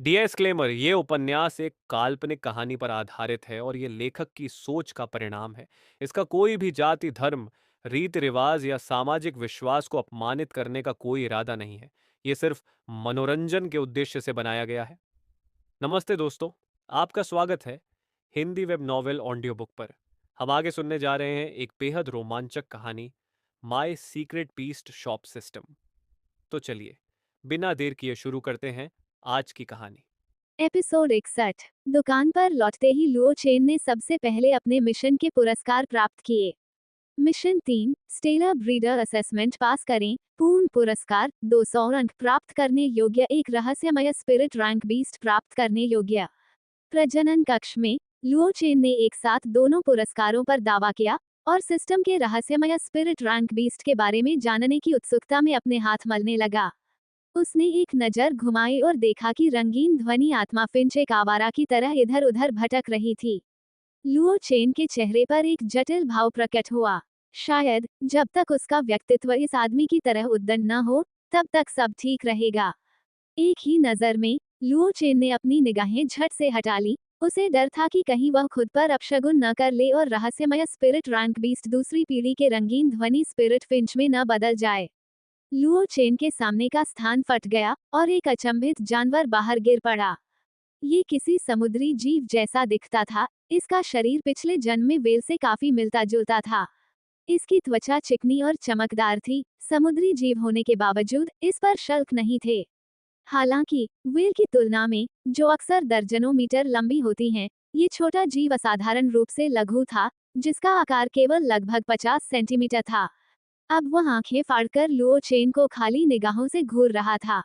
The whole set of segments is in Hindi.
डिस्क्लेमर, ये उपन्यास एक काल्पनिक कहानी पर आधारित है और ये लेखक की सोच का परिणाम है। इसका कोई भी जाति, धर्म, रीति रिवाज या सामाजिक विश्वास को अपमानित करने का कोई इरादा नहीं है। ये सिर्फ मनोरंजन के उद्देश्य से बनाया गया है। नमस्ते दोस्तों, आपका स्वागत है Hindi web novel audio book पर। हम आगे सुनने जा रहे हैं एक बेहद रोमांचक कहानी, माई सीक्रेट पीस्ट शॉप सिस्टम। तो चलिए, बिना देर किए शुरू करते हैं आज की कहानी। एपिसोड 61। दुकान पर लौटते ही लुओ चेन ने सबसे पहले अपने मिशन के पुरस्कार प्राप्त किए। मिशन 3, स्टेलर ब्रीडर असेसमेंट पास करें। पूर्ण पुरस्कार 200 अंक प्राप्त करने योग्य, एक रहस्यमय स्पिरिट रैंक बीस्ट प्राप्त करने योग्य। प्रजनन कक्ष में लुओ चेन ने एक साथ दोनों पुरस्कारों पर दावा किया और सिस्टम के रहस्यमय स्पिरिट रैंक बीस्ट के बारे में जानने की उत्सुकता में अपने हाथ मलने लगा। उसने एक नजर घुमाई और देखा कि रंगीन ध्वनि आत्मा फिंच एक आवारा की तरह इधर उधर भटक रही थी। लुओ चेन के चेहरे पर एक जटिल भाव प्रकट हुआ। शायद जब तक उसका व्यक्तित्व इस आदमी की तरह उद्दंड न हो, तब तक सब ठीक रहेगा। एक ही नजर में लुओ चेन ने अपनी निगाहें झट से हटा ली। उसे डर था कि कहीं वह खुद पर अपशगुन न कर ले और रहस्यमय स्पिरिट रैंक बीस्ट दूसरी पीढ़ी के रंगीन ध्वनि स्पिरिट फिंच में न बदल जाए। लुओ चेन के सामने का स्थान फट गया और एक अचंभित जानवर बाहर गिर पड़ा। ये किसी समुद्री जीव जैसा दिखता था। इसका शरीर पिछले जन्म में वेल से काफी मिलता जुलता था। इसकी त्वचा चिकनी और चमकदार थी। समुद्री जीव होने के बावजूद इस पर शल्क नहीं थे। हालांकि वेल की तुलना में, जो अक्सर दर्जनों मीटर लंबी होती हैं, ये छोटा जीव असाधारण रूप से लघु था, जिसका आकार केवल लगभग 50 सेंटीमीटर था। अब वह आंखें फाड़कर लुओ चेन को खाली निगाहों से घूर रहा था।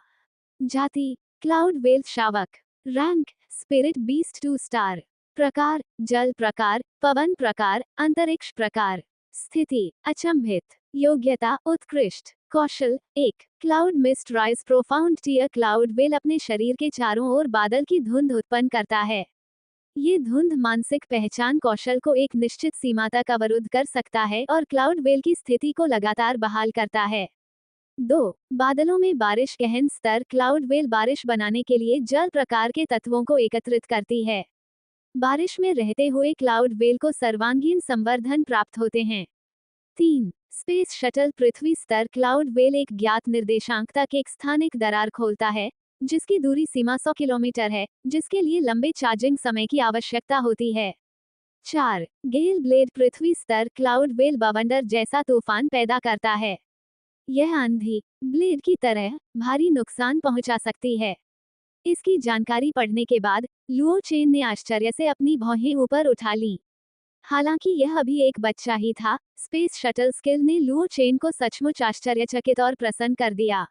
जाति, क्लाउड वेल शावक। Rank, spirit beast 2 star. प्रकार, जल प्रकार, पवन प्रकार, अंतरिक्ष प्रकार। स्थिति, अचंभित। योग्यता, उत्कृष्ट। कौशल 1, cloud mist rise profound tier. Cloud whale अपने शरीर के चारों ओर बादल की धुंध उत्पन्न करता है। ये धुंध मानसिक पहचान कौशल को एक निश्चित सीमा तक अवरुद्ध कर सकता है और क्लाउड वेल की स्थिति को लगातार बहाल करता है। 2, बादलों में बारिश। गहन स्तर। क्लाउड वेल बारिश बनाने के लिए जल प्रकार के तत्वों को एकत्रित करती है। बारिश में रहते हुए क्लाउड वेल को सर्वांगीण संवर्धन प्राप्त होते हैं। 3, स्पेस शटल। पृथ्वी स्तर। क्लाउड वेल एक ज्ञात निर्देशांक तक एक स्थानिक दरार खोलता है, जिसकी दूरी सीमा 100 किलोमीटर है, जिसके लिए लंबे चार्जिंग समय की आवश्यकता होती है। 4, गेल ब्लेड। पृथ्वी स्तर। क्लाउड वेल बवंडर जैसा तूफान पैदा करता है। यह आंधी ब्लेड की तरह भारी नुकसान पहुंचा सकती है। इसकी जानकारी पढ़ने के बाद लुओ चेन ने आश्चर्य से अपनी भौहें ऊपर उठा लीं। हालांकि यह अभी एक बच्चा ही था, स्पेस शटल स्किल ने लुओ चेन को सचमुच आश्चर्यचकित और प्रसन्न कर दिया।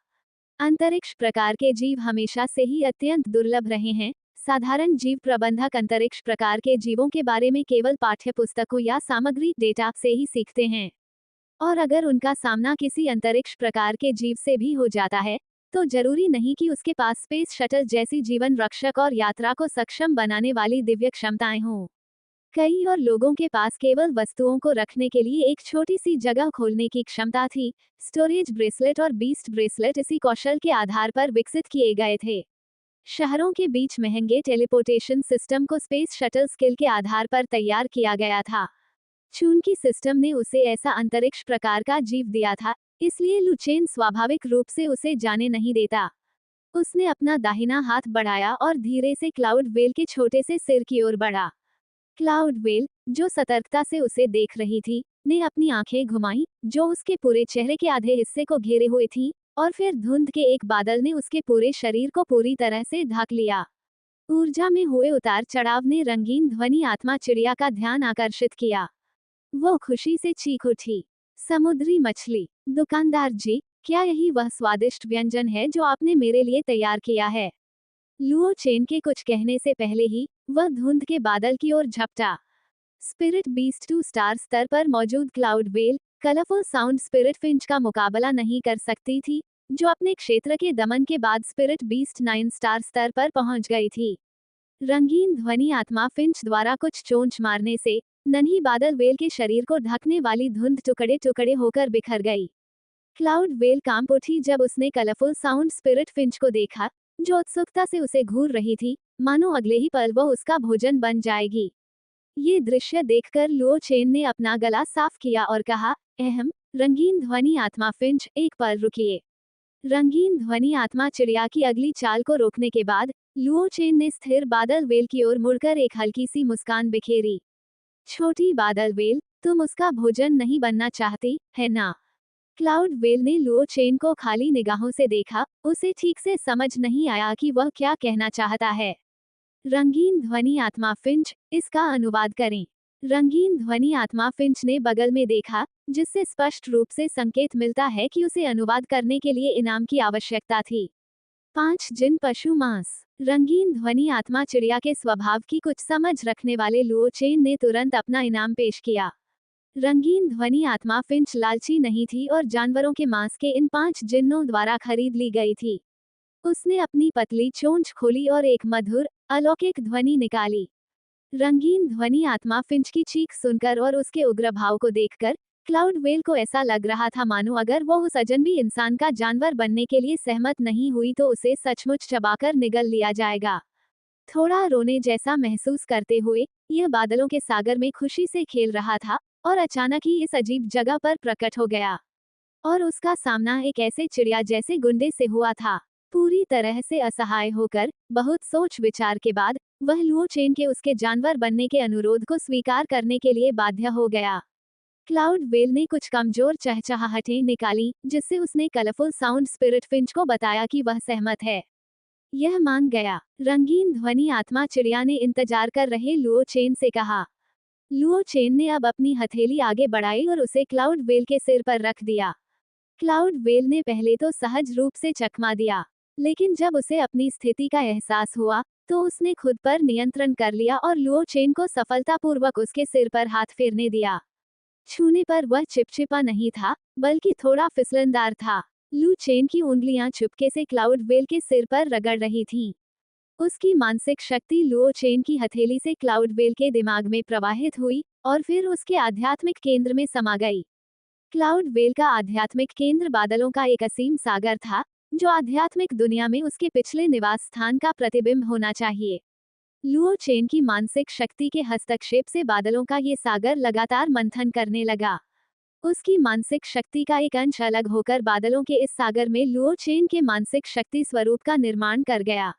अंतरिक्ष प्रकार के जीव हमेशा से ही अत्यंत दुर्लभ रहे हैं। साधारण जीव प्रबंधक अंतरिक्ष प्रकार के जीवों के बारे में केवल पाठ्यपुस्तकों या सामग्री डेटा से ही सीखते हैं। और अगर उनका सामना किसी अंतरिक्ष प्रकार के जीव से भी हो जाता है, तो जरूरी नहीं कि उसके पास स्पेस शटल जैसी जीवन रक्षक और यात्रा को सक्षम बनाने वाली दिव्य क्षमताएं हों। कई और लोगों के पास केवल वस्तुओं को रखने के लिए एक छोटी सी जगह खोलने की क्षमता थी। स्टोरेज ब्रेसलेट और बीस्ट ब्रेसलेट इसी कौशल के आधार पर विकसित किए गए थे। शहरों के बीच महंगे टेलीपोर्टेशन सिस्टम को स्पेस शटल स्किल के आधार पर तैयार किया गया था। चूंकि सिस्टम ने उसे ऐसा अंतरिक्ष प्रकार का जीव दिया था, इसलिए लुचेन स्वाभाविक रूप से उसे जाने नहीं देता। उसने अपना दाहिना हाथ बढ़ाया और धीरे से क्लाउड वेल के छोटे से सिर की ओर बढ़ा। क्लाउड वेल, जो सतर्कता से उसे देख रही थी, ने अपनी आंखें घुमाई, जो उसके पूरे चेहरे के आधे हिस्से को घेरे हुए थी, और फिर धुंध के एक बादल ने उसके पूरे शरीर को पूरी तरह से ढक लिया। ऊर्जा में हुए उतार चढ़ाव ने रंगीन ध्वनि आत्मा चिड़िया का ध्यान आकर्षित किया। वो खुशी से चीख उठी। समुद्री मछली। दुकानदार जी, क्या यही वह स्वादिष्ट व्यंजन है जो आपने मेरे लिए तैयार किया है? लुओ चेन के कुछ कहने से पहले ही वह धुंध के बादल की ओर झपटा। स्पिरिट बीस्ट 2 स्टार स्तर पर मौजूद cloud well colourful sound spirit Finch का मुकाबला नहीं कर सकती थी, जो अपने क्षेत्र के दमन के बाद स्पिरिट बीस्ट 9 स्टार स्तर पर पहुंच गई थी। रंगीन ध्वनि आत्मा फिंच द्वारा कुछ चोंच मारने से नन्ही बादल वेल के शरीर को ढकने वाली धुंध टुकड़े टुकड़े होकर बिखर गई। क्लाउड वेल कांप उठी जब उसने कलरफुल साउंड स्पिरिट फिंच को देखा, जो उत्सुकता से उसे घूर रही थी, मानो अगले ही पल वो उसका भोजन बन जाएगी। ये दृश्य देखकर लुओ चेन ने अपना गला साफ किया और कहा, अहम, रंगीन ध्वनि आत्मा फिंच, एक पल रुकिए। रंगीन ध्वनि आत्मा चिड़िया की अगली चाल को रोकने के बाद लुओ चेन ने स्थिर बादल वेल की ओर मुड़कर एक हल्की सी मुस्कान बिखेरी। छोटी बादल वेल, तुम उसका भोजन नहीं बनना चाहती, है ना? क्लाउड वेल ने लुओ चेन को खाली निगाहों से देखा, उसे ठीक से समझ नहीं आया कि वह क्या कहना चाहता है। रंगीन ध्वनि आत्मा फिंच, इसका अनुवाद करें। रंगीन ध्वनि आत्मा फिंच ने बगल में देखा, जिससे स्पष्ट रूप से संकेत मिलता है कि उसे अनुवाद करने के लिए इनाम की आवश्यकता थी। 5 जिन पशु मांस। रंगीन ध्वनि आत्मा चिड़िया के स्वभाव की कुछ समझ रखने वाले लुओ चेन ने तुरंत अपना इनाम पेश किया। रंगीन ध्वनि आत्मा फिंच लालची नहीं थी और जानवरों के मांस के इन 5 जिन्नों द्वारा खरीद ली गई थी। उसने अपनी पतली चोंच खोली और एक मधुर, अलौकिक ध्वनि निकाली। रंगीन ध्वनि आत्मा फिंच की चीख सुनकर और उसके उग्र भाव को देखकर क्लाउड वेल को ऐसा लग रहा था मानो अगर वो उस अजनबी इंसान का जानवर बनने के लिए सहमत नहीं हुई तो उसे सचमुच चबाकर निगल लिया जाएगा। थोड़ा रोने जैसा महसूस करते हुए यह बादलों के सागर में खुशी से खेल रहा था और अचानक ही इस अजीब जगह पर प्रकट हो गया। और उसका सामना एक ऐसे चिड़िया जैसे गुंडे से हुआ था। पूरी तरह से असहाय होकर, बहुत सोच विचार के बाद, वह लुओ चेन के उसके जानवर बनने के अनुरोध को स्वीकार करने के लिए बाध्य हो गया। क्लाउड वेल ने कुछ कमजोर चहचहाहटें निकाली, जिससे उसने कलरफुल साउंड स्पिरिट फिंच को बताया कि वह सहमत है। यह मान गया। रंगीन ध्वनि आत्मा चिड़िया ने इंतजार कर रहे लुओ चेन से कहा। लुओ चेन ने अब अपनी हथेली आगे बढ़ाई और उसे क्लाउड वेल के सिर पर रख दिया। क्लाउड वेल ने पहले तो सहज रूप से चकमा दिया, लेकिन जब उसे अपनी स्थिति का एहसास हुआ, तो उसने खुद पर नियंत्रण कर लिया और लुओ चेन को सफलतापूर्वक उसके सिर पर हाथ फेरने दिया। छूने पर वह चिपचिपा नहीं था, बल्कि थोड़ा फिसलनदार था। लू चेन की उंगलियां चुपके से क्लाउड वेल के सिर पर रगड़ रही थीं। उसकी मानसिक शक्ति लुओ चेन की हथेली से क्लाउड वेल के दिमाग में प्रवाहित हुई और फिर उसके आध्यात्मिक केंद्र में समा गई। क्लाउड वेल का आध्यात्मिक केंद्र बादलों का एक असीम सागर था, जो आध्यात्मिक दुनिया में उसके पिछले निवास स्थान का प्रतिबिंब होना चाहिए। लुओ चेन की मानसिक शक्ति के हस्तक्षेप से बादलों का ये सागर लगातार मंथन करने लगा। उसकी मानसिक शक्ति का एक अंश अलग होकर बादलों के इस सागर में लुओ चेन के मानसिक शक्ति स्वरूप का निर्माण कर गया।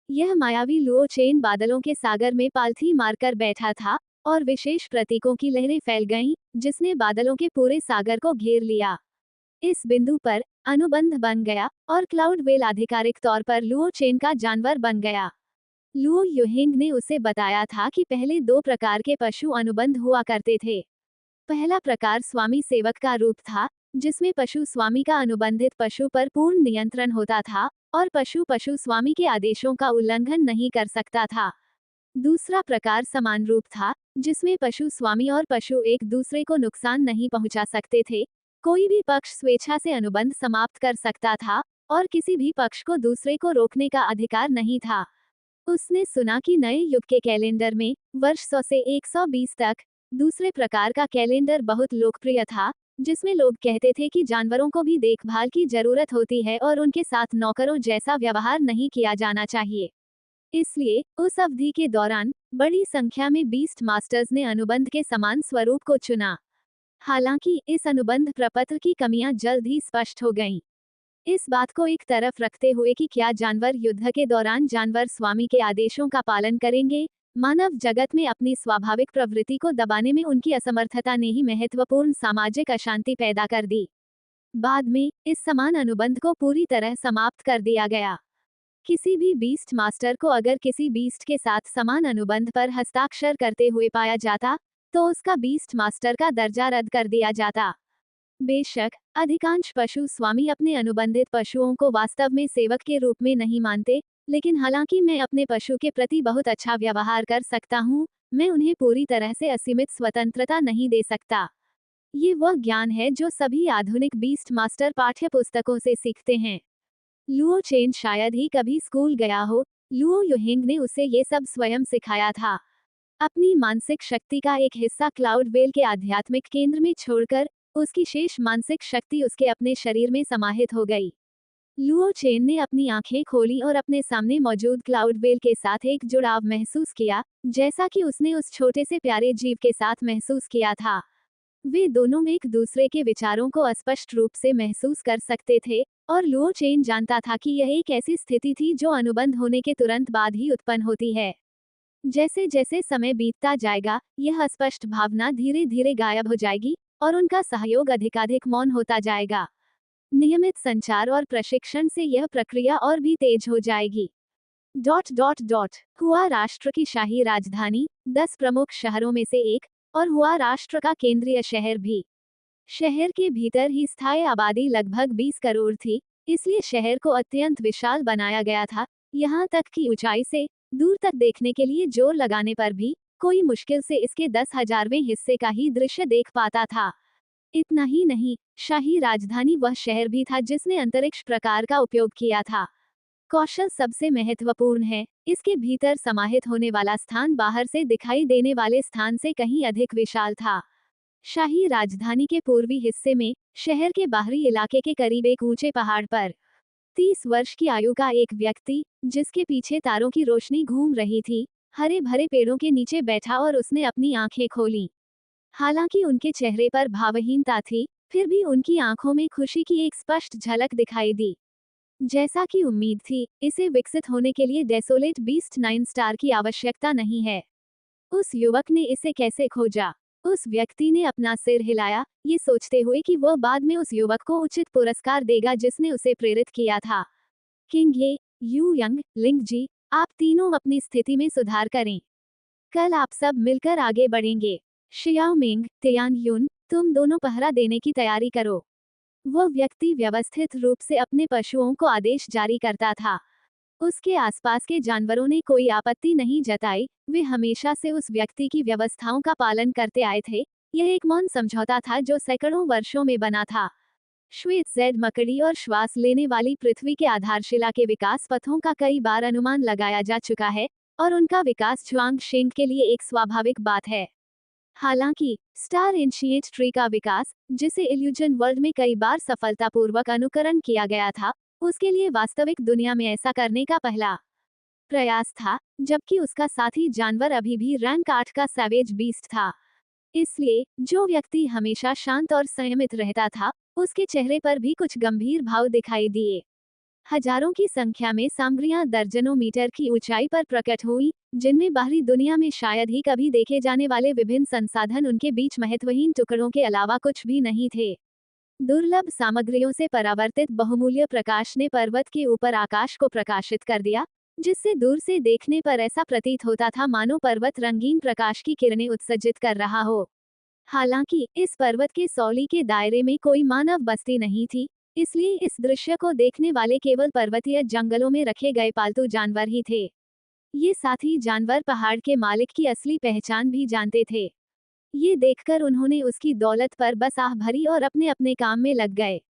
यह मायावी लुओ चेन बादलों के सागर में पालथी मारकर बैठा था और विशेष प्रतीकों की लहरें फैल गईं, जिसने बादलों के पूरे सागर को घेर लिया। इस बिंदु पर अनुबंध बन गया और क्लाउड वेल आधिकारिक तौर पर लुओ चेन का जानवर बन गया। लुओ युहिंग ने उसे बताया था कि पहले 2 प्रकार के पशु अनुबंध हुआ करते थे। पहला प्रकार स्वामी सेवक का रूप था, जिसमें पशु स्वामी का अनुबंधित पशु पर पूर्ण नियंत्रण होता था और पशु स्वामी के आदेशों का उल्लंघन नहीं कर सकता था। दूसरा प्रकार समान रूप था, जिसमें पशु स्वामी और पशु एक दूसरे को नुकसान नहीं पहुंचा सकते थे। कोई भी पक्ष स्वेच्छा से अनुबंध समाप्त कर सकता था और किसी भी पक्ष को दूसरे को रोकने का अधिकार नहीं था। उसने सुना कि नए युग के कैलेंडर में वर्ष 100 से 120 तक दूसरे प्रकार का कैलेंडर बहुत लोकप्रिय था, जिसमें लोग कहते थे कि जानवरों को भी देखभाल की जरूरत होती है और उनके साथ नौकरों जैसा व्यवहार नहीं किया जाना चाहिए। इसलिए उस अवधि के दौरान बड़ी संख्या में बीस्ट मास्टर्स ने अनुबंध के समान स्वरूप को चुना। हालांकि इस अनुबंध प्रपत्र की कमियां जल्द ही स्पष्ट हो गईं। इस बात को एक तरफ रखते हुए कि क्या जानवर युद्ध के दौरान जानवर स्वामी के आदेशों का पालन करेंगे, मानव जगत में अपनी स्वाभाविक प्रवृत्ति को दबाने में उनकी असमर्थता ने ही महत्वपूर्ण सामाजिक अशांति पैदा कर दी। बाद में इस समान अनुबंध को पूरी तरह समाप्त कर दिया गया। किसी भी बीस्ट मास्टर को अगर किसी बीस्ट के साथ समान अनुबंध पर हस्ताक्षर करते हुए पाया जाता, तो उसका बीस्ट मास्टर का दर्जा रद्द कर दिया जाता। बेशक अधिकांश पशु स्वामी अपने अनुबंधित पशुओं को वास्तव में सेवक के रूप में नहीं मानते, लेकिन हालांकि मैं अपने पशु के प्रति बहुत अच्छा व्यवहार कर सकता हूँ, मैं उन्हें पूरी तरह से असीमित स्वतंत्रता नहीं दे सकता। ये वह ज्ञान है जो सभी आधुनिक बीस्ट मास्टर पाठ्य पुस्तकों से सीखते हैं। लुओ चेन शायद ही कभी स्कूल गया हो, लुओ युहिंग ने उसे ये सब स्वयं सिखाया था। अपनी मानसिक शक्ति का एक हिस्सा क्लाउड वेल के आध्यात्मिक केंद्र में छोड़कर उसकी शेष मानसिक शक्ति उसके अपने शरीर में समाहित हो गई। लुओ चेन ने अपनी आंखें खोली और अपने सामने मौजूद क्लाउड वेल के साथ एक जुड़ाव महसूस किया, जैसा कि उसने उस छोटे से प्यारे जीव के साथ महसूस किया था। वे दोनों एक दूसरे के विचारों को स्पष्ट रूप से महसूस कर सकते थे, और लुओ चेन जानता था कि यह एक ऐसी स्थिति थी जो अनुबंध होने के तुरंत बाद ही उत्पन्न होती है। जैसे जैसे समय बीतता जाएगा, यह स्पष्ट भावना धीरे धीरे गायब हो जाएगी, और उनका सहयोग अधिकाधिक मौन होता जाएगा। नियमित संचार और प्रशिक्षण से यह प्रक्रिया और भी तेज हो जाएगी। डॉट डॉट डॉट हुआ राष्ट्र की शाही राजधानी, 10 प्रमुख शहरों में से एक, और हुआ राष्ट्र का केंद्रीय शहर भी। शहर के भीतर ही स्थायी आबादी लगभग 20 करोड़ थी, इसलिए शहर को अत्यंत विशाल बनाया गया था, यहाँ तक कि ऊंचाई से दूर तक देखने के लिए जोर लगाने पर भी कोई मुश्किल से इसके 10,000वें हिस्से का ही दृश्य देख पाता था। इतना ही नहीं, शाही राजधानी वह शहर भी था जिसने अंतरिक्ष प्रकार का उपयोग किया था। कौशल सबसे महत्वपूर्ण है, इसके भीतर समाहित होने वाला स्थान बाहर से दिखाई देने वाले स्थान से कहीं अधिक विशाल था। शाही राजधानी के पूर्वी हिस्से में, शहर के बाहरी इलाके के करीब एक ऊंचे पहाड़ पर, 30 वर्ष की आयु का एक व्यक्ति, जिसके पीछे तारों की रोशनी घूम रही थी, हरे भरे पेड़ों के नीचे बैठा और उसने अपनी आंखें खोली। हालांकि उनके चेहरे पर भावहीनता थी, फिर भी उनकी आंखों में खुशी की एक स्पष्ट झलक दिखाई दी। जैसा कि उम्मीद थी, इसे विकसित होने के लिए डेसोलेट बीस्ट 9 स्टार की आवश्यकता नहीं है। उस युवक ने इसे कैसे खोजा? उस व्यक्ति ने अपना सिर हिलाया, ये सोचते हुए कि वह बाद में उस युवक को उचित पुरस्कार देगा जिसने उसे प्रेरित किया था। किंग ये, यू यंग, लिंग जी, आप तीनों अपनी स्थिति में सुधार करें। कल आप सब मिलकर आगे बढ़ेंगे। शियाओ मिंग, तियान युन, तुम दोनों पहरा देने की तैयारी करो। वह व्यक्ति व्यवस्थित रूप से अपने पशुओं को आदेश जारी करता था। उसके आसपास के जानवरों ने कोई आपत्ति नहीं जताई, वे हमेशा से उस व्यक्ति की व्यवस्थाओं का पालन करते आए थे। यह एक मौन समझौता था जो सैकड़ों वर्षों में बना था। श्वेत जेड मकड़ी और श्वास लेने वाली पृथ्वी के आधारशिला के विकास पथों का कई बार अनुमान लगाया जा चुका है, और उनका विकास जुआंग शेंग के लिए एक स्वाभाविक बात है। हालांकि स्टार एंशिएंट ट्री का विकास, जिसे इल्यूजन वर्ल्ड में कई बार सफलतापूर्वक अनुकरण किया गया था, उसके लिए वास्तविक दुनिया में ऐसा करने का पहला प्रयास था, जबकि उसका साथी जानवर अभी भी रैंक 8 का सैवेज बीस्ट था। इसलिए जो व्यक्ति हमेशा शांत और संयमित रहता था, उसके चेहरे पर भी कुछ गंभीर भाव दिखाई दिए। हजारों की संख्या में सांवरियां दर्जनों मीटर की ऊंचाई पर प्रकट हुई, जिनमें बाहरी दुनिया में शायद ही कभी देखे जाने वाले विभिन्न संसाधन उनके बीच महत्वहीन टुकड़ों के अलावा कुछ भी नहीं थे। दुर्लभ सामग्रियों से परावर्तित बहुमूल्य प्रकाश ने पर्वत के ऊपर आकाश को प्रकाशित कर दिया, जिससे दूर से देखने पर ऐसा प्रतीत होता था मानो पर्वत रंगीन प्रकाश की किरणें उत्सर्जित कर रहा हो। हालांकि इस पर्वत के सौली के दायरे में कोई मानव बस्ती नहीं थी, इसलिए इस दृश्य को देखने वाले केवल पर्वतीय जंगलों में रखे गए पालतू जानवर ही थे। ये साथी जानवर पहाड़ के मालिक की असली पहचान भी जानते थे। ये देखकर उन्होंने उसकी दौलत पर बस आह भरी और अपने अपने काम में लग गए।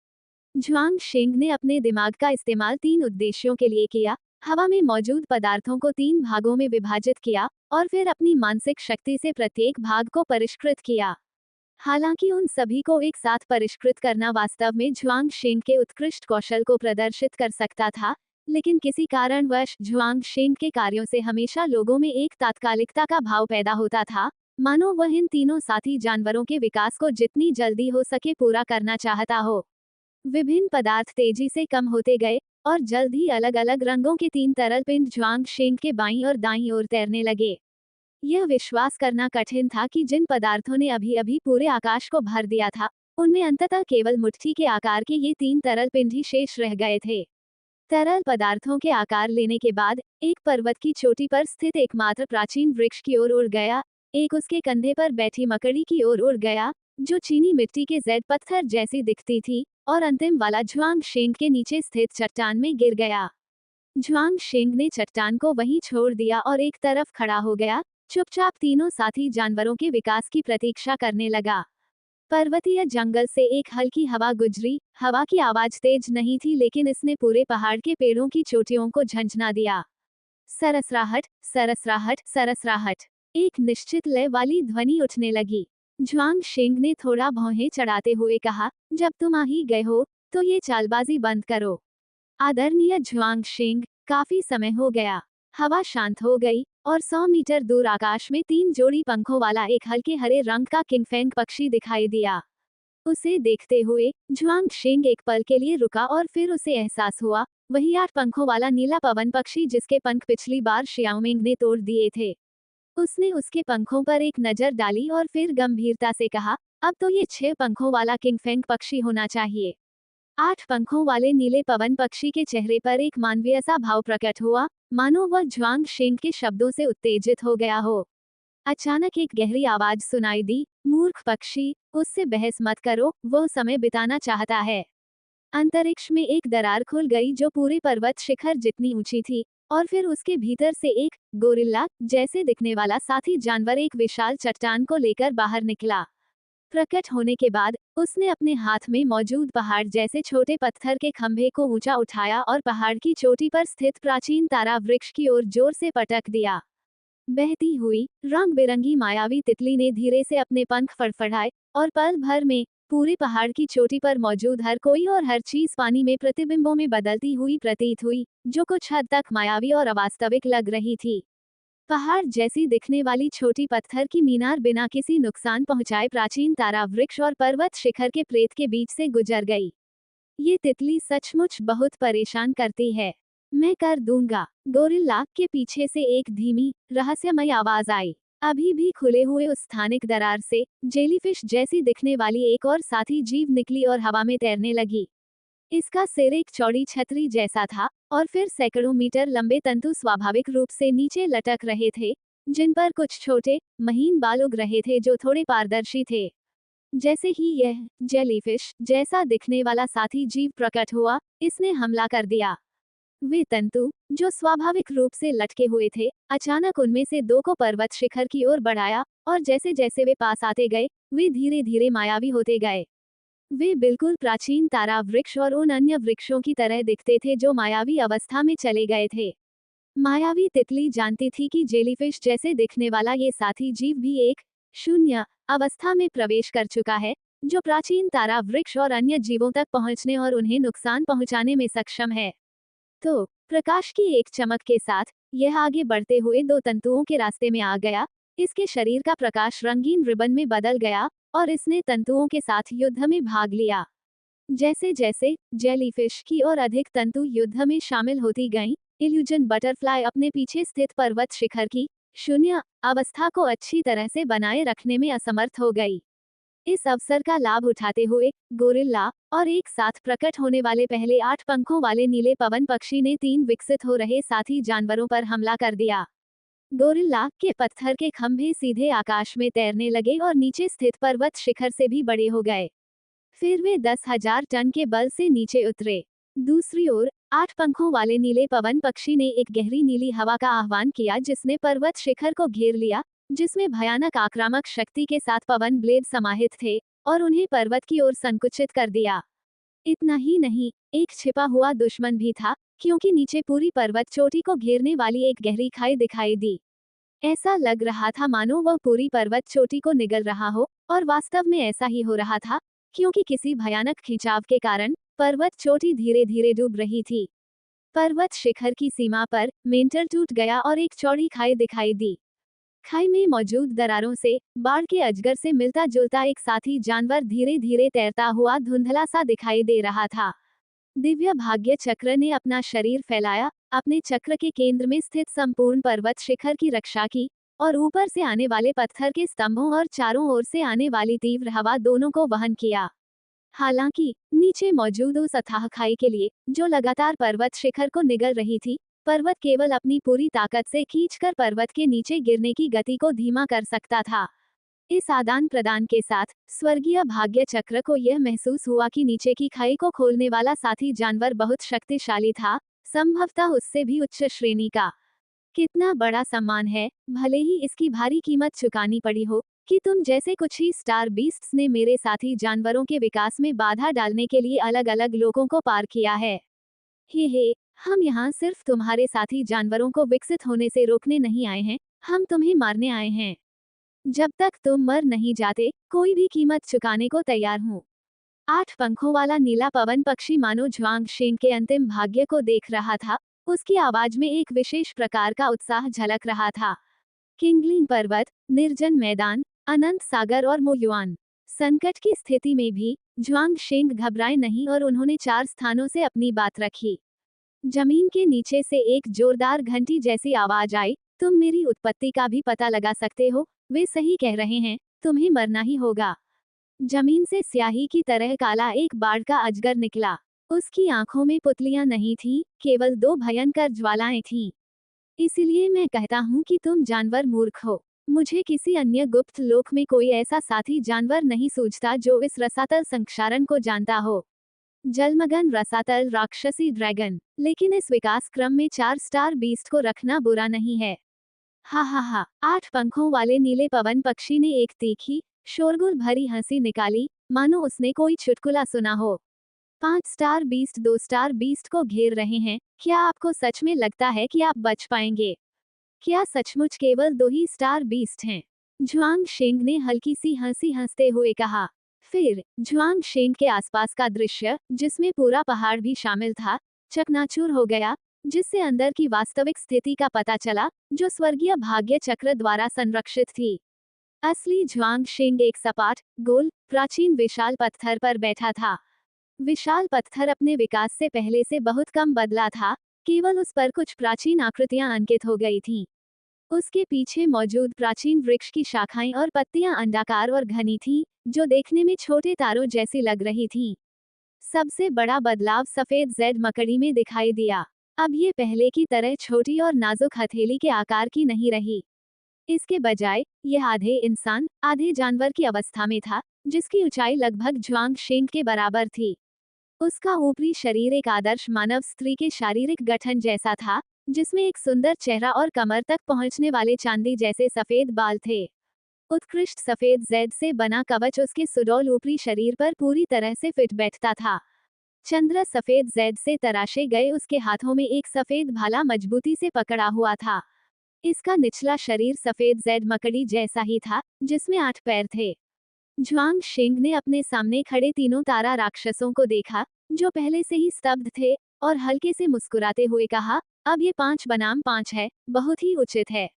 जुआंग शेंग ने अपने दिमाग का इस्तेमाल 3 उद्देश्यों के लिए किया। हवा में मौजूद पदार्थों को 3 भागों में विभाजित किया, और फिर अपनी मानसिक शक्ति से प्रत्येक भाग को परिष्कृत किया। हालांकि उन सभी को एक साथ परिष्कृत करना वास्तव में जुआंग शेंग के उत्कृष्ट कौशल को प्रदर्शित कर सकता था, लेकिन किसी कारणवश जुआंग शेंग के कार्यों से हमेशा लोगों में एक तात्कालिकता का भाव पैदा होता था, मानो वह इन तीनों साथी जानवरों के विकास को जितनी जल्दी हो सके पूरा करना चाहता हो। विभिन्न पदार्थ तेजी से कम होते गए, और जल्द ही अलग अलग रंगों के 3 तरल पिंड जुआंग शेंग के बाईं और दाईं ओर तैरने लगे। यह विश्वास करना कठिन था कि जिन पदार्थों ने अभी अभी पूरे आकाश को भर दिया था, उनमें अंततः केवल मुट्ठी के आकार के ये 3 तरल पिंड ही शेष रह गए थे। तरल पदार्थों के आकार लेने के बाद, एक पर्वत की चोटी पर स्थित एकमात्र प्राचीन वृक्ष की ओर उड़ गया, एक उसके कंधे पर बैठी मकड़ी की ओर उड़ गया, जो चीनी मिट्टी के जेड पत्थर जैसी दिखती थी, और अंतिम वाला जुआंग शेंग के नीचे स्थित चट्टान में गिर गया। जुआंग शेंग ने चट्टान को वहीं छोड़ दिया और एक तरफ खड़ा हो गया, चुपचाप तीनों साथी जानवरों के विकास की प्रतीक्षा करने लगा। पर्वतीय जंगल से एक हल्की हवा गुजरी। हवा की आवाज तेज नहीं थी, लेकिन इसने पूरे पहाड़ के पेड़ों की चोटियों को झंझना दिया। सरसराहट, सरसराहट, सरसराहट। एक निश्चित लय वाली ध्वनि उठने लगी। जुआंग शेंग ने थोड़ा भौहें चढ़ाते हुए कहा, जब तुम आ ही गए हो, तो ये चालबाजी बंद करो। आदरणीय झुआंगशिंग, काफी समय हो गया। हवा शांत हो गई और 100 मीटर दूर आकाश में 3 जोड़ी पंखों वाला एक हल्के हरे रंग का किंगफेंग पक्षी दिखाई दिया। उसे देखते हुए झुआंगशिंग एक पल के लिए रुका और फिर उसे एहसास हुआ, वही 8 पंखों वाला नीला पवन पक्षी जिसके पंख पिछली बार शियाओमिंग ने तोड़ दिए थे। उसने उसके पंखों पर एक नजर डाली और फिर गंभीरता से कहा, अब तो ये 6 पंखों वाला किंगफेंग पक्षी होना चाहिए। 8 पंखों वाले नीले पवन पक्षी के चेहरे पर एक मानवीय सा भाव प्रकट हुआ, मानो वह जुआंग शेंग के शब्दों से उत्तेजित हो गया हो। अचानक एक गहरी आवाज सुनाई दी, मूर्ख पक्षी, उससे बहस मत करो, वो समय बिताना चाहता है। अंतरिक्ष में एक दरार खुल गई जो पूरे पर्वत शिखर जितनी ऊंची थी, और फिर उसके भीतर से एक गोरिल्ला जैसे दिखने वाला साथी जानवर एक विशाल चट्टान को लेकर बाहर निकला। प्रकट होने के बाद उसने अपने हाथ में मौजूद पहाड़ जैसे छोटे पत्थर के खंभे को ऊंचा उठाया और पहाड़ की चोटी पर स्थित प्राचीन तारा वृक्ष की ओर जोर से पटक दिया। बहती हुई रंग बिरंगी मायावी तितली ने धीरे से अपने पंख फड़फड़ाए और पल भर में पूरे पहाड़ की चोटी पर मौजूद हर कोई और हर चीज पानी में प्रतिबिंबों में बदलती हुई प्रतीत हुई, जो कुछ हद तक मायावी और अवास्तविक लग रही थी। पहाड़ जैसी दिखने वाली छोटी पत्थर की मीनार बिना किसी नुकसान पहुंचाए प्राचीन तारा वृक्ष और पर्वत शिखर के प्रेत के बीच से गुजर गई। ये तितली सचमुच बहुत परेशान करती है। मैं कर दूंगा। गोरिल्ला के पीछे से एक धीमी रहस्यमय आवाज आई। अभी भी खुले हुए उस स्थानिक दरार से जेलीफिश जैसी दिखने वाली एक और साथी जीव निकली और हवा में तैरने लगी। इसका सिर एक चौड़ी छतरी जैसा था और फिर सैकड़ों मीटर लंबे तंतु स्वाभाविक रूप से नीचे लटक रहे थे, जिन पर कुछ छोटे महीन बाल उग रहे थे जो थोड़े पारदर्शी थे। जैसे ही यह जेलीफिश जैसा दिखने वाला साथी जीव प्रकट हुआ, इसने हमला कर दिया। वे तंतु, जो स्वाभाविक रूप से लटके हुए थे, अचानक उनमें से 2 को पर्वत शिखर की ओर बढ़ाया और जैसे जैसे वे पास आते गए, वे धीरे धीरे मायावी होते गए। वे बिल्कुल प्राचीन तारा वृक्ष और उन अन्य वृक्षों की तरह दिखते थे जो मायावी अवस्था में चले गए थे। मायावी तितली जानती थी कि जेलीफिश जैसे दिखने वाला ये साथी जीव भी एक शून्य अवस्था में प्रवेश कर चुका है, जो प्राचीन तारा वृक्ष और अन्य जीवों तक पहुंचने और उन्हें नुकसान पहुंचाने में सक्षम है। तो प्रकाश की एक चमक के साथ यह आगे बढ़ते हुए 2 तंतुओं के रास्ते में आ गया। इसके शरीर का प्रकाश रंगीन रिबन में बदल गया और इसने तंतुओं के साथ युद्ध में भाग लिया। जैसे जैसे जेलीफिश की और अधिक तंतु युद्ध में शामिल होती गईं, इल्यूजन बटरफ्लाई अपने पीछे स्थित पर्वत शिखर की शून्य अवस्था को अच्छी तरह से बनाए रखने में असमर्थ हो गई। इस अवसर का लाभ उठाते हुए गोरिल्ला और एक साथ प्रकट होने वाले पहले 8 पंखों वाले नीले पवन पक्षी ने 3 विकसित हो रहे साथी जानवरों पर हमला कर दिया। गोरिल्ला के पत्थर के खंभे सीधे आकाश में तैरने लगे और नीचे स्थित पर्वत शिखर से भी बड़े हो गए। फिर वे 10,000 टन के बल से नीचे उतरे। दूसरी ओर 8 पंखों वाले नीले पवन पक्षी ने एक गहरी नीली हवा का आह्वान किया जिसने पर्वत शिखर को घेर लिया, जिसमें भयानक आक्रामक शक्ति के साथ पवन ब्लेड समाहित थे और उन्हें पर्वत की ओर संकुचित कर दिया। इतना ही नहीं, एक छिपा हुआ दुश्मन भी था, क्योंकि नीचे पूरी पर्वत चोटी को घेरने वाली एक गहरी खाई दिखाई दी। ऐसा लग रहा था मानो वह पूरी पर्वत चोटी को निगल रहा हो, और वास्तव में ऐसा ही हो रहा था, क्योंकि किसी भयानक खिंचाव के कारण पर्वत चोटी धीरे धीरे डूब रही थी। पर्वत शिखर की सीमा पर मेंटल टूट गया और एक चौड़ी खाई दिखाई दी। खाई में मौजूद दरारों से बाढ़ के अजगर से मिलता जुलता एक साथी जानवर धीरे धीरे तैरता हुआ धुंधला सा दिखाई दे रहा था। दिव्य भाग्य चक्र ने अपना शरीर फैलाया, अपने चक्र के केंद्र में स्थित संपूर्ण पर्वत शिखर की रक्षा की और ऊपर से आने वाले पत्थर के स्तंभों और चारों ओर से आने वाली तीव्र हवा दोनों को वहन किया। हालांकि नीचे मौजूद उस अथाह खाई के लिए, जो लगातार पर्वत शिखर को निगल रही थी, पर्वत केवल अपनी पूरी ताकत से खींचकर पर्वत के नीचे गिरने की गति को धीमा कर सकता था। इस आदान प्रदान के साथ स्वर्गीय भाग्य चक्र को यह महसूस हुआ कि नीचे की खाई को खोलने वाला साथी जानवर बहुत शक्तिशाली था, संभवतः उससे भी उच्च श्रेणी का। कितना बड़ा सम्मान है, भले ही इसकी भारी कीमत चुकानी पड़ी हो, कि तुम जैसे कुछ ही स्टार बीस्ट्स ने मेरे साथी जानवरों के विकास में बाधा डालने के लिए अलग अलग लोगों को पार किया है। हे, हम यहाँ सिर्फ तुम्हारे साथी जानवरों को विकसित होने से रोकने नहीं आए हैं, हम तुम्हें मारने आए हैं। जब तक तुम मर नहीं जाते, कोई भी कीमत चुकाने को तैयार हूँ। 8 पंखों वाला नीला पवन पक्षी मानो ज्वांगशेंग के अंतिम भाग्य को देख रहा था। उसकी आवाज में एक विशेष प्रकार का उत्साह झलक रहा था। किंगलिंग पर्वत, निर्जन मैदान, अनंत सागर और मोयुआन। संकट की स्थिति में भी ज्वांगशेंग घबराए नहीं और उन्होंने 4 स्थानों से अपनी बात रखी। जमीन के नीचे से एक जोरदार घंटी जैसी आवाज आई, तुम मेरी उत्पत्ति का भी पता लगा सकते हो, वे सही कह रहे हैं, तुम्हें मरना ही होगा। जमीन से स्याही की तरह काला एक बाढ़ का अजगर निकला। उसकी आंखों में पुतलियां नहीं थीं, केवल 2 भयंकर ज्वालाएं थीं। इसलिए मैं कहता हूँ कि तुम जानवर मूर्ख हो। मुझे किसी अन्य गुप्त लोक में कोई ऐसा साथी जानवर नहीं सूझता जो इस रसातल संक्षारण को जानता हो। जलमग्न रसातल राक्षसी ड्रैगन। लेकिन इस विकास क्रम में 4 स्टार बीस्ट को रखना बुरा नहीं है। हा हा हा। 8 पंखों वाले नीले पवन पक्षी ने एक तीखी, शोरगुल भरी हंसी निकाली, मानो उसने कोई चुटकुला सुना हो। 5 स्टार बीस्ट 2 स्टार बीस्ट को घेर रहे हैं, क्या आपको सच में लगता है कि आप बच पाएंगे? क्या सचमुच केवल 2 ही स्टार बीस्ट हैं? जुआंग शेंग ने हल्की सी हंसी हंसते हुए कहा। फिर जुआंग शेंग के आसपास का दृश्य, जिसमें पूरा पहाड़ भी शामिल था, चकनाचूर हो गया, जिससे अंदर की वास्तविक स्थिति का पता चला, जो स्वर्गीय भाग्य चक्र द्वारा संरक्षित थी। असली जुआंग शेंग एक सपाट, गोल, प्राचीन विशाल पत्थर पर बैठा था। विशाल पत्थर अपने विकास से पहले से बहुत कम बदला था, केवल उस पर कुछ प्राचीन आकृतियां अंकित हो गई थीं। उसके पीछे मौजूद प्राचीन वृक्ष की शाखाएं और पत्तियां अंडाकार और घनी थीं, जो देखने में छोटे तारों जैसी लग रही थीं। सबसे बड़ा बदलाव सफेद जेड मकड़ी में दिखाई दिया। अब ये पहले की तरह छोटी और नाजुक हथेली के आकार की नहीं रही। इसके बजाय यह आधे इंसान, आधे जानवर की अवस्था में था, जिसकी ऊंचाई लगभग ज्वांग शेंग के बराबर थी। उसका ऊपरी शरीर एक आदर्श मानव स्त्री के शारीरिक गठन जैसा था, जिसमें एक सुंदर चेहरा और कमर तक पहुंचने वाले चांदी जैसे सफेद बाल थे। उत्कृष्ट सफेद जेड से बना कवच उसके सुडौल ऊपरी शरीर पर पूरी तरह से फिट बैठता था। चंद्र सफेद जेड से तराशे गए उसके हाथों में एक सफेद भाला मजबूती से पकड़ा हुआ था। इसका निचला शरीर सफेद जेड मकड़ी जैसा ही था, जिसमें 8 पैर थे। ज्वांग शेंग ने अपने सामने खड़े तीनों तारा राक्षसों को देखा, जो पहले से ही स्तब्ध थे, और हल्के से मुस्कुराते हुए कहा, अब ये 5 बनाम 5 है, बहुत ही उचित है।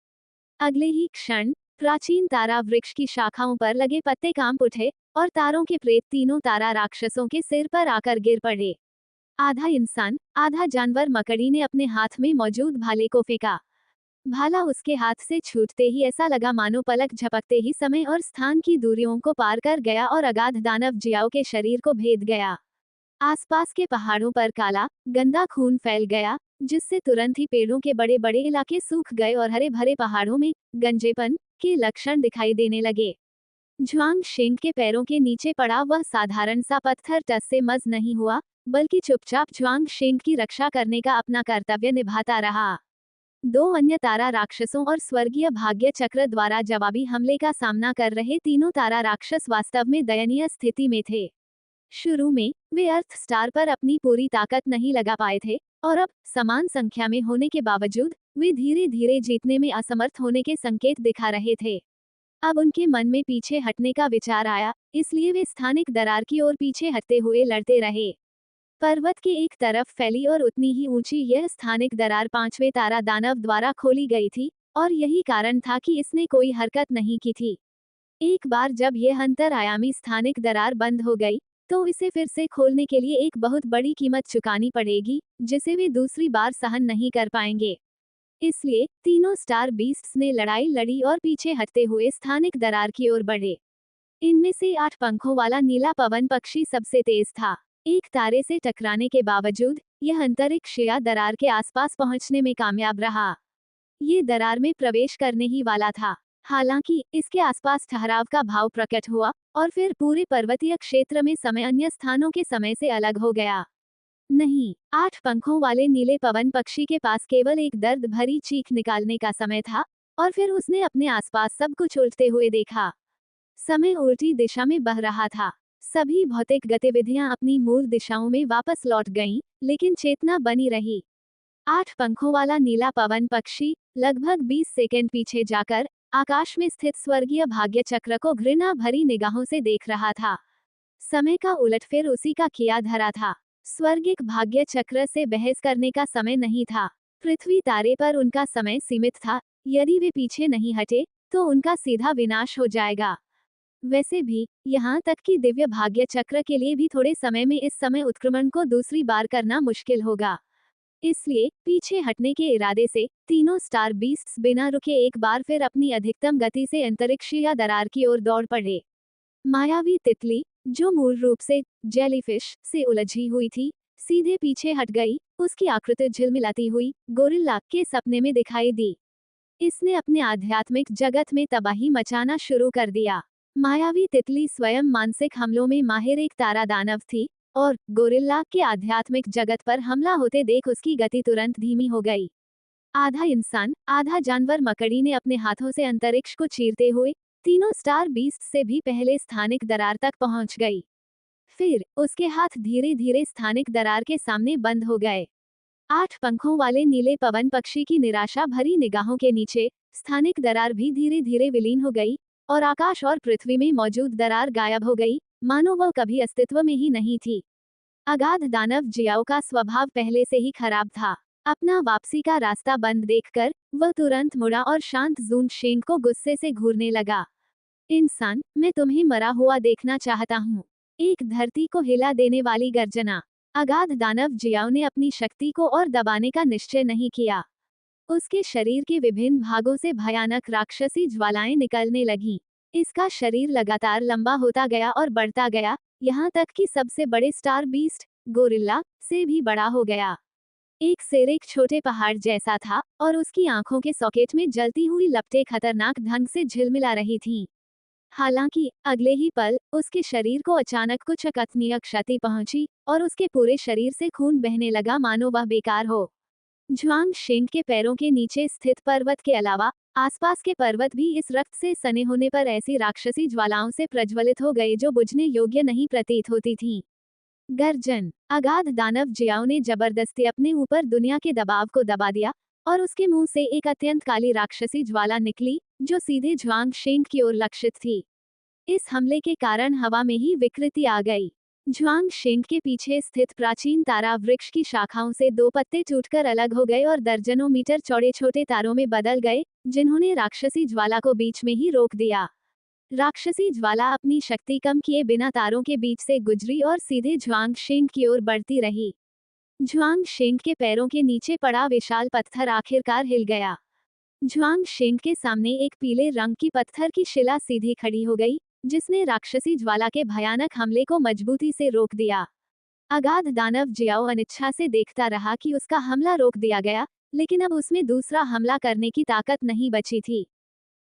अगले ही क्षण प्राचीन तारा वृक्ष की शाखाओं पर लगे पत्ते कांप उठे, और तारों के प्रेत तीनों तारा राक्षसों के सिर पर आकर गिर पड़े। आधा इंसान, आधा जानवर मकड़ी ने अपने हाथ में मौजूद भाले को फेंका। भाला उसके हाथ से छूटते ही ऐसा लगा मानो पलक झपकते ही समय और स्थान की दूरियों को पार कर गया और अगाध दानव जियाओ के शरीर को भेद गया। आसपास के पहाड़ों पर काला, गंदा खून फैल गया, जिससे तुरंत ही पेड़ों के बड़े बड़े इलाके सूख गए और हरे भरे पहाड़ों में गंजेपन के लक्षण दिखाई देने लगे। ज्वांग शेंग के पैरों के नीचे पड़ा वह साधारण सा पत्थर टस से मस नहीं हुआ, बल्कि चुपचाप ज्वांग शेंग की रक्षा करने का अपना कर्तव्य निभाता रहा। 2 अन्य तारा राक्षसों और स्वर्गीय भाग्य चक्र द्वारा जवाबी हमले का सामना कर रहे तीनों तारा राक्षस वास्तव में दयनीय स्थिति में थे। शुरू में वे अर्थ स्टार पर अपनी पूरी ताकत नहीं लगा पाए थे, और अब समान संख्या में होने के बावजूद वे धीरे धीरे जीतने में असमर्थ होने के संकेत दिखा रहे थे। अब उनके मन में पीछे हटने का विचार आया, इसलिए वे स्थानिक दरार की ओर पीछे हटते हुए लड़ते रहे। पर्वत के एक तरफ फैली और उतनी ही ऊंची यह स्थानिक दरार 5वें तारा दानव द्वारा खोली गई थी, और यही कारण था कि इसने कोई हरकत नहीं की थी। एक बार जब यह अंतरआयामी स्थानिक दरार बंद हो गई, तो इसे फिर से खोलने के लिए एक बहुत बड़ी कीमत चुकानी पड़ेगी, जिसे वे दूसरी बार सहन नहीं कर पाएंगे। इसलिए तीनों स्टार बीस्ट्स ने लड़ाई लड़ी और पीछे हटते हुए स्थानिक दरार की ओर बढ़े। इनमें से 8 पंखों वाला नीला पवन पक्षी सबसे तेज था। एक तारे से टकराने के बावजूद यह अंतरिक्ष या दरार के आसपास पहुंचने में कामयाब रहा। ये दरार में प्रवेश करने ही वाला था। हालांकि इसके आसपास ठहराव का भाव प्रकट हुआ, और फिर पूरे पर्वतीय क्षेत्र में समय अन्य स्थानों के समय से अलग हो गया। नहीं, 8 पंखों वाले नीले पवन पक्षी के पास केवल एक दर्द भरी चीख निकालने का समय था, और फिर उसने अपने आसपास सब कुछ उल्टते हुए देखा। समय उल्टी दिशा में बह रहा था। सभी भौतिक गतिविधियां अपनी मूल दिशाओं में वापस लौट गईं, लेकिन चेतना बनी रही। 8 पंखों वाला नीला पवन पक्षी लगभग 20 सेकंड पीछे जाकर आकाश में स्थित स्वर्गीय भाग्य चक्र को घृणा भरी निगाहों से देख रहा था। समय का उलटफेर उसी का किया धरा था। स्वर्गिक भाग्य चक्र से बहस करने का समय नहीं था। पृथ्वी तारे पर उनका समय सीमित था। यदि वे पीछे नहीं हटे तो उनका सीधा विनाश हो जाएगा। वैसे भी यहाँ तक कि दिव्य भाग्य चक्र के लिए भी थोड़े समय में इस समय उत्क्रमण को दूसरी बार करना मुश्किल होगा। इसलिए पीछे हटने के इरादे से तीनों स्टार बीस्ट्स बिना रुके एक बार फिर अपनी अधिकतम गति से अंतरिक्षीय दरार की ओर दौड़ पड़े। मायावी तितली, जो मूल रूप से जेलीफिश से उलझी हुई थी, सीधे पीछे हट गई। उसकी आकृति झिलमिलाती हुई गोरिल्ला के सपने में दिखाई दी। इसने अपने आध्यात्मिक जगत में तबाही मचाना शुरू कर दिया। मायावी तितली स्वयं मानसिक हमलों में माहिर एक तारा दानव थी और गोरिल्ला के आध्यात्मिक जगत पर हमला होते देख उसकी गति तुरंत धीमी हो गई। आधा इंसान आधा जानवर मकड़ी ने अपने हाथों से अंतरिक्ष को चीरते हुए तीनों स्टार बीस्ट से भी पहले स्थानिक दरार तक पहुंच गई। फिर उसके हाथ धीरे धीरे स्थानिक दरार के सामने बंद हो गए। 8 पंखों वाले नीले पवन पक्षी की निराशा भरी निगाहों के नीचे स्थानिक दरार भी धीरे धीरे विलीन हो गई और आकाश और पृथ्वी में मौजूद दरार गायब हो गई, मानो वह कभी अस्तित्व में ही नहीं थी। अगाध दानव जियाओ का स्वभाव पहले से ही खराब था। अपना वापसी का रास्ता बंद देखकर वह तुरंत मुड़ा और शांत जून शेंग को गुस्से से घूरने लगा। इंसान, मैं तुम्हें मरा हुआ देखना चाहता हूँ। एक धरती को हिला देने वाली गर्जना। अगाध दानव जियाओ ने अपनी शक्ति को और दबाने का निश्चय नहीं किया। उसके शरीर के विभिन्न भागों से भयानक राक्षसी ज्वालाएं निकलने लगीं। इसका शरीर लगातार लंबा होता गया और बढ़ता गया, यहाँ तक कि सबसे बड़े स्टार बीस्ट गोरिल्ला से भी बड़ा हो गया। एक सिर एक छोटे पहाड़ जैसा था और उसकी आंखों के सॉकेट में जलती हुई लपटें खतरनाक ढंग से झिलमिला रही थीं। हालांकि अगले ही पल उसके शरीर को अचानक कुछ अकथनीय क्षति पहुंची और उसके पूरे शरीर से खून बहने लगा, मानो वह बेकार हो। झुआंग शेंग के पैरों के नीचे स्थित पर्वत के अलावा आसपास के पर्वत भी इस रक्त से सने होने पर ऐसी राक्षसी ज्वालाओं से प्रज्वलित हो गए जो बुझने योग्य नहीं प्रतीत होती थीं। गर्जन। अगाध दानव जियाओ ने जबरदस्ती अपने ऊपर दुनिया के दबाव को दबा दिया और उसके मुंह से एक अत्यंत काली राक्षसी ज्वाला निकली जो सीधे झुआंग शेंग की ओर लक्षित थी। इस हमले के कारण हवा में ही विकृति आ गई। झुआंग शेंग के पीछे स्थित प्राचीन तारा वृक्ष की शाखाओं से 2 पत्ते टूटकर अलग हो गए और दर्जनों मीटर चौड़े छोटे तारों में बदल गए, जिन्होंने राक्षसी ज्वाला को बीच में ही रोक दिया। राक्षसी ज्वाला अपनी शक्ति कम किए बिना तारों के बीच से गुजरी और सीधे झुआंग शेंग की ओर बढ़ती रही। झुआंग शेंग के पैरों के नीचे पड़ा विशाल पत्थर आखिरकार हिल गया। झुआंग शेंग के सामने एक पीले रंग की पत्थर की शिला सीधी खड़ी हो गई, जिसने राक्षसी ज्वाला के भयानक हमले को मजबूती से रोक दिया। अगाध दानव जियाओ अनिच्छा से देखता रहा कि उसका हमला रोक दिया गया, लेकिन अब उसमें दूसरा हमला करने की ताकत नहीं बची थी।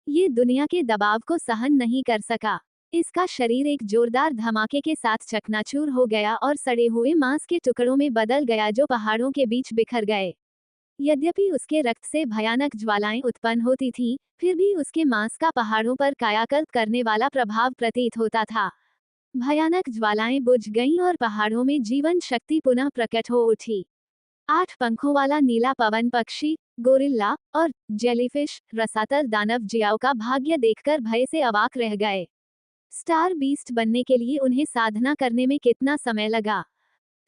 ये दुनिया के दबाव को सहन नहीं कर सका। इसका शरीर एक जोरदार धमाके के साथ चकनाचूर हो गया और सड़े हुए मांस के टुकड़ों में बदल गया जो पहाड़ों के बीच बिखर गए। यद्यपि उसके रक्त से भयानक ज्वालाएं उत्पन्न होती थीं, फिर भी उसके मांस का पहाड़ों पर कायाकल्प करने वाला प्रभाव प्रतीत होता था। भयानक ज्वालाएं बुझ गईं और पहाड़ों में जीवन शक्ति पुनः प्रकट हो उठी। 8 पंखों वाला नीला पवन पक्षी, गोरिल्ला और जेलीफिश रसातल दानव जियाओ का भाग्य देखकर भय से अवाक रह गए। स्टार बीस्ट बनने के लिए उन्हें साधना करने में कितना समय लगा?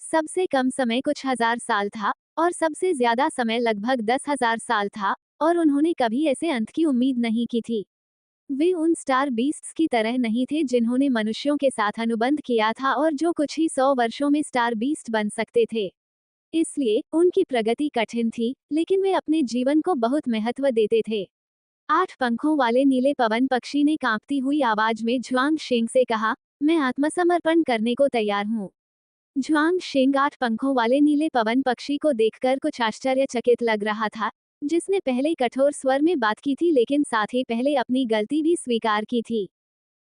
सबसे कम समय कुछ हजार साल था और सबसे ज्यादा समय लगभग 10,000 साल था, और उन्होंने कभी ऐसे अंत की उम्मीद नहीं की थी। वे उन स्टार बीस्ट्स की तरह नहीं थे जिन्होंने मनुष्यों के साथ अनुबंध किया था और जो कुछ ही 100 वर्षों में स्टार बीस्ट बन सकते थे। इसलिए उनकी प्रगति कठिन थी, लेकिन वे अपने जीवन को बहुत महत्व देते थे। 8 पंखों वाले नीले पवन पक्षी ने कांपती हुई आवाज में झुआंग शेंग से कहा, मैं आत्मसमर्पण करने को तैयार हूँ। झुआंग शेंग 8 पंखों वाले नीले पवन पक्षी को देखकर कुछ आश्चर्यचकित लग रहा था, जिसने पहले कठोर स्वर में बात की थी लेकिन साथ ही पहले अपनी गलती भी स्वीकार की थी।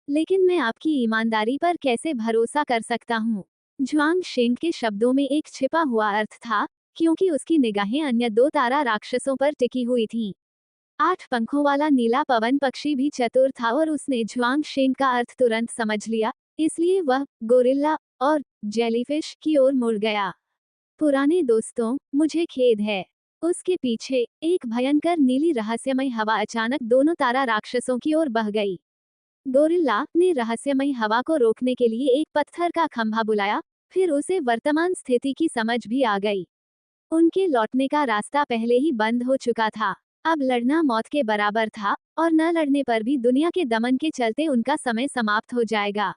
लेकिन मैं आपकी ईमानदारी पर कैसे भरोसा कर सकता हूँ? झुआंग शेंग के शब्दों में एक छिपा हुआ अर्थ था, क्योंकि उसकी निगाहें अन्य 2 तारा राक्षसों पर टिकी हुई थीं। 8 पंखों वाला नीला पवन पक्षी भी चतुर था और उसने झुआंग शेंग का अर्थ तुरंत समझ लिया, इसलिए वह गोरिल्ला और जेलीफिश की ओर मुड़ गया। पुराने दोस्तों, मुझे खेद है। उसके पीछे एक भयंकर नीली रहस्यमय हवा अचानक दोनों तारा राक्षसों की ओर बह गई। गोरिल्ला ने रहस्यमयी हवा को रोकने के लिए एक पत्थर का खंभा बुलाया, फिर उसे वर्तमान स्थिति की समझ भी आ गई। उनके लौटने का रास्ता पहले ही बंद हो चुका था। अब लड़ना मौत के बराबर था, और न लड़ने पर भी दुनिया के दमन के चलते उनका समय समाप्त हो जाएगा।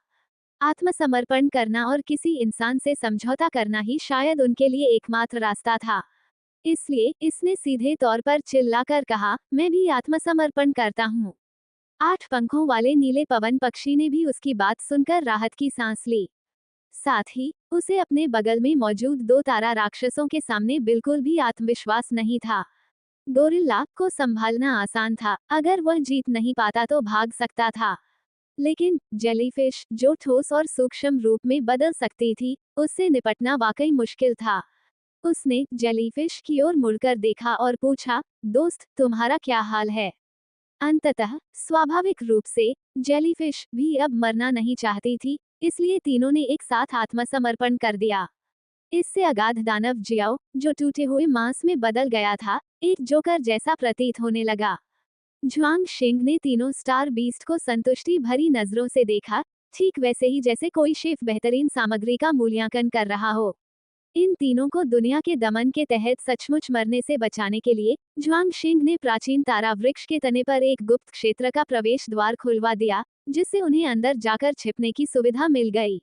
आत्मसमर्पण करना और किसी इंसान से समझौता करना ही शायद उनके लिए एकमात्र रास्ता था। इसलिए इसने सीधे तौर पर चिल्लाकर कहा, मैं भी आत्मसमर्पण करता हूँ। 8 पंखों वाले नीले पवन पक्षी ने भी उसकी बात सुनकर राहत की सांस ली। साथ ही उसे अपने बगल में मौजूद 2 तारा राक्षसों के सामने बिल्कुल भी आत्मविश्वास नहीं था। गोरिल्ला को संभालना आसान था, अगर वह जीत नहीं पाता तो भाग सकता था। लेकिन जेलीफिश, जो ठोस और सूक्ष्म रूप में बदल सकती थी, उससे निपटना वाकई मुश्किल था। उसने जेलीफिश की ओर मुड़कर देखा और पूछा, दोस्त, तुम्हारा क्या हाल है? अंततः स्वाभाविक रूप से जेलीफिश भी अब मरना नहीं चाहती थी, इसलिए तीनों ने एक साथ आत्मसमर्पण कर दिया। इससे अगाध दानव जियाओ, जो टूटे हुए मांस में बदल गया था, एक जोकर जैसा प्रतीत होने लगा। झुआंग शिंग ने तीनों स्टार बीस्ट को संतुष्टि भरी नजरों से देखा, ठीक वैसे ही जैसे कोई शेफ बेहतरीन सामग्री का मूल्यांकन कर रहा हो। इन तीनों को दुनिया के दमन के तहत सचमुच मरने से बचाने के लिए झुआंग शिंग ने प्राचीन तारा वृक्ष के तने पर एक गुप्त क्षेत्र का प्रवेश द्वार खुलवा दिया, जिससे उन्हें अंदर जाकर छिपने की सुविधा मिल गई।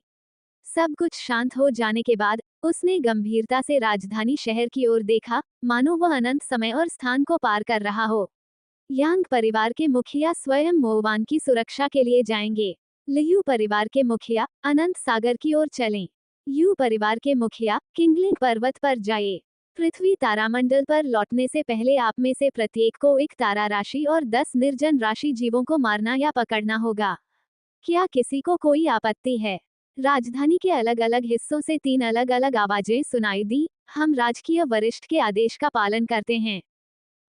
सब कुछ शांत हो जाने के बाद उसने गंभीरता से राजधानी शहर की ओर देखा, मानो वह अनंत समय और स्थान को पार कर रहा हो। यांग परिवार के मुखिया स्वयं मोवान की सुरक्षा के लिए जाएंगे। लियू परिवार के मुखिया अनंत सागर की ओर चलें। यू परिवार के मुखिया किंगलिंग पर्वत पर जाए। पृथ्वी तारामंडल पर लौटने से पहले आप में से प्रत्येक को एक तारा राशि और 10 निर्जन राशि जीवों को मारना या पकड़ना होगा। क्या किसी को कोई आपत्ति है? राजधानी के अलग अलग हिस्सों से 3 अलग अलग आवाजें सुनाई दी, हम राजकीय वरिष्ठ के आदेश का पालन करते हैं।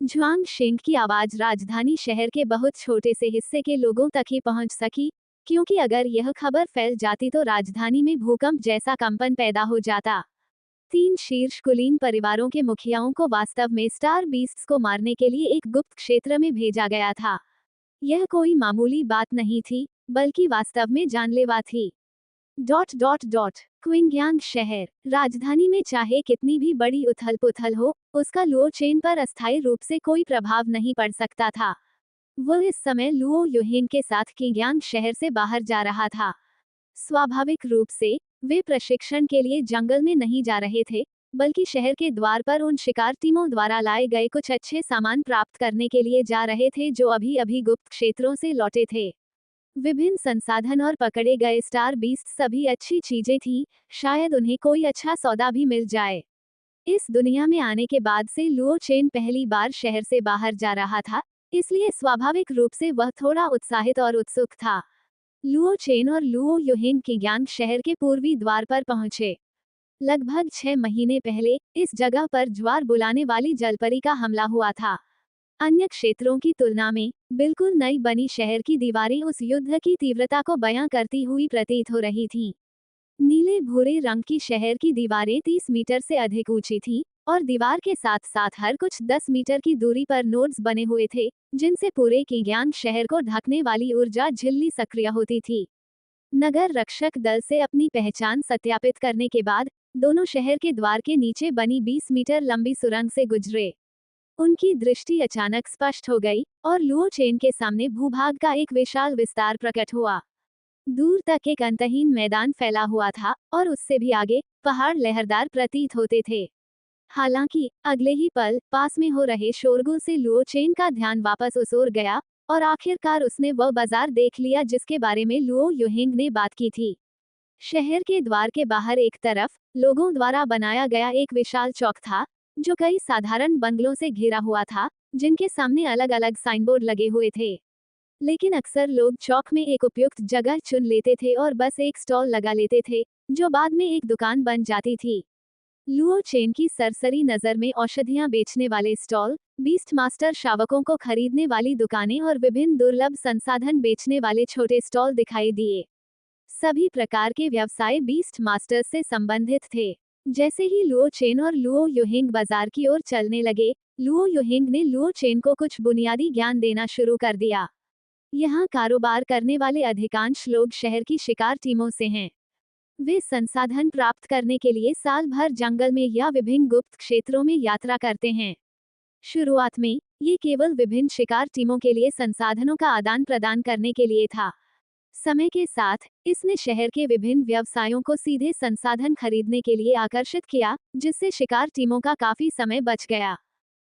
झुआंग शिंग की आवाज राजधानी शहर के बहुत छोटे से हिस्से के लोगों तक ही पहुंच सकी, क्योंकि अगर यह खबर फैल जाती तो राजधानी में भूकंप जैसा कंपन पैदा हो जाता। 3 शीर्ष कुलीन परिवारों के मुखियाओं को वास्तव में स्टार बीस्ट्स को मारने के लिए एक गुप्त क्षेत्र में भेजा गया था। यह कोई मामूली बात नहीं थी, बल्कि वास्तव में जानलेवा थी। क्विंगयांग शहर, राजधानी में चाहे कितनी भी बड़ी उथल पुथल हो, उसका लुओ चेन पर अस्थायी रूप से कोई प्रभाव नहीं पड़ सकता था। वह इस समय लुओ युहिंग के साथ किंगयांग शहर से बाहर जा रहा था। स्वाभाविक रूप से वे प्रशिक्षण के लिए जंगल में नहीं जा रहे थे, बल्कि शहर के द्वार पर उन शिकार टीमों द्वारा लाए गए कुछ अच्छे सामान प्राप्त करने के लिए जा रहे थे जो अभी अभी गुप्त क्षेत्रों से लौटे थे। विभिन्न संसाधन और पकड़े गए स्टार बीस्ट सभी अच्छी चीजें थीं, शायद उन्हें कोई अच्छा सौदा भी मिल जाए। इस दुनिया में आने के बाद से लुओ चेन पहली बार शहर से बाहर जा रहा था, इसलिए स्वाभाविक रूप से वह थोड़ा उत्साहित और उत्सुक था। लुओ चेन और लुओ युहिंग किंगयांग शहर के पूर्वी द्वार पर पहुंचे। लगभग 6 महीने पहले इस जगह पर ज्वार बुलाने वाली जलपरी का हमला हुआ था। अन्य क्षेत्रों की तुलना में बिल्कुल नई बनी शहर की दीवारें उस युद्ध की तीव्रता को बयां करती हुई प्रतीत हो रही थीं। नीले भूरे रंग की शहर की दीवारें 30 मीटर से अधिक ऊंची थीं, और दीवार के साथ साथ हर कुछ 10 मीटर की दूरी पर नोड्स बने हुए थे, जिनसे पूरे किंगयांग शहर को ढकने वाली ऊर्जा झिल्ली सक्रिय होती थी। नगर रक्षक दल से अपनी पहचान सत्यापित करने के बाद दोनों शहर के द्वार के नीचे बनी 20 मीटर लंबी सुरंग से गुजरे। उनकी दृष्टि अचानक स्पष्ट हो गई, और लुओ चेन के सामने भूभाग का एक विशाल विस्तार प्रकट हुआ। दूर तक एक अंतहीन मैदान फैला हुआ था, और उससे भी आगे पहाड़ लहरदार प्रतीत होते थे। हालांकि अगले ही पल पास में हो रहे शोरगुल से लुओ चेन का ध्यान वापस उस ओर गया, और आखिरकार उसने वह बाजार देख लिया जिसके बारे में लुओ युहिंग ने बात की थी। शहर के द्वार के बाहर एक तरफ लोगों द्वारा बनाया गया एक विशाल चौक था, जो कई साधारण बंगलों से घिरा हुआ था, जिनके सामने अलग अलग साइनबोर्ड लगे हुए थे। लेकिन अक्सर लोग चौक में एक उपयुक्त जगह चुन लेते थे और बस एक स्टॉल लगा लेते थे, जो बाद में एक दुकान बन जाती थी। लुओ चेन की सरसरी नजर में औषधियां बेचने वाले स्टॉल, बीस्ट मास्टर शावकों को खरीदने वाली दुकानें और विभिन्न दुर्लभ संसाधन बेचने वाले छोटे स्टॉल दिखाई दिए। सभी प्रकार के व्यवसाय बीस्ट मास्टर्स से संबंधित थे। जैसे ही लुओ चेन और लुओ युहिंग बाजार की ओर चलने लगे, लुओ युहिंग ने लुओ चेन को कुछ बुनियादी ज्ञान देना शुरू कर दिया। यहाँ कारोबार करने वाले अधिकांश लोग शहर की शिकार टीमों से हैं। वे संसाधन प्राप्त करने के लिए साल भर जंगल में या विभिन्न गुप्त क्षेत्रों में यात्रा करते हैं। शुरुआत में ये केवल विभिन्न शिकार टीमों के लिए संसाधनों का आदान प्रदान करने के लिए था। समय के साथ इसने शहर के विभिन्न व्यवसायों को सीधे संसाधन खरीदने के लिए आकर्षित किया, जिससे शिकार टीमों का काफी समय बच गया।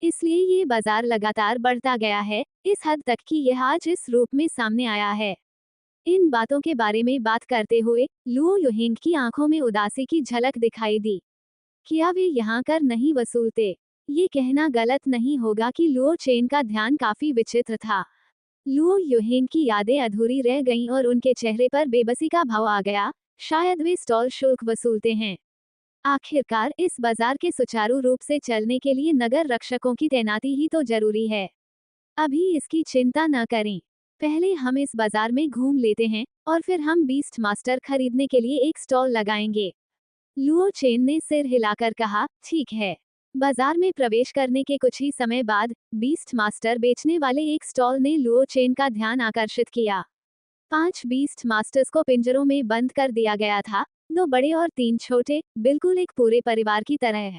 इसलिए ये बाजार लगातार बढ़ता गया है, इस हद तक कि यह आज इस रूप में सामने आया है। इन बातों के बारे में बात करते हुए लुओ युहिंग की आंखों में उदासी की झलक दिखाई दी। क्या वे यहाँ कर नहीं वसूलते? ये कहना गलत नहीं होगा कि लुओ चेन का ध्यान काफी विचित्र था। लुओ युहिंग की यादें अधूरी रह गईं और उनके चेहरे पर बेबसी का भाव आ गया। शायद वे स्टॉल शुल्क वसूलते हैं। आखिरकार इस बाजार के सुचारू रूप से चलने के लिए नगर रक्षकों की तैनाती ही तो जरूरी है। अभी इसकी चिंता न करें। पहले हम इस बाजार में घूम लेते हैं और फिर हम बीस्ट मास्टर खरीदने के लिए एक स्टॉल लगाएंगे। लुओ चेन ने सिर हिलाकर कहा, ठीक है। बाजार में प्रवेश करने के कुछ ही समय बाद बीस्ट मास्टर बेचने वाले एक स्टॉल ने लुओ चेन का ध्यान आकर्षित किया। 5 बीस्ट मास्टर्स को पिंजरों में बंद कर दिया गया था, 2 बड़े और 3 छोटे, बिल्कुल एक पूरे परिवार की तरह।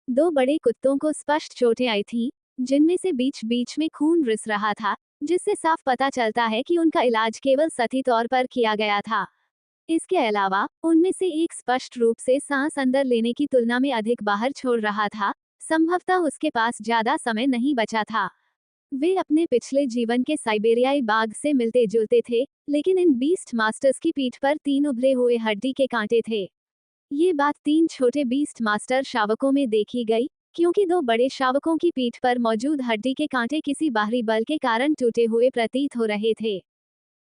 2 बड़े कुत्तों को स्पष्ट चोटें आई थीं, जिनमें से बीच बीच में खून रिस रहा था, जिससे साफ पता चलता है कि उनका इलाज केवल सतही तौर पर किया गया था। इसके अलावा उनमें से एक स्पष्ट रूप से सांस अंदर लेने की तुलना में अधिक बाहर छोड़ रहा था, संभवतः उसके पास ज्यादा समय नहीं बचा था। वे अपने पिछले जीवन के साइबेरियाई बाघ से मिलते जुलते थे, लेकिन इन बीस्ट मास्टर्स की पीठ पर 3 उभरे हुए हड्डी के कांटे थे। ये बात 3 छोटे बीस्ट मास्टर शावकों में देखी गई, क्योंकि 2 बड़े शावकों की पीठ पर मौजूद हड्डी के कांटे किसी बाहरी बल के कारण टूटे हुए प्रतीत हो रहे थे।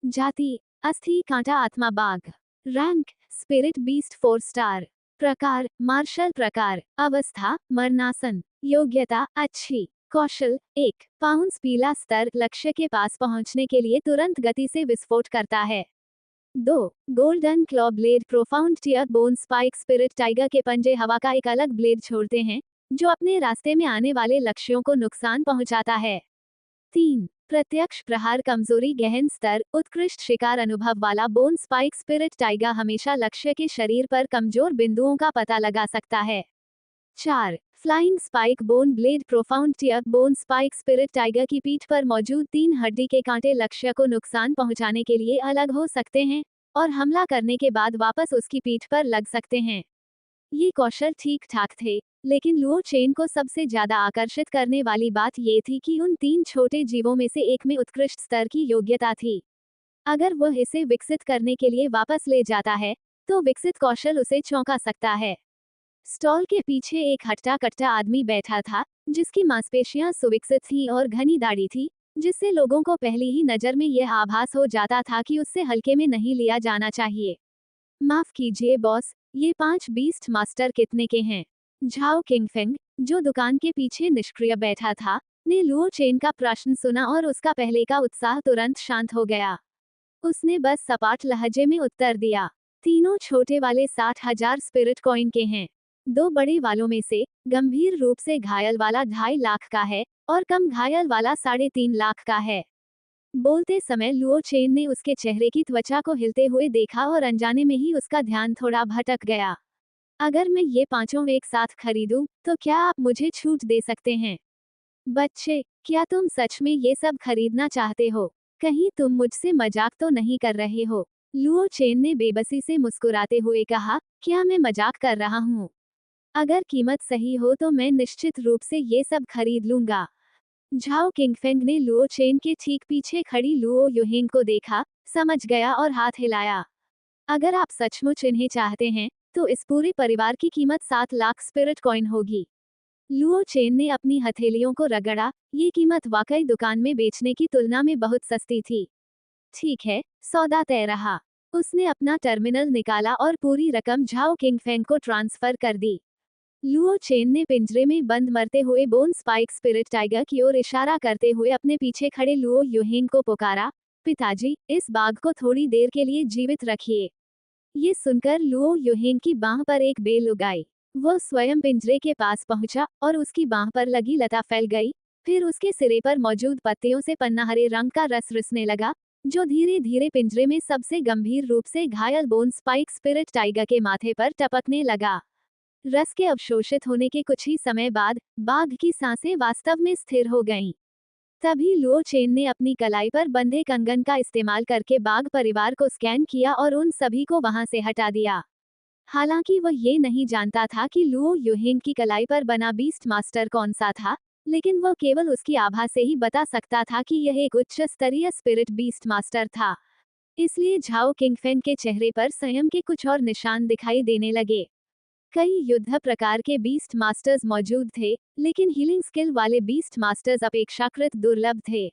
जाति: अस्थि कांटा आत्मा बाघ। Rank: spirit beast 4 star. प्रकार: मार्शल प्रकार। अवस्था: मरणासन। योग्यता: अच्छी। कौशल: 1 पाउंस पीला स्तर लक्ष्य के पास पहुंचने के लिए तुरंत गति से विस्फोट करता है। 2 golden claw blade profound tier bone spike spirit tiger के पंजे हवा का एक अलग ब्लेड छोड़ते हैं, जो अपने रास्ते में आने वाले लक्ष्यों को नुकसान पहुंचाता है। 3 प्रत्यक्ष प्रहार कमजोरी गहन स्तर उत्कृष्ट शिकार अनुभव वाला बोन स्पाइक स्पिरिट टाइगर हमेशा लक्ष्य के शरीर पर कमजोर बिंदुओं का पता लगा सकता है। 4 flying spike bone blade profound tier bone spike spirit tiger की पीठ पर मौजूद 3 हड्डी के कांटे लक्ष्य को नुकसान पहुंचाने के लिए अलग हो सकते हैं और हमला करने के बाद वापस उसकी पीठ पर लग सकते हैं। ये कौशल ठीक ठाक थे, लेकिन लुओ चेन को सबसे ज्यादा आकर्षित करने वाली बात ये थी कि उन 3 छोटे जीवों में से एक में उत्कृष्ट स्तर की योग्यता थी। अगर वह इसे विकसित करने के लिए वापस ले जाता है, तो विकसित कौशल उसे चौंका सकता है। स्टॉल के पीछे एक हट्टा कट्टा आदमी बैठा था, जिसकी मांसपेशियां सुविकसित थीं और घनी दाढ़ी थी, जिससे लोगों को पहली ही नजर में यह आभास हो जाता था कि उससे हल्के में नहीं लिया जाना चाहिए। माफ कीजिए बॉस, ये 5 बीस्ट मास्टर कितने के हैं? झाओ किंगफेंग, जो दुकान के पीछे निष्क्रिय बैठा था, ने लुओ चेन का प्रश्न सुना और उसका पहले का उत्साह तुरंत शांत हो गया। उसने बस सपाट लहजे में उत्तर दिया, तीनों छोटे वाले 60,000 स्पिरिट कॉइन के हैं। 2 बड़े वालों में से गंभीर रूप से घायल वाला 2.5 लाख का है और कम घायल वाला 3.5 लाख का है। बोलते समय लुओ चेन ने उसके चेहरे की त्वचा को हिलते हुए देखा और अनजाने में ही उसका ध्यान थोड़ा भटक गया। अगर मैं ये 5 एक साथ खरीदूं, तो क्या आप मुझे छूट दे सकते हैं? बच्चे, क्या तुम सच में ये सब खरीदना चाहते हो? कहीं तुम मुझसे मजाक तो नहीं कर रहे हो? लुओ चेन ने बेबसी से मुस्कुराते हुए कहा, क्या मैं मजाक कर रहा हूँ? अगर कीमत सही हो तो मैं निश्चित रूप से ये सब खरीद लूंगा। झाओ किंगफेंग ने लुओ चेन के ठीक पीछे खड़ी लुओ युहिंग को देखा, समझ गया और हाथ हिलाया। अगर आप सचमुच इन्हें चाहते हैं, तो इस पूरे परिवार की कीमत 7 लाख स्पिरिट कॉइन होगी। लुओ चेन ने अपनी हथेलियों को रगड़ा, ये कीमत वाकई दुकान में बेचने की तुलना में बहुत सस्ती थी। ठीक है, सौदा तय रहा। उसने अपना टर्मिनल निकाला और पूरी रकम झाओ किंगफेंग को ट्रांसफर कर दी। लुओ चेन ने पिंजरे में बंद मरते हुए बोन स्पाइक स्पिरिट टाइगर की ओर इशारा करते हुए अपने पीछे खड़े लुओ युहिंग को पुकारा, पिताजी, इस बाघ को थोड़ी देर के लिए जीवित रखिए। ये सुनकर लुओ युहिंग की बांह पर एक बेल उगाई। वह स्वयं पिंजरे के पास पहुंचा और उसकी बांह पर लगी लता फैल गई, फिर उसके सिरे पर मौजूद पत्तियों से पन्ना हरे रंग का रस रिसने लगा, जो धीरे धीरे पिंजरे में सबसे गंभीर रूप से घायल बोन स्पाइक स्पिरिट टाइगर के माथे पर टपकने लगा। रस के अवशोषित होने के कुछ ही समय बाद बाघ की सांसें वास्तव में स्थिर हो गईं। तभी लुओ चेन ने अपनी कलाई पर बंधे कंगन का इस्तेमाल करके बाघ परिवार को स्कैन किया और उन सभी को वहां से हटा दिया। हालांकि वह ये नहीं जानता था कि लुओ युहिंग की कलाई पर बना बीस्ट मास्टर कौन सा था, लेकिन वह केवल उसकी आभा से ही बता सकता था कि यह एक उच्च स्तरीय स्पिरिट बीस्ट मास्टर था। इसलिए झाओ किंगफेंग के चेहरे पर संयम के कुछ और निशान दिखाई देने लगे। कई युद्ध प्रकार के बीस्ट मास्टर्स मौजूद थे, लेकिन हीलिंग स्किल वाले बीस्ट मास्टर्स अपेक्षाकृत दुर्लभ थे।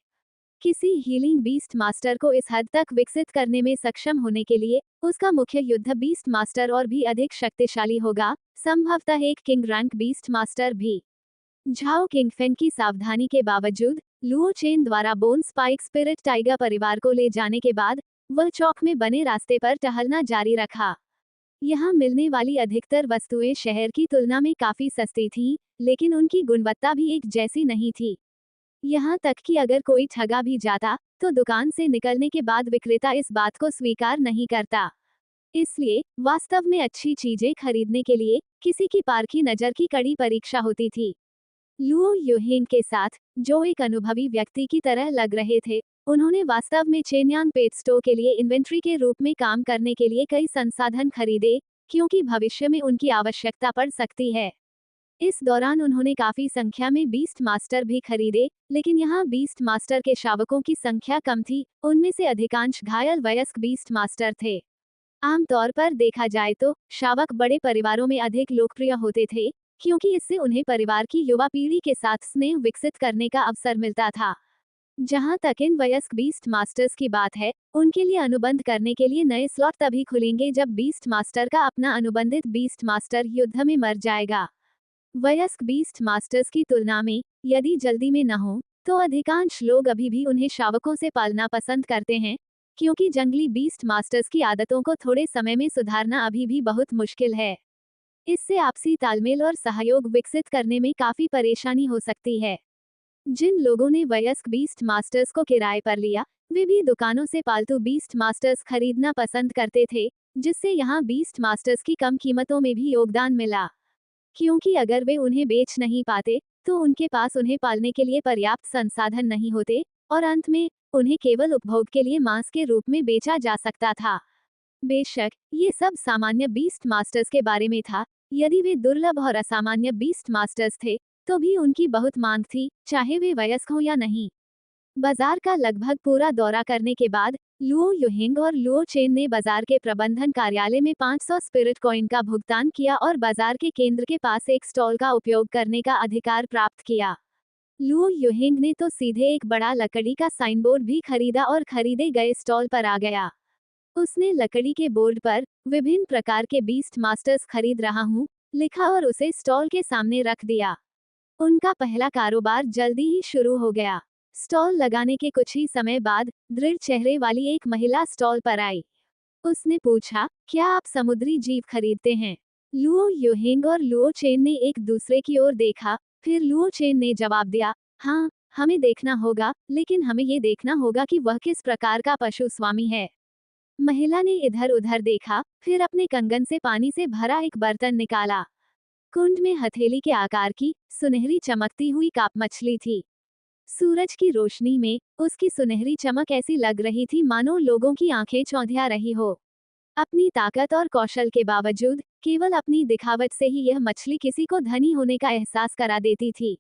किसी हीलिंग बीस्ट मास्टर को इस हद तक विकसित करने में सक्षम होने के लिए उसका मुख्य युद्ध बीस्ट मास्टर और भी अधिक शक्तिशाली होगा, संभवतः एक किंग रैंक बीस्ट मास्टर भी। झाओ किंगफेंग की सावधानी के बावजूद लुओ चेन द्वारा बोन स्पाइक स्पिरिट टाइगर परिवार को ले जाने के बाद वह चौक में बने रास्ते पर टहलना जारी रखा। यहाँ मिलने वाली अधिकतर वस्तुएं शहर की तुलना में काफी सस्ती थीं, लेकिन उनकी गुणवत्ता भी एक जैसी नहीं थी। यहाँ तक कि अगर कोई ठगा भी जाता तो दुकान से निकलने के बाद विक्रेता इस बात को स्वीकार नहीं करता। इसलिए वास्तव में अच्छी चीजें खरीदने के लिए किसी की पारखी नजर की कड़ी परीक्षा होती थी। लुओ युहिंग के साथ, जो एक अनुभवी व्यक्ति की तरह लग रहे थे, उन्होंने वास्तव में चेनयांग पेट स्टोर के लिए इन्वेंट्री के रूप में काम करने के लिए कई संसाधन खरीदे, क्योंकि भविष्य में उनकी आवश्यकता पड़ सकती है। इस दौरान उन्होंने काफी संख्या में बीस्ट मास्टर भी खरीदे, लेकिन यहाँ बीस्ट मास्टर के शावकों की संख्या कम थी, उनमें से अधिकांश घायल वयस्क बीस्ट मास्टर थे। आमतौर पर देखा जाए तो शावक बड़े परिवारों में अधिक लोकप्रिय होते थे, क्योंकि इससे उन्हें परिवार की युवा पीढ़ी के साथ स्नेह विकसित करने का अवसर मिलता था। जहां तक इन वयस्क बीस्ट मास्टर्स की बात है, उनके लिए अनुबंध करने के लिए नए स्लॉट तभी खुलेंगे जब बीस्ट मास्टर का अपना अनुबंधित बीस्ट मास्टर युद्ध में मर जाएगा। वयस्क बीस्ट मास्टर्स की तुलना में यदि जल्दी में न हो, तो अधिकांश लोग अभी भी उन्हें शावकों से पालना पसंद करते हैं, क्योंकि जंगली बीस्ट मास्टर्स की आदतों को थोड़े समय में सुधारना अभी भी बहुत मुश्किल है। इससे आपसी तालमेल और सहयोग विकसित करने में काफी परेशानी हो सकती है। जिन लोगों ने वयस्क बीस्ट मास्टर्स को किराए पर लिया, वे भी दुकानों से पालतू बीस्ट मास्टर्स खरीदना पसंद करते थे, जिससे यहाँ बीस्ट मास्टर्स की कम कीमतों में भी योगदान मिला। क्योंकि अगर वे उन्हें बेच नहीं पाते, तो उनके पास उन्हें पालने के लिए पर्याप्त संसाधन नहीं होते, और अंत में उन्हें केवल उपभोग के लिए मांस के रूप में बेचा जा सकता था। बेशक ये सब सामान्य बीस्ट मास्टर्स के बारे में था। यदि वे दुर्लभ और असामान्य बीस्ट मास्टर्स थे, तो भी उनकी बहुत मांग थी, चाहे वे वयस्क हों या नहीं। बाजार का लगभग पूरा दौरा करने के बाद लुओ युहिंग और लुओ चेन ने बाजार के प्रबंधन कार्यालय में 500 स्पिरिट कॉइन का भुगतान किया और बाजार के केंद्र के पास एक स्टॉल का उपयोग करने का अधिकार प्राप्त किया। लुओ युहिंग ने तो सीधे एक बड़ा लकड़ी का साइन बोर्ड भी खरीदा और खरीदे गए स्टॉल पर आ गया। उसने लकड़ी के बोर्ड पर विभिन्न प्रकार के बीस्ट मास्टर्स खरीद रहा हूँ लिखा और उसे स्टॉल के सामने रख दिया। उनका पहला कारोबार जल्दी ही शुरू हो गया। स्टॉल लगाने के कुछ ही समय बाद दृढ़ चेहरे वाली एक महिला स्टॉल पर आई। उसने पूछा, क्या आप समुद्री जीव खरीदते हैं? लुओ युहिंग और लुओ चेन ने एक दूसरे की ओर देखा, फिर लुओ चेन ने जवाब दिया, हाँ, हमें देखना होगा, लेकिन हमें ये देखना होगा कि वह किस प्रकार का पशु स्वामी है। महिला ने इधर उधर देखा, फिर अपने कंगन से पानी से भरा एक बर्तन निकाला। कुंड में हथेली के आकार की सुनहरी चमकती हुई काप मछली थी। सूरज की रोशनी में उसकी सुनहरी चमक ऐसी लग रही थी मानो लोगों की आंखें चौंधिया रही हो। अपनी ताकत और कौशल के बावजूद केवल अपनी दिखावट से ही यह मछली किसी को धनी होने का एहसास करा देती थी।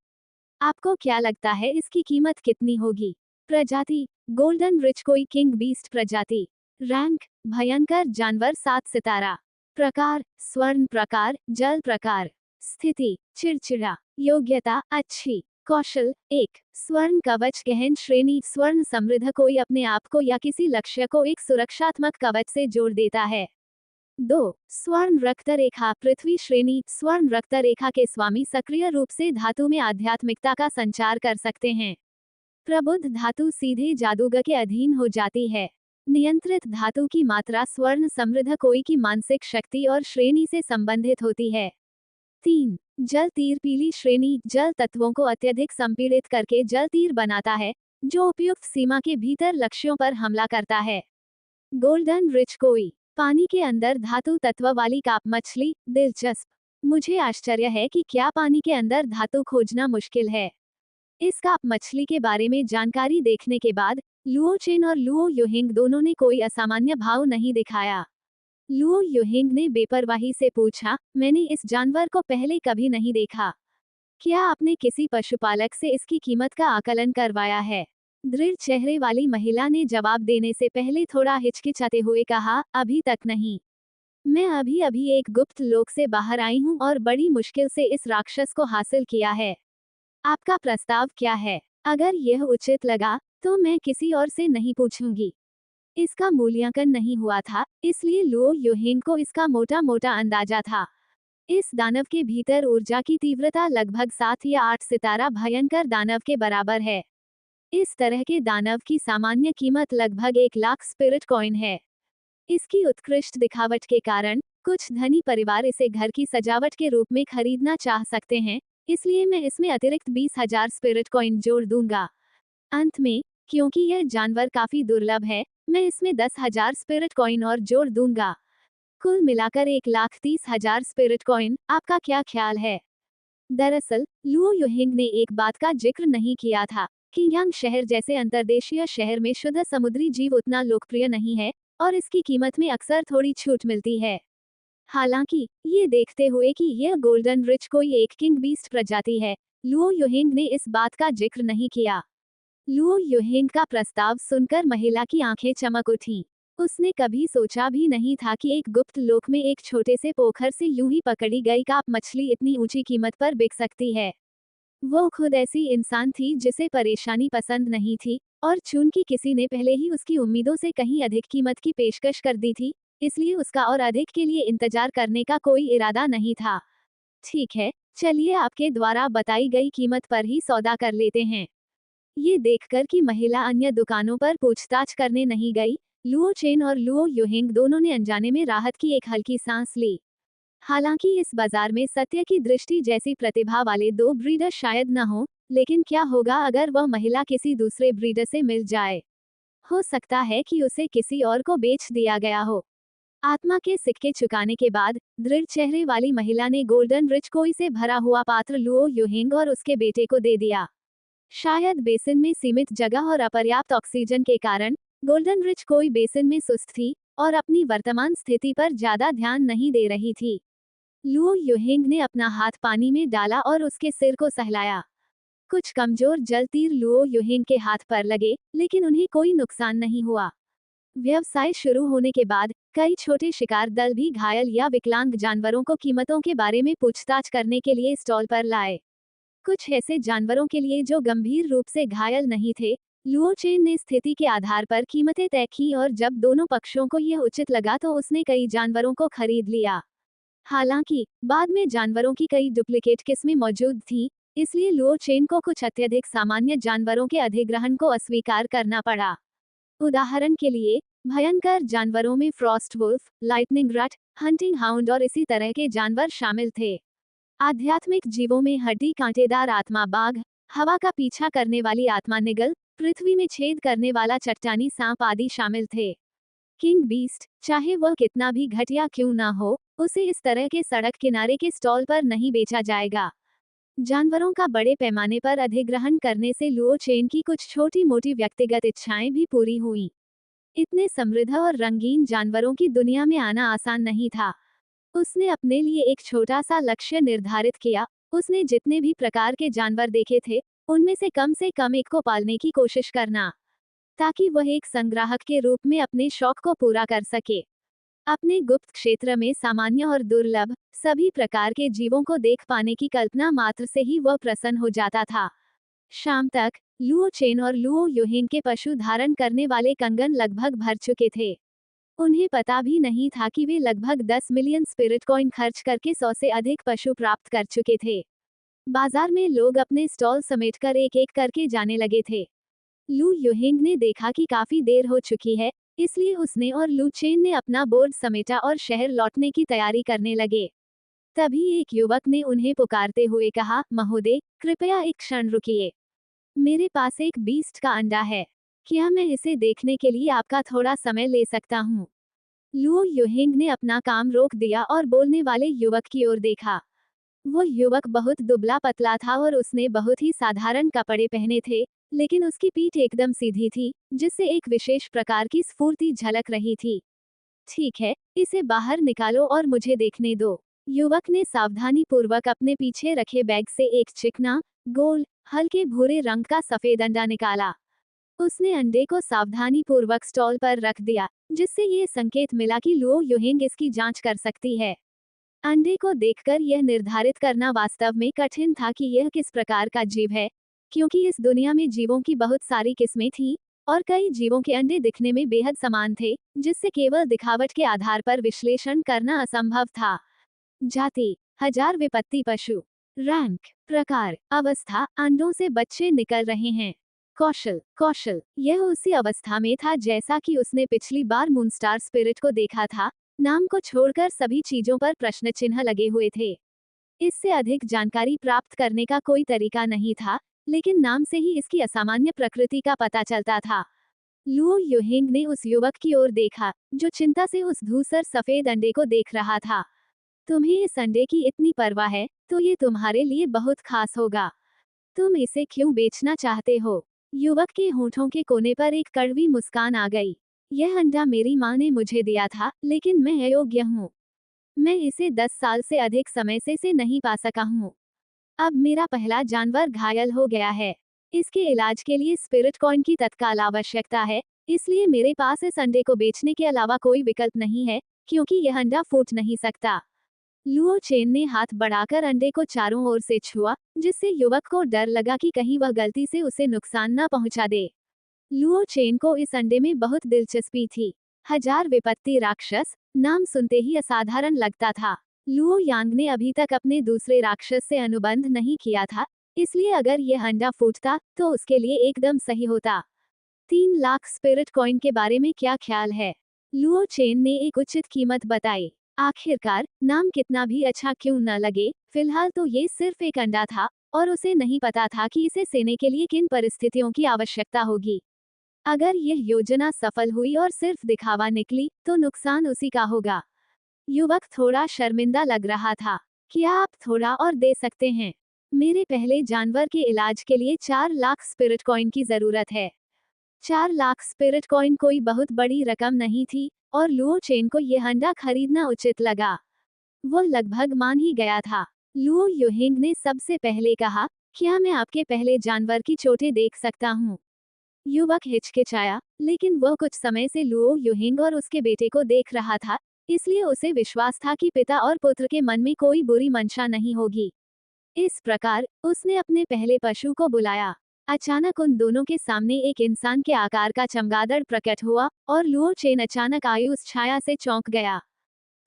आपको क्या लगता है इसकी कीमत कितनी होगी? प्रजाति गोल्डन रिच कोई किंग बीस्ट प्रजाति। रैंक भयंकर जानवर 7 सितारा। प्रकार स्वर्ण प्रकार जल प्रकार। स्थिति चिड़चिड़ा। योग्यता अच्छी। कौशल 1 स्वर्ण कवच गहन श्रेणी स्वर्ण समृद्ध कोई अपने आप को या किसी लक्ष्य को एक सुरक्षात्मक कवच से जोड़ देता है। 2 स्वर्ण रक्त रेखा पृथ्वी श्रेणी स्वर्ण रक्त रेखा के स्वामी सक्रिय रूप से धातु में आध्यात्मिकता का संचार कर सकते हैं। प्रबुद्ध धातु सीधे जादूगर के अधीन हो जाती है। नियंत्रित धातु की मात्रा स्वर्ण समृद्ध कोई की मानसिक शक्ति और श्रेणी से संबंधित होती है। 3 जल तीर पीली श्रेणी जल तत्वों को अत्यधिक संपीड़ित करके जल तीर बनाता है, जो उपयुक्त सीमा के भीतर लक्ष्यों पर हमला करता है। गोल्डन रिच कोई पानी के अंदर धातु तत्व वाली काप मछली। दिलचस्प। मुझे आश्चर्य है कि क्या पानी के अंदर धातु खोजना मुश्किल है। इस काप मछली के बारे में जानकारी देखने के बाद लुओ चेन और लुओ युहिंग दोनों ने कोई असामान्य भाव नहीं दिखाया। लुओ युहिंग ने बेपरवाही से पूछा, मैंने इस जानवर को पहले कभी नहीं देखा। क्या आपने किसी पशुपालक से इसकी कीमत का आकलन करवाया है? दृढ़ चेहरे वाली महिला ने जवाब देने से पहले थोड़ा हिचकिचाते हुए कहा, अभी तक नहीं। मैं अभी अभी एक गुप्त लोक से बाहर आई हूँ और बड़ी मुश्किल से इस राक्षस को हासिल किया है। आपका प्रस्ताव क्या है? अगर यह उचित लगा तो मैं किसी और से नहीं पूछूंगी। इसका मूल्यांकन नहीं हुआ था, इसलिए लुओ युहिंग को इसका मोटा मोटा अंदाजा था। इस दानव के भीतर ऊर्जा की तीव्रता लगभग 7 या 8 सितारा भयंकर दानव के बराबर है। इस तरह के दानव की सामान्य कीमत लगभग 1 लाख स्पिरिट कॉइन है। इसकी उत्कृष्ट दिखावट के कारण कुछ धनी परिवार इसे घर की सजावट के रूप में खरीदना चाह सकते हैं, इसलिए मैं इसमें अतिरिक्त 20,000 स्पिरिट कॉइन जोड़ दूंगा। अंत में, क्योंकि यह जानवर काफी दुर्लभ है, मैं इसमें 10,000 स्पिरिट कॉइन और जोड़ दूंगा। कुल मिलाकर 1,30,000 स्पिरिट कॉइन। आपका क्या ख्याल है? दरअसल लुओ युहिंग ने एक बात का जिक्र नहीं किया था कि यांग शहर जैसे अंतर्देशीय शहर में शुद्ध समुद्री जीव उतना लोकप्रिय नहीं है और इसकी कीमत में अक्सर थोड़ी छूट मिलती है। हालांकि ये देखते हुए कि यह गोल्डन रिच कोई एक किंग बीस्ट प्रजाति है, लुओ युहिंग ने इस बात का जिक्र नहीं किया। लुओ युहिंग का प्रस्ताव सुनकर महिला की आंखें चमक उठीं। उसने कभी सोचा भी नहीं था कि एक गुप्त लोक में एक छोटे से पोखर से यूं ही पकड़ी गई काप मछली इतनी ऊंची कीमत पर बिक सकती है। वो खुद ऐसी इंसान थी जिसे परेशानी पसंद नहीं थी, और चूंकि किसी ने पहले ही उसकी उम्मीदों से कहीं अधिक कीमत की पेशकश कर दी थी, इसलिए उसका और अधिक के लिए इंतजार करने का कोई इरादा नहीं था। ठीक है, चलिए आपके द्वारा बताई गई कीमत पर ही सौदा कर लेते हैं। ये देखकर कि महिला अन्य दुकानों पर पूछताछ करने नहीं गई, लुओ चेन और लुओ युहिंग दोनों ने अनजाने में राहत की एक हल्की सांस ली। हालांकि इस बाजार में सत्य की दृष्टि जैसी प्रतिभा वाले दो ब्रीडर शायद न हो, लेकिन क्या होगा अगर वह महिला किसी दूसरे ब्रीडर से मिल जाए? हो सकता है कि उसे किसी और को बेच दिया गया हो। आत्मा के सिक्के चुकाने के बाद दृढ़ चेहरे वाली महिला ने गोल्डन रिच कोई से भरा हुआ पात्र लुओ युहिंग और उसके बेटे को दे दिया। शायद बेसिन में सीमित जगह और अपर्याप्त ऑक्सीजन के कारण गोल्डन रिच कोई बेसिन में सुस्त थी और अपनी वर्तमान स्थिति पर ज्यादा ध्यान नहीं दे रही थी। लुओ युहिंग ने अपना हाथ पानी में डाला और उसके सिर को सहलाया। कुछ कमजोर जल तीर लुओ युहिंग के हाथ पर लगे, लेकिन उन्हें कोई नुकसान नहीं हुआ। व्यवसाय शुरू होने के बाद कई छोटे शिकार दल भी घायल या विकलांग जानवरों को कीमतों के बारे में पूछताछ करने के लिए स्टॉल पर लाए। कुछ ऐसे जानवरों के लिए जो गंभीर रूप से घायल नहीं थे, लुओ चेन ने स्थिति के आधार पर कीमतें तय की और जब दोनों पक्षों को यह उचित लगा तो उसने कई जानवरों को खरीद लिया। हालांकि बाद में जानवरों की कई डुप्लीकेट किस्में मौजूद थीं, इसलिए लुओ चेन को कुछ अत्यधिक सामान्य जानवरों के अधिग्रहण को अस्वीकार करना पड़ा। उदाहरण के लिए, भयंकर जानवरों में फ्रॉस्ट वुल्फ, लाइटनिंग रट, हंटिंग हाउंड और इसी तरह के जानवर शामिल थे। आध्यात्मिक जीवों में हड्डी कांटेदार आत्मा बाघ, हवा का पीछा करने वाली आत्मा निगल, पृथ्वी में छेद करने वाला चट्टानी सांप आदि शामिल थे। किंग बीस्ट, चाहे वह कितना भी घटिया क्यों ना हो, उसे इस तरह के सड़क किनारे के स्टॉल पर नहीं बेचा जाएगा। जानवरों का बड़े पैमाने पर अधिग्रहण करने से लुओ चेन की कुछ छोटी मोटी व्यक्तिगत इच्छाएं भी पूरी हुईं। इतने समृद्ध और रंगीन जानवरों की दुनिया में आना आसान नहीं था। उसने अपने लिए एक छोटा सा लक्ष्य निर्धारित किया। उसने जितने भी प्रकार के जानवर देखे थे, उनमें से कम एक को पालने की कोशिश करना, ताकि वह एक संग्राहक के रूप में अपने शौक को पूरा कर सके। अपने गुप्त क्षेत्र में सामान्य और दुर्लभ सभी प्रकार के जीवों को देख पाने की कल्पना मात्र से ही वह प्रसन्न हो जाता था। शाम तक लुओ चेन और लुओ युहिंग के पशु धारण करने वाले कंगन लगभग भर चुके थे। उन्हें पता भी नहीं था कि वे लगभग 10 मिलियन स्पिरिट कॉइन खर्च करके 100 से अधिक पशु प्राप्त कर चुके थे। बाजार में लोग अपने स्टॉल समेटकर एक एक करके जाने लगे थे। लू युहिंग ने देखा कि काफी देर हो चुकी है, इसलिए उसने और लू चेन ने अपना बोर्ड समेटा और शहर लौटने की तैयारी करने लगे। तभी एक युवक ने उन्हें पुकारते हुए कहा, महोदय, कृपया एक क्षण रुकिए। मेरे पास एक बीस्ट का अंडा है। क्या मैं इसे देखने के लिए आपका थोड़ा समय ले सकता हूँ? लुओ युहिंग ने अपना काम रोक दिया और बोलने वाले युवक की ओर देखा। वो युवक बहुत दुबला पतला था और उसने बहुत ही साधारण कपड़े पहने थे, लेकिन उसकी पीठ एकदम सीधी थी, जिससे एक विशेष प्रकार की स्फूर्ति झलक रही थी। ठीक है, इसे बाहर निकालो और मुझे देखने दो। युवक ने सावधानी पूर्वक अपने पीछे रखे बैग से एक चिकना, गोल, हल्के भूरे रंग का सफेद अंडा निकाला। उसने अंडे को सावधानी पूर्वक स्टॉल पर रख दिया, जिससे ये संकेत मिला कि लुओ युहिंग इसकी जांच कर सकती है। अंडे को देखकर यह निर्धारित करना वास्तव में कठिन था कि यह किस प्रकार का जीव है, क्योंकि इस दुनिया में जीवों की बहुत सारी किस्में थीं, और कई जीवों के अंडे दिखने में बेहद समान थे, जिससे केवल दिखावट के आधार पर विश्लेषण करना असंभव था। जाति, हजार विपत्ति पशु। रैंक, प्रकार, अवस्था, अंडों से बच्चे निकल रहे हैं। कौशल, कौशल, यह उसी अवस्था में था जैसा कि उसने पिछली बार मूनस्टार स्पिरिट को देखा था। नाम को छोड़कर सभी चीजों पर प्रश्न चिन्ह लगे हुए थे। इससे अधिक जानकारी प्राप्त करने का कोई तरीका नहीं था, लेकिन नाम से ही इसकी असामान्य प्रकृति का पता चलता था। लुओ युहिंग ने उस युवक की ओर देखा, जो चिंता से उस धूसर सफेद अंडे को देख रहा था। तुम्हें इस अंडे की इतनी परवाह है, तो ये तुम्हारे लिए बहुत खास होगा। तुम इसे क्यों बेचना चाहते हो? युवक के होठों के कोने पर एक कड़वी मुस्कान आ गई। यह अंडा मेरी माँ ने मुझे दिया था, लेकिन मैं अयोग्य हूँ। मैं इसे 10 साल से अधिक समय से नहीं पा सका हूँ। अब मेरा पहला जानवर घायल हो गया है। इसके इलाज के लिए स्पिरिट कॉइन की तत्काल आवश्यकता है, इसलिए मेरे पास इस अंडे को बेचने के अलावा कोई विकल्प नहीं है, क्योंकि यह अंडा फूट नहीं सकता। लुओ चेन ने हाथ बढ़ाकर अंडे को चारों ओर से छुआ, जिससे युवक को डर लगा कि कहीं वह गलती से उसे नुकसान न पहुंचा दे। लुओ चेन को इस अंडे में बहुत दिलचस्पी थी। हजार विपत्ति राक्षस, नाम सुनते ही असाधारण लगता था। लुओ यांग ने अभी तक अपने दूसरे राक्षस से अनुबंध नहीं किया था, इसलिए अगर यह अंडा फूटता तो उसके लिए एकदम सही होता। 3 लाख स्पिरिट कॉइन के बारे में क्या ख्याल है? लुओ चेन ने एक उचित कीमत बताई। आखिरकार, नाम कितना भी अच्छा क्यों न लगे, फिलहाल तो ये सिर्फ एक अंडा था, और उसे नहीं पता था कि इसे सेने के लिए किन परिस्थितियों की आवश्यकता होगी। अगर यह योजना सफल हुई और सिर्फ दिखावा निकली, तो नुकसान उसी का होगा। युवक थोड़ा शर्मिंदा लग रहा था। क्या आप थोड़ा और दे सकते हैं? मेरे पहले जानवर के इलाज के लिए 4 लाख स्पिरिट कॉइन की जरूरत है। 4 लाख स्पिरिट कॉइन कोई बहुत बड़ी रकम नहीं थी, और लुओ चेन को यह अंडा खरीदना उचित लगा। वो लगभग मान ही गया था। लुओ युहिंग ने सबसे पहले कहा, क्या मैं आपके पहले जानवर की चोटें देख सकता हूँ? युवक हिचकिचाया, लेकिन वह कुछ समय से लुओ युहिंग और उसके बेटे को देख रहा था, इसलिए उसे विश्वास था कि पिता और पुत्र के मन में कोई बुरी मंशा नहीं होगी। इस प्रकार, उसने अपने पहले पशु को बुलाया। अचानक उन दोनों के सामने एक इंसान के आकार का चमगादड़ प्रकट हुआ, और लुओ चेन अचानक आई उस छाया से चौंक गया।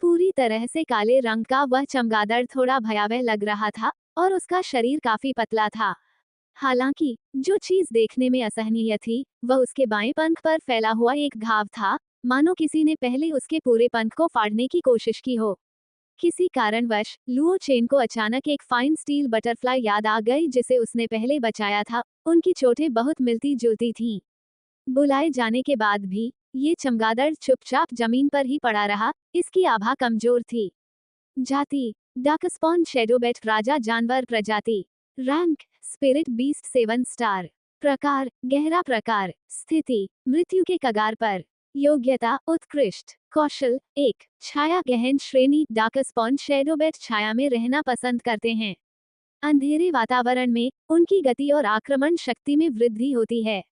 पूरी तरह से काले रंग का वह चमगादड़ थोड़ा भयावह लग रहा था, और उसका शरीर काफी पतला था। हालांकि, जो चीज देखने में असहनीय थी, वह उसके बाएं पंख पर फैला हुआ एक घाव था, मानो किसी ने पहले उसके पूरे पंख को फाड़ने की कोशिश की हो। किसी कारणवश लुओ चेन को अचानक एक फाइन स्टील बटरफ्लाई याद आ गई जिसे उसने पहले बचाया था। उनकी चोटें बहुत मिलती जुलती थीं। बुलाए जाने के बाद भी ये चमगादड़ चुपचाप जमीन पर ही पड़ा रहा, इसकी आभा कमजोर थी। जाति, डाकस्पॉन शैडोबैट राजा जानवर प्रजाति। Rank, spirit beast 7 star. प्रकार, गहरा प्रकार। स्थिति, मृत्यु के कगार पर। योग्यता, उत्कृष्ट। कौशल, 1, छाया गहन श्रेणी। डाकस्पॉन शैडोबैट छाया में रहना पसंद करते हैं। अंधेरे वातावरण में उनकी गति और आक्रमण शक्ति में वृद्धि होती है।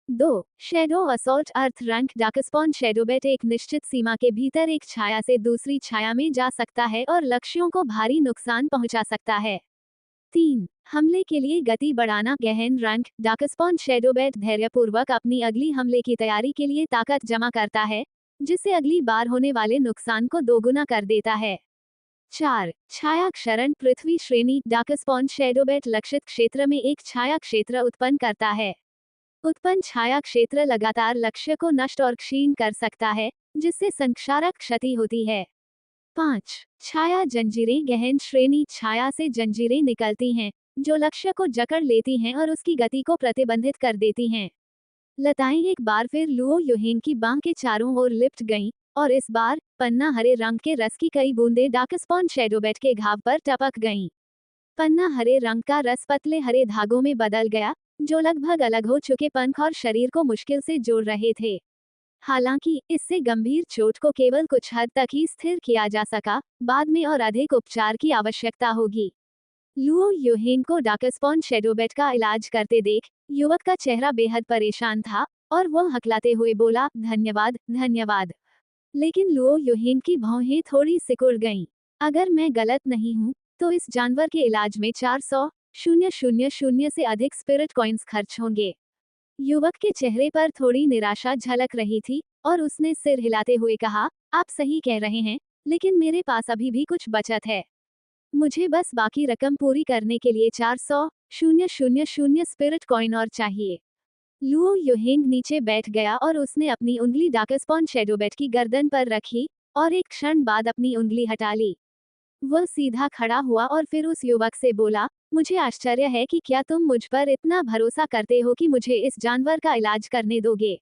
2, शैडो असॉल्ट अर्थ रैंक। डाकस्पॉन शैडोबैट एक निश्चित सीमा के भीतर एक छाया से दूसरी छाया में जा सकता है और लक्ष्यों को भारी नुकसान पहुंचा सकता है। 3, हमले के लिए गति बढ़ाना। गहन रैंक। डाकस्पॉन शैडोबैट धैर्यपूर्वक अपनी अगली हमले की तैयारी के लिए ताकत जमा करता है, जिससे अगली बार होने वाले नुकसान को दोगुना कर देता है। 4, छाया क्षरण पृथ्वी श्रेणी। डाकस्पॉन शैडोबैट लक्षित क्षेत्र में एक छाया क्षेत्र उत्पन्न करता है। उत्पन्न छाया क्षेत्र लगातार लक्ष्य को नष्ट और क्षीण कर सकता है, जिससे संक्षारक क्षति होती है। 5, छाया जंजीरें। गहन श्रेणी। छाया से जंजीरें निकलती हैं, जो लक्ष्य को जकड़ लेती हैं और उसकी गति को प्रतिबंधित कर देती हैं। लताएं एक बार फिर लुओ युहेंग की बांह के चारों ओर लिपट गईं, और इस बार पन्ना हरे रंग के रस की कई बूंदें डार्कस्पॉन शैडोबैट के घाव पर टपक गईं। पन्ना हरे रंग का रस पतले हरे धागों में बदल गया, जो लगभग अलग हो चुके पंख और शरीर को मुश्किल से जोड़ रहे थे। हालांकि इससे गंभीर चोट को केवल कुछ हद तक ही स्थिर किया जा सका, बाद में और अधिक उपचार की आवश्यकता होगी। लुओ युहेंग को डार्कस्पॉन शैडोबैट का इलाज करते देख युवक का चेहरा बेहद परेशान था, और वह हकलाते हुए बोला, धन्यवाद धन्यवाद। लेकिन लुओ युहेंग की भौहें थोड़ी सिकुड़ गईं। अगर मैं गलत नहीं हूँ, तो इस जानवर के इलाज में 400,000 से अधिक स्पिरिट कॉइन्स खर्च होंगे। युवक के चेहरे पर थोड़ी निराशा झलक रही थी, और उसने सिर हिलाते हुए कहा, आप सही कह रहे हैं, लेकिन मेरे पास अभी भी कुछ बचत है। मुझे बस बाकी रकम पूरी करने के लिए 400,000 स्पिरिट कॉइन और चाहिए। लुओ युहेंग नीचे बैठ गया और उसने अपनी उंगली डार्कस्पॉन शैडोबैट की गर्दन पर रखी, और एक क्षण बाद अपनी उंगली हटा ली। वह सीधा खड़ा हुआ और फिर उस युवक से बोला, मुझे आश्चर्य है कि क्या तुम मुझ पर इतना भरोसा करते हो कि मुझे इस जानवर का इलाज करने दोगे।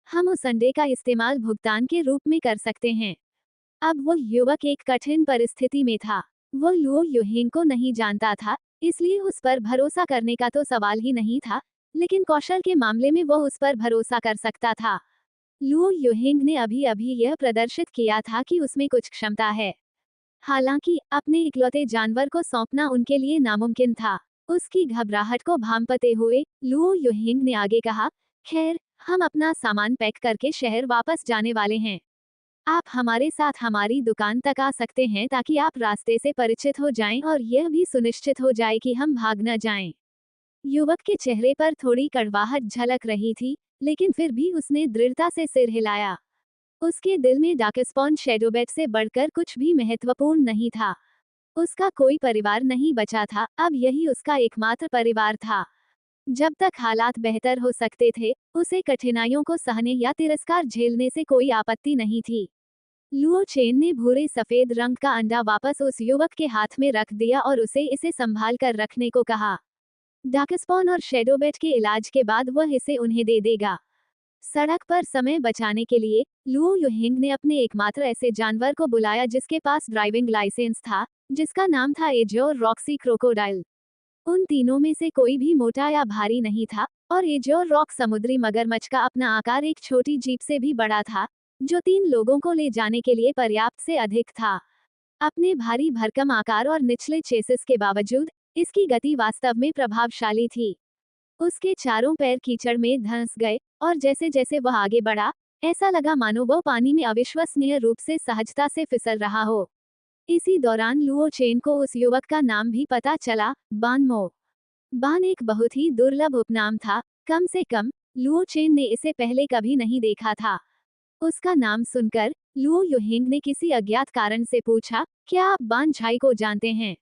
हम उस अंडे का इस्तेमाल भुगतान के रूप में कर सकते हैं। अब वह युवक एक कठिन परिस्थिति में था। वह लुओ युहेंग को नहीं जानता था, इसलिए उस पर भरोसा करने का तो सवाल ही नहीं था, लेकिन कौशल के मामले में वह उस पर भरोसा कर सकता था। लुओ युहेंग ने अभी अभी यह प्रदर्शित किया था कि उसमें कुछ क्षमता है। हालांकि अपने इकलौते जानवर को सौंपना उनके लिए नामुमकिन था। उसकी घबराहट को भांपते हुए लुओ युहेंग ने आगे कहा, खैर, हम अपना सामान पैक करके शहर वापस जाने वाले हैं। आप हमारे साथ हमारी दुकान तक आ सकते हैं ताकि आप रास्ते से परिचित हो जाएं और यह भी सुनिश्चित हो जाए कि हम भाग न जाएं। युवक के चेहरे पर थोड़ी कड़वाहट झलक रही थी, लेकिन फिर भी उसने दृढ़ता से सिर हिलाया। उसके दिल में डार्कस्पॉन शैडोबैट से बढ़कर कुछ भी महत्वपूर्ण नहीं था। उसका कोई परिवार नहीं बचा था, अब यही उसका एकमात्र परिवार था। जब तक हालात बेहतर हो सकते थे, उसे कठिनाइयों को सहने या तिरस्कार झेलने से कोई आपत्ति नहीं थी। लुओ चेन ने भूरे सफेद रंग का अंडा वापस उस युवक के हाथ में रख दिया और उसे इसे संभाल कर रखने को कहा। डार्कस्पॉन और शैडोबैट के इलाज के बाद वह इसे उन्हें दे देगा। सड़क पर समय बचाने के लिए लुओ युहेंग ने अपने एकमात्र ऐसे जानवर को बुलाया जिसके पास ड्राइविंग लाइसेंस था, जिसका नाम था एजोर रॉक्सी क्रोकोडाइल। उन तीनों में से कोई भी मोटा या भारी नहीं था, और एजोर रॉक समुद्री मगरमच्छ का अपना आकार एक छोटी जीप से भी बड़ा था, जो 3 लोगों को ले जाने के लिए पर्याप्त से अधिक था। अपने भारी भरकम आकार और निचले चेसिस के बावजूद इसकी गति वास्तव में प्रभावशाली थी। उसके चारों पैर कीचड़ में धंस गए, और जैसे जैसे वह आगे बढ़ा, ऐसा लगा मानो वह पानी में अविश्वसनीय रूप से सहजता से फिसल रहा हो। इसी दौरान लुओ चेन को उस युवक का नाम भी पता चला, बानमो। बान एक बहुत ही दुर्लभ उपनाम था, कम से कम लुओ चेन ने इसे पहले कभी नहीं देखा था। उसका नाम सुनकर लुओ युहेंग ने किसी अज्ञात कारण से पूछा, क्या आप बान झाई को जानते हैं?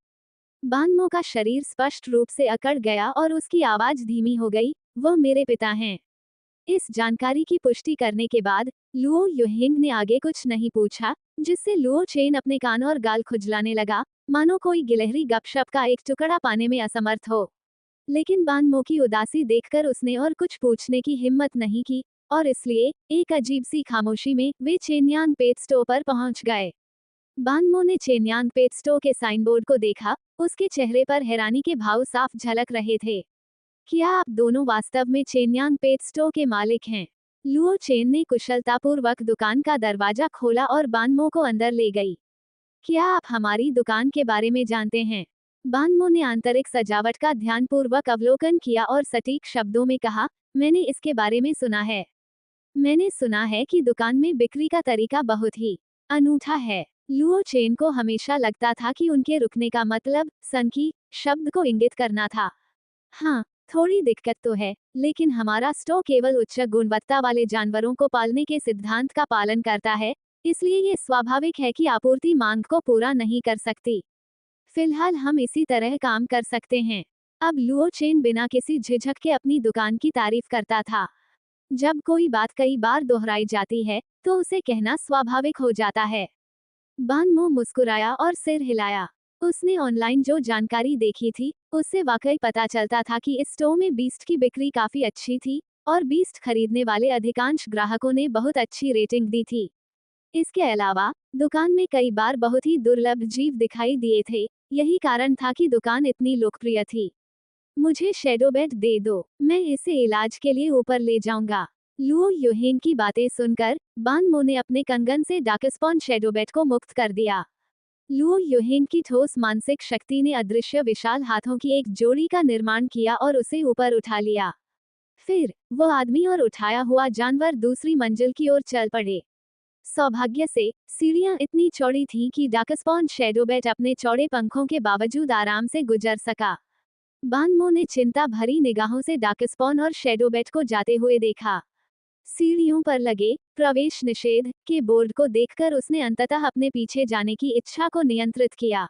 बानमो का शरीर स्पष्ट रूप से अकड़ गया और उसकी आवाज धीमी हो गई, वह मेरे पिता हैं। इस जानकारी की पुष्टि करने के बाद लुओ युहेंग ने आगे कुछ नहीं पूछा, जिससे लुओ चेन अपने कान और गाल खुजलाने लगा, मानो कोई गिलहरी गपशप का एक टुकड़ा पाने में असमर्थ हो। लेकिन बानमो की उदासी देखकर उसने और कुछ पूछने की हिम्मत नहीं की, और इसलिए एक अजीब सी खामोशी में वे चेन्यांग पेटस्टो पर पहुंच गए। बानमो ने चेन्यांग पेटस्टो के साइनबोर्ड को देखा, उसके चेहरे पर हैरानी के भाव साफ झलक रहे थे। क्या आप दोनों वास्तव में चेन्यांग पेटस्टो के मालिक हैं? लुओ चेन ने कुशलतापूर्वक दुकान का दरवाजा खोला और बानमो को अंदर ले गई। क्या आप हमारी दुकान के बारे में जानते हैं? बानमो ने आंतरिक सजावट का ध्यानपूर्वक अवलोकन किया और सटीक शब्दों में कहा, मैंने इसके बारे में सुना है। मैंने सुना है कि दुकान में बिक्री का तरीका बहुत ही अनूठा है। लुओ चेन को हमेशा लगता था कि उनके रुकने का मतलब सनकी शब्द को इंगित करना था। हाँ, थोड़ी दिक्कत तो है, लेकिन हमारा स्टोर केवल उच्च गुणवत्ता वाले जानवरों को पालने के सिद्धांत का पालन करता है, इसलिए ये स्वाभाविक है कि आपूर्ति मांग को पूरा नहीं कर सकती। फिलहाल हम इसी तरह काम कर सकते हैं। अब लुओ चेन बिना किसी झिझक के अपनी दुकान की तारीफ करता था। जब कोई बात कई बार दोहराई जाती है, तो उसे कहना स्वाभाविक हो जाता है। बानमो मुस्कुराया और सिर हिलाया। उसने ऑनलाइन जो जानकारी देखी थी, उससे वाकई पता चलता था कि इस स्टोर में बीस्ट की बिक्री काफी अच्छी थी और बीस्ट खरीदने वाले अधिकांश ग्राहकों ने बहुत अच्छी रेटिंग दी थी। इसके अलावा दुकान में कई बार बहुत ही दुर्लभ जीव दिखाई दिए थे। यही कारण था कि दुकान इतनी लोकप्रिय थी। मुझे शैडो बेड दे दो, मैं इसे इलाज के लिए ऊपर ले जाऊंगा। लुओ युहेंग की बातें सुनकर बान मो ने अपने कंगन से डार्कस्पॉन शैडो बेड को मुक्त कर दिया। लुओ युहेंग की ठोस मानसिक शक्ति ने अदृश्य विशाल हाथों की एक जोड़ी का निर्माण किया और उसे ऊपर उठा लिया। फिर वो आदमी और उठाया हुआ जानवर दूसरी मंजिल की ओर चल पड़े। सौभाग्य से सीढ़ियां इतनी चौड़ी थीं कि डार्कस्पॉन शैडोबैट अपने चौड़े पंखों के बावजूद आराम से गुजर सका। बानमो ने चिंता भरी निगाहों से डार्कस्पॉन और शैडोबैट को जाते हुए देखा। सीढ़ियों पर लगे प्रवेश निषेध के बोर्ड को देखकर उसने अंततः अपने पीछे जाने की इच्छा को नियंत्रित किया।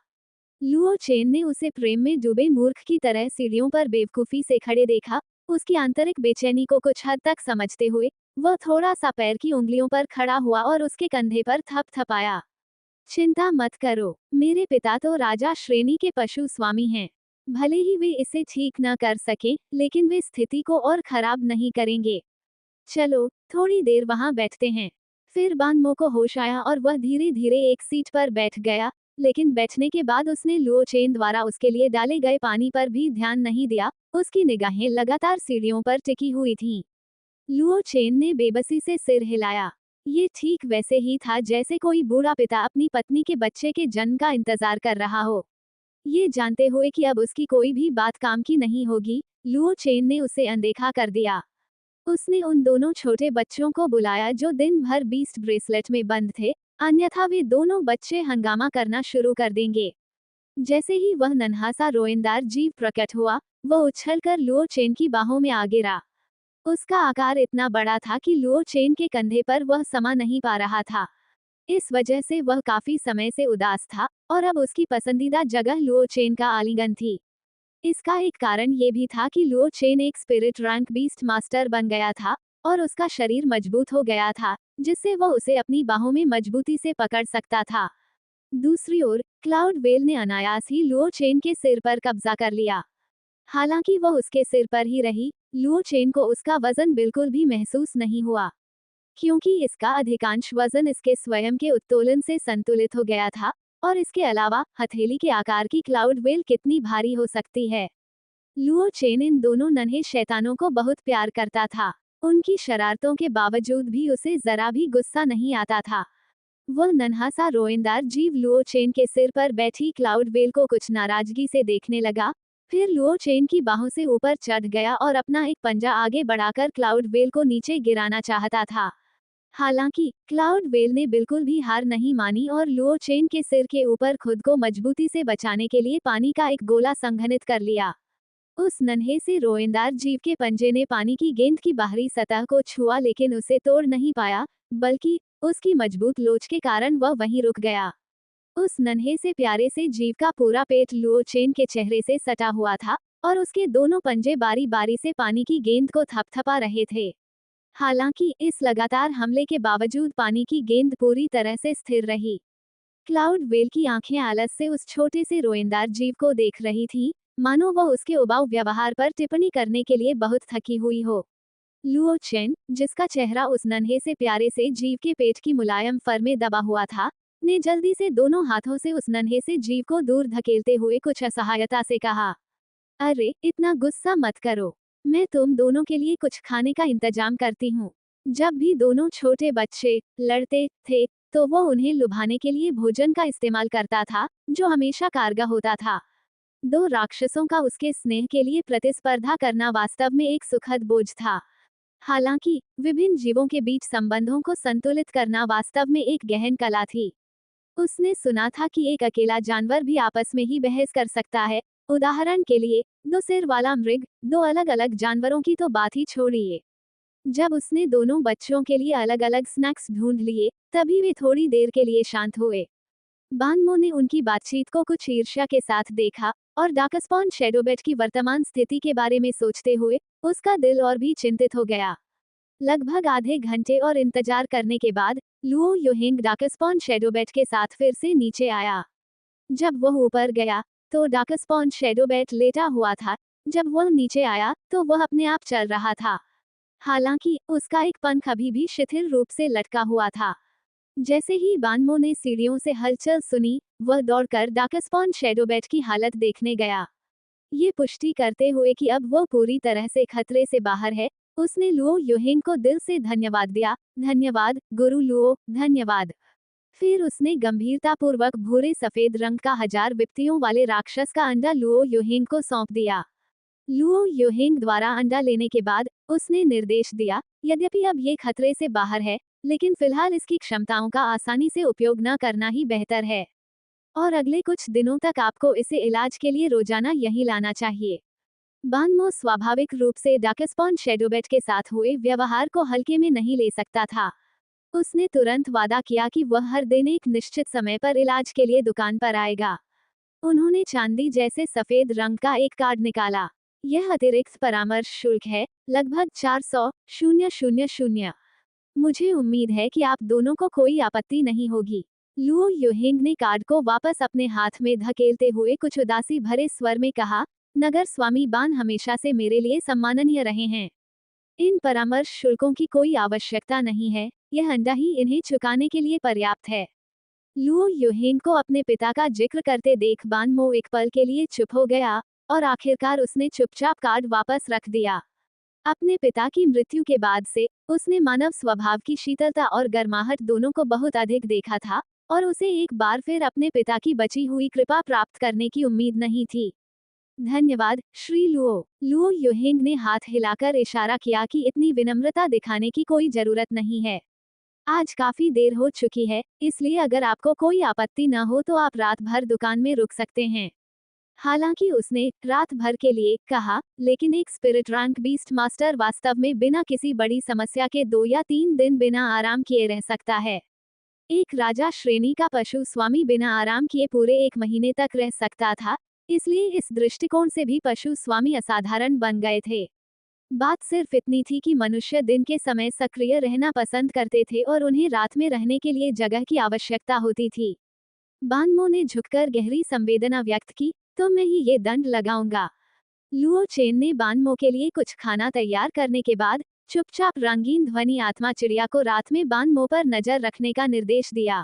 लुओ चेन ने उसे प्रेम में डूबे मूर्ख की तरह सीढ़ियों पर बेवकूफी से खड़े देखा। उसकी आंतरिक बेचैनी को कुछ हद तक समझते हुए वह थोड़ा सा पैर की उंगलियों पर खड़ा हुआ और उसके कंधे पर थपथपाया। चिंता मत करो, मेरे पिता तो राजा श्रेणी के पशु स्वामी हैं। भले ही वे इसे ठीक न कर सकें, लेकिन वे स्थिति को और खराब नहीं करेंगे। चलो थोड़ी देर वहां बैठते हैं। फिर बानमो को होश आया और वह धीरे धीरे एक सीट पर बैठ गया, लेकिन बैठने के बाद उसने लुओ चेन द्वारा उसके लिए डाले गए पानी पर भी ध्यान नहीं दिया। उसकी निगाहें लगातार सीढ़ियों पर टिकी हुई थीं। लुओ चेन ने बेबसी से सिर हिलाया। ये ठीक वैसे ही था जैसे कोई बूढ़ा पिता अपनी पत्नी के बच्चे के जन्म का इंतजार कर रहा हो। ये जानते हुए कि अब उसकी कोई भी बात काम की नहीं होगी, लुओ चेन ने उसे अनदेखा कर दिया। उसने उन दोनों छोटे बच्चों को बुलाया जो दिन भर बीस्ट ब्रेसलेट में बंद थे, अन्यथा वे दोनों बच्चे हंगामा करना शुरू कर देंगे। जैसे ही वह नन्हा सा रोएंदार जीव प्रकट हुआ, वह उछलकर लुओ चेन की बाहों में आ गिरा। उसका आकार इतना बड़ा था कि लुओ चेन के कंधे पर वह समा नहीं पा रहा था। इस वजह से वह काफी समय से उदास था और अब उसकी पसंदीदा जगह लुओ चेन का आलिंगन थी। इसका एक कारण ये भी था कि लुओ चेन एक स्पिरिट रैंक बीस्ट मास्टर बन गया था और उसका शरीर मजबूत हो गया था, जिससे वह उसे अपनी बाहों में मजबूती से पकड़ सकता था। दूसरी ओर क्लाउड वेल ने अनायास ही लुओ चेन के सिर पर कब्जा कर लिया। हालांकि वह उसके सिर पर ही रही, लुओ चेन को उसका वजन बिल्कुल भी महसूस नहीं हुआ, क्योंकि इसका अधिकांश वजन इसके स्वयं के उत्तोलन से संतुलित हो गया था। और इसके अलावा हथेली के आकार की क्लाउड वेल कितनी भारी हो सकती है। लुओ चेन इन दोनों नन्हे शैतानों को बहुत प्यार करता था। उनकी शरारतों के बावजूद भी उसे जरा भी गुस्सा नहीं आता था। वह नन्हा सा रोएंदार जीव लुओ चेन के सिर पर बैठी क्लाउड वेल को कुछ नाराजगी से देखने लगा। फिर लुओ चेन की बाहों से ऊपर चढ़ गया और अपना एक पंजा आगे बढ़ाकर क्लाउड वेल को नीचे गिराना चाहता था। हालांकि क्लाउड वेल ने बिल्कुल भी हार नहीं मानी और लुओ चेन के सिर के ऊपर खुद को मजबूती से बचाने के लिए पानी का एक गोला संघनित कर लिया। उस नन्हे से रोएंदार जीव के पंजे ने पानी की गेंद की बाहरी सतह को छुआ, लेकिन उसे तोड़ नहीं पाया, बल्कि उसकी मजबूत लोच के कारण वह वहीं रुक गया। उस नन्हे से प्यारे से जीव का पूरा पेट लुओ चेन के चेहरे से सटा हुआ था और उसके दोनों पंजे बारी बारी से पानी की गेंद को थपथपा रहे थे। हालांकि इस लगातार हमले के बावजूद पानी की गेंद पूरी तरह से स्थिर रही। क्लाउड वेल की आंखें आलस से उस छोटे से रोएंदार जीव को देख रही थीं, मानो वह उसके उबाऊ व्यवहार पर टिप्पणी करने के लिए बहुत थकी हुई हो। लुओ चेन, जिसका चेहरा उस नन्हे से प्यारे से जीव के पेट की मुलायम फर में दबा हुआ था, ने जल्दी से दोनों हाथों से उस नन्हे से जीव को दूर धकेलते हुए कुछ असहायता से कहा, अरे इतना गुस्सा मत करो, मैं तुम दोनों के लिए कुछ खाने का इंतजाम करती हूँ। जब भी दोनों छोटे बच्चे लड़ते थे, तो वो उन्हें लुभाने के लिए भोजन का इस्तेमाल करता था, जो हमेशा कारगर होता था। दो राक्षसों का उसके स्नेह के लिए प्रतिस्पर्धा करना वास्तव में एक सुखद बोझ था। हालांकि विभिन्न जीवों के बीच संबंधों को संतुलित करना वास्तव में एक गहन कला थी। उसने सुना था कि एक अकेला जानवर भी आपस में ही बहस कर सकता है। उदाहरण के लिए, दो सिर वाला मृग, दो अलग अलग जानवरों की तो बात ही छोड़िए। जब उसने दोनों बच्चों के लिए अलग अलग स्नैक्स ढूंढ लिए, तभी वे थोड़ी देर के लिए शांत हुए। बानमो ने उनकी बातचीत को कुछ ईर्ष्या के साथ देखा और डार्कस्पॉन शैडोबैट की वर्तमान स्थिति के बारे में सोचते हुए उसका दिल और भी चिंतित हो गया। लगभग आधे घंटे और इंतजार करने के बाद लुओ युहेंग डार्कस्पॉन शैडोबैट के साथ फिर से नीचे आया। जब वह ऊपर गया, तो डार्कस्पॉन शैडोबैट लेटा हुआ था। जब वह नीचे आया तो वह अपने आप चल रहा था। हालांकि उसका एक पंख अभी भी शिथिल रूप से लटका हुआ था। जैसे ही बानमो ने सीढ़ियों से हलचल सुनी, वह दौड़कर डार्कस्पॉन शैडोबैट की हालत देखने गया। ये पुष्टि करते हुए कि अब वो पूरी तरह से खतरे से बाहर है, उसने लुओ युहेंग को दिल से धन्यवाद दिया। धन्यवाद गुरु लुओ, धन्यवाद। फिर उसने गंभीरतापूर्वक भूरे सफेद रंग का 1000 विपत्तियों वाले राक्षस का अंडा लुओ युहेंग को सौंप दिया। लुओ युहेंग द्वारा अंडा लेने के बाद उसने निर्देश दिया, यद्यपि अब ये खतरे से बाहर है, लेकिन फिलहाल इसकी क्षमताओं का आसानी से उपयोग न करना ही बेहतर है। और अगले कुछ दिनों तक आपको इसे इलाज के लिए रोजाना यहीं लाना चाहिए। बानमो स्वाभाविक रूप से डार्कस्पॉन शैडोबैट के साथ हुए व्यवहार को हल्के में नहीं ले सकता था। उसने तुरंत वादा किया कि वह हर दिन एक निश्चित समय पर इलाज के लिए दुकान पर आएगा। उन्होंने चांदी जैसे सफेद रंग का एक कार्ड निकाला। यह अतिरिक्त परामर्श शुल्क है, लगभग 400,000। मुझे उम्मीद है कि आप दोनों को कोई आपत्ति नहीं होगी। लुओ युहिंग ने कार्ड को वापस अपने हाथ में धकेलते हुए कुछ उदासी भरे स्वर में कहा, नगर स्वामी बान हमेशा से मेरे लिए सम्माननीय रहे हैं। इन परामर्श शुल्कों की कोई आवश्यकता नहीं है, यह अंडा ही इन्हें चुकाने के लिए पर्याप्त है। लुओ युहिंग को अपने पिता का जिक्र करते देख बान मो एक पल के लिए चुप हो गया, और आखिरकार उसने चुपचाप कार्ड वापस रख दिया। अपने पिता की मृत्यु के बाद से उसने मानव स्वभाव की शीतलता और गर्माहट दोनों को बहुत अधिक देखा था, और उसे एक बार फिर अपने पिता की बची हुई कृपा प्राप्त करने की उम्मीद नहीं थी। धन्यवाद श्री लुओ। लुओ युहिंग ने हाथ हिलाकर इशारा किया कि इतनी विनम्रता दिखाने की कोई जरूरत नहीं है। आज काफी देर हो चुकी है, इसलिए अगर आपको कोई आपत्ति न हो तो आप रात भर दुकान में रुक सकते हैं। हालांकि उसने रात भर के लिए कहा, लेकिन एक स्पिरिट रैंक बीस्ट मास्टर वास्तव में बिना किसी बड़ी समस्या के 2 या 3 दिन बिना आराम किए रह सकता है। एक राजा श्रेणी का पशु स्वामी बिना आराम किए पूरे 1 महीने तक रह सकता था, इसलिए इस दृष्टिकोण से भी पशु स्वामी असाधारण बन गए थे। बात सिर्फ इतनी थी कि मनुष्य दिन के समय सक्रिय रहना पसंद करते थे और उन्हें रात में रहने के लिए जगह की आवश्यकता होती थी। बानमो ने झुककर गहरी संवेदना व्यक्त की, तो मैं ही ये दंड लगाऊंगा। लुओ चेन ने बानमो के लिए कुछ खाना तैयार करने के बाद चुपचाप रंगीन ध्वनि आत्मा चिड़िया को रात में बानमो पर नजर रखने का निर्देश दिया।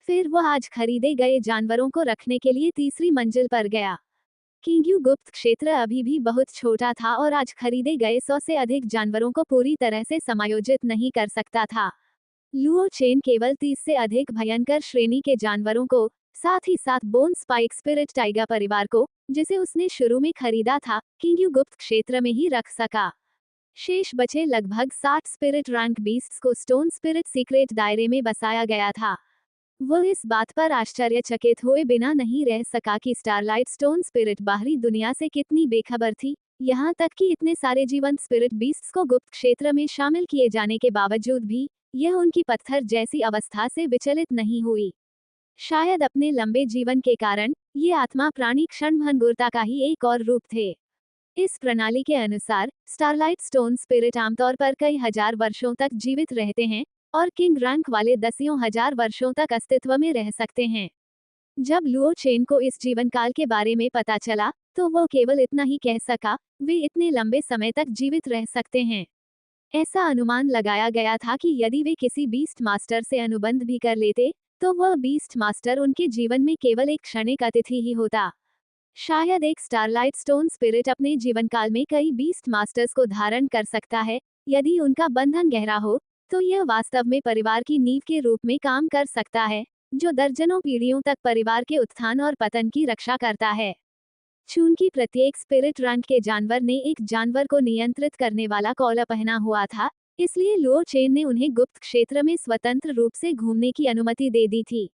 फिर वह आज खरीदे गए जानवरों को रखने के लिए तीसरी मंजिल पर गया। किंग्यू गुप्त क्षेत्र अभी भी बहुत छोटा था और आज खरीदे गए 100 से अधिक जानवरों को पूरी तरह से समायोजित नहीं कर सकता था। लुओ चेन केवल 30 से अधिक भयंकर श्रेणी के जानवरों को, साथ ही साथ बोन स्पाइक स्पिरिट टाइगर परिवार को, जिसे उसने शुरू में खरीदा था, किंग्यू गुप्त क्षेत्र में ही रख सका। शेष बचे लगभग 60 स्पिरिट रैंक बीस्ट्स को स्टोन स्पिरिट सीक्रेट दायरे में बसाया गया था। वह इस बात पर आश्चर्यचकित हुए बिना नहीं रह सका कि स्टारलाइट स्टोन स्पिरिट बाहरी दुनिया से कितनी बेखबर थी, यहाँ तक कि इतने सारे जीवंत स्पिरिट बीस्ट्स को गुप्त क्षेत्र में शामिल किए जाने के बावजूद भी यह उनकी पत्थर जैसी अवस्था से विचलित नहीं हुई। शायद अपने लंबे जीवन के कारण ये आत्मा प्राणी क्षणभंगुरता का ही एक और रूप थे। इस प्रणाली के अनुसार स्टारलाइट स्टोन स्पिरिट आमतौर पर कई हजार वर्षों तक जीवित रहते हैं और किंग रैंक वाले दसियों हजार वर्षों तक अस्तित्व में रह सकते हैं। जब लुओ चेन को इस जीवन काल के बारे में पता चला, तो वो केवल इतना ही कह सका, वे इतने लंबे समय तक जीवित रह सकते हैं। ऐसा अनुमान लगाया गया था कि यदि वे किसी बीस्ट मास्टर से अनुबंध भी कर लेते, तो वह बीस्ट मास्टर उनके जीवन में केवल एक क्षणिक अतिथि ही होता। शायद एक स्टारलाइट स्टोन स्पिरिट अपने जीवन काल में कई बीस्ट मास्टर्स को धारण कर सकता है। यदि उनका बंधन गहरा हो, तो यह वास्तव में परिवार की नींव के रूप में काम कर सकता है, जो दर्जनों पीढ़ियों तक परिवार के उत्थान और पतन की रक्षा करता है। चूंकि प्रत्येक स्पिरिट रैंक के जानवर ने एक जानवर को नियंत्रित करने वाला कौला पहना हुआ था, इसलिए लुओ चेन ने उन्हें गुप्त क्षेत्र में स्वतंत्र रूप से घूमने की अनुमति दे दी थी।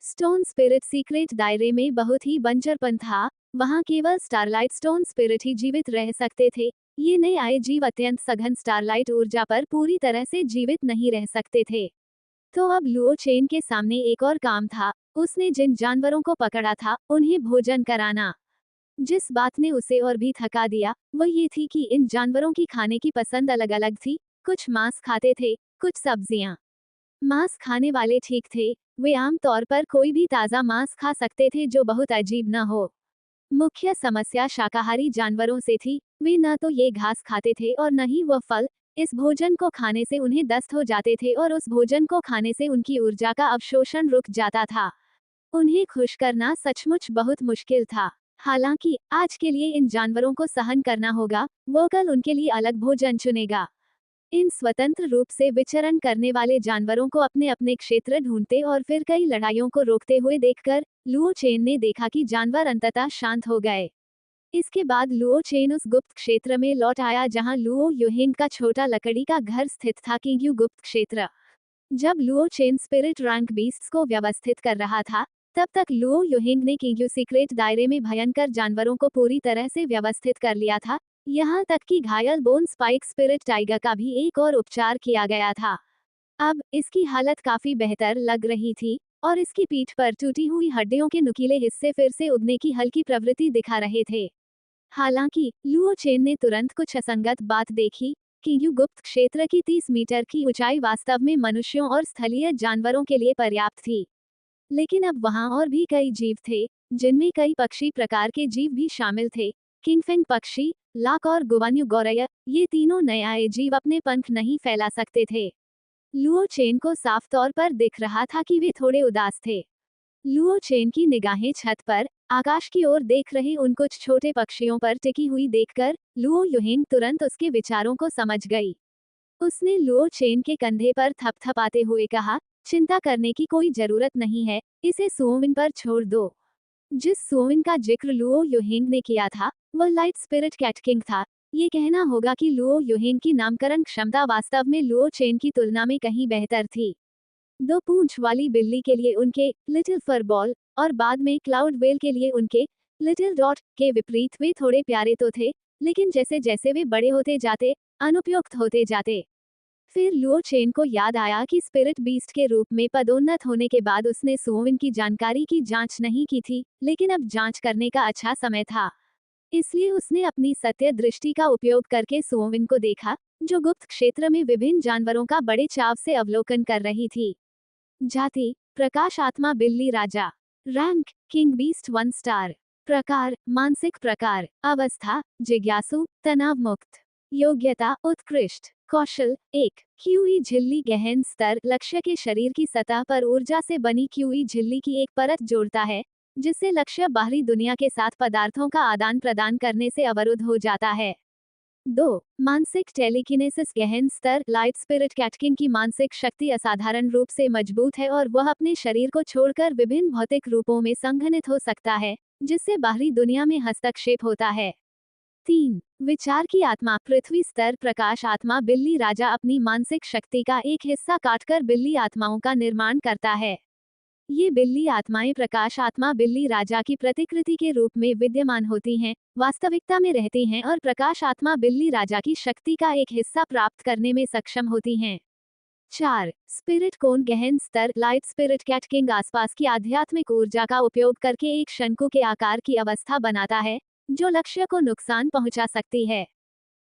स्टोन स्पिरिट सीक्रेट दायरे में बहुत ही बंजरपन था, वहां केवल स्टारलाइट स्टोन स्पिरिट ही जीवित रह सकते थे। ये नए आए जीव अत्यंत सघन स्टारलाइट ऊर्जा पर पूरी तरह से जीवित नहीं रह सकते थे। तो अब लुओ चेन के सामने एक और काम था। उसने जिन जानवरों को पकड़ा था, उन्हें भोजन कराना। जिस बात ने उसे और भी थका दिया, वह ये थी कि इन जानवरों की खाने की पसंद अलग अलग थी। कुछ मांस खाते थे, कुछ सब्जियां। मांस खाने वाले ठीक थे, वे आम तौर पर कोई भी ताज़ा मांस खा सकते थे जो बहुत अजीब न हो। मुख्य समस्या शाकाहारी जानवरों से थी। वे न तो ये घास खाते थे और न ही वह फल। इस भोजन को खाने से उन्हें दस्त हो जाते थे और उस भोजन को खाने से उनकी ऊर्जा का अवशोषण रुक जाता था। उन्हें खुश करना सचमुच बहुत मुश्किल था। हालांकि आज के लिए इन जानवरों को सहन करना होगा, वो कल उनके लिए अलग भोजन चुनेगा। इन स्वतंत्र रूप से विचरण करने वाले जानवरों को अपने अपने क्षेत्र ढूंढते और फिर कई लड़ाइयों को रोकते हुए देखकर लुओ चेन ने देखा कि जानवर अंततः शांत हो गए। इसके बाद लुओ चेन उस गुप्त क्षेत्र में लौट आया जहां लुओ युहिंग का छोटा लकड़ी का घर स्थित था, किंग्यू गुप्त क्षेत्र। जब Luo Chen spirit rank beasts को व्यवस्थित कर रहा था, तब तक लुओ युहिंग ने किंग्यू सीक्रेट दायरे में भयंकर जानवरों को पूरी तरह से व्यवस्थित कर लिया था। यहाँ तक कि घायल बोन स्पाइक स्पिरिट टाइगर का भी एक और उपचार किया गया था। अब इसकी हालत काफी बेहतर लग रही थी और इसकी पीठ पर टूटी हुई हड्डियों के नुकीले हिस्से फिर से उगने की हल्की प्रवृत्ति दिखा रहे थे। हालांकि लुओ चेन ने तुरंत कुछ असंगत बात देखी। किंग्यू गुप्त क्षेत्र की 30 मीटर की ऊंचाई वास्तव में मनुष्यों और स्थलीय जानवरों के लिए पर्याप्त थी। लेकिन अब वहां और भी कई जीव थे, जिनमें कई पक्षी प्रकार के जीव भी शामिल थे। किंगफिंग पक्षी, लाक और गुवान्यू गौरय, ये तीनों नए आए जीव अपने पंख नहीं फैला सकते थे। लुओ चेन को साफ तौर पर दिख रहा था कि वे थोड़े उदास थे। लुओ चेन की निगाहें छत पर आकाश की ओर देख रहे उन कुछ छोटे पक्षियों पर टिकी हुई देखकर लुओ युहिंग तुरंत उसके विचारों को समझ गई। उसने लुओ चेन के कंधे पर थपथपाते हुए कहा, चिंता करने की कोई जरूरत नहीं है, इसे सुओविन पर छोड़ दो। जिस सुओविन का जिक्र लुओ युहिंग ने किया था, वह लाइट स्पिरिट कैट किंग था। ये कहना होगा कि लुओ युहिंग की नामकरण क्षमता वास्तव में लुओ चेन की तुलना में कहीं बेहतर थी। दो पूंछ वाली बिल्ली के लिए उनके लिटिल फर बॉल और बाद में क्लाउड वेल के लिए उनके लिटिल डॉट के विपरीत वे थोड़े प्यारे तो थे, लेकिन जैसे जैसे वे बड़े होते जाते, अनुपयुक्त होते जाते। फिर लुओ चेन को याद आया कि स्पिरिट बीस्ट के रूप में पदोन्नत होने के बाद उसने सुओविन की जानकारी की जांच नहीं की थी, लेकिन अब जांच करने का अच्छा समय था। इसलिए उसने अपनी सत्य दृष्टि का उपयोग करके सुओविन को देखा, जो गुप्त क्षेत्र में विभिन्न जानवरों का बड़े चाव से अवलोकन कर रही थी। जाति, प्रकाश आत्मा बिल्ली राजा। Rank, king beast 1 star. प्रकार, मानसिक प्रकार। अवस्था, जिज्ञासु, तनाव मुक्त। योग्यता, उत्कृष्ट। कौशल, 1। क्यूई झिल्ली गहन स्तर लक्ष्य के शरीर की सतह पर ऊर्जा से बनी क्यूई झिल्ली की एक परत जोड़ता है, जिससे लक्ष्य बाहरी दुनिया के साथ पदार्थों का आदान प्रदान करने से अवरुद्ध हो जाता है। 2। मानसिक टेलीकिनेसिस गहन स्तर लाइट स्पिरिट कैटकिंग की मानसिक शक्ति असाधारण रूप से मजबूत है और वह अपने शरीर को छोड़कर विभिन्न भौतिक रूपों में संघनित हो सकता है, जिससे बाहरी दुनिया में हस्तक्षेप होता है। 3। विचार की आत्मा पृथ्वी स्तर प्रकाश आत्मा बिल्ली राजा अपनी मानसिक शक्ति का एक हिस्सा काटकर बिल्ली आत्माओं का निर्माण करता है। ये बिल्ली आत्माएं प्रकाश आत्मा बिल्ली राजा की प्रतिकृति के रूप में विद्यमान होती हैं, वास्तविकता में रहती हैं और प्रकाश आत्मा बिल्ली राजा की शक्ति का एक हिस्सा प्राप्त करने में सक्षम होती हैं। 4। स्पिरिट कोन गहन स्तर लाइट स्पिरिट कैट किंग आसपास की आध्यात्मिक ऊर्जा का उपयोग करके एक शंकु के आकार की अवस्था बनाता है, जो लक्ष्य को नुकसान पहुंचा सकती है।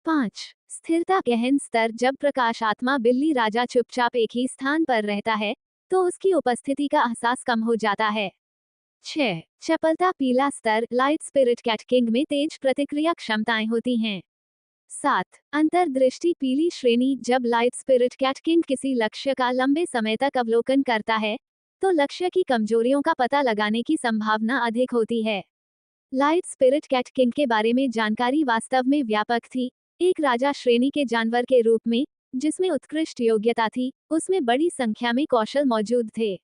5। स्थिरता गहन स्तर जब प्रकाश आत्मा बिल्ली राजा चुपचाप एक ही स्थान पर रहता है, तो उसकी उपस्थिति का एहसास कम हो जाता है। 6। चपलता पीला स्तर लाइट स्पिरिट कैट किंग में तेज प्रतिक्रिया क्षमताएं होती हैं। 7। अंतर्दृष्टि पीली श्रेणी जब लाइट स्पिरिट कैट किंग किसी लक्ष्य का लंबे समय तक अवलोकन करता है, तो लक्ष्य की कमजोरियों का पता लगाने की संभावना अधिक होती है। लाइट स्पिरिट कैट किंग के बारे में जानकारी वास्तव में व्यापक थी। एक राजा श्रेणी के जानवर के रूप में, जिसमें उत्कृष्ट योग्यता थी, उसमें बड़ी संख्या में कौशल मौजूद थे।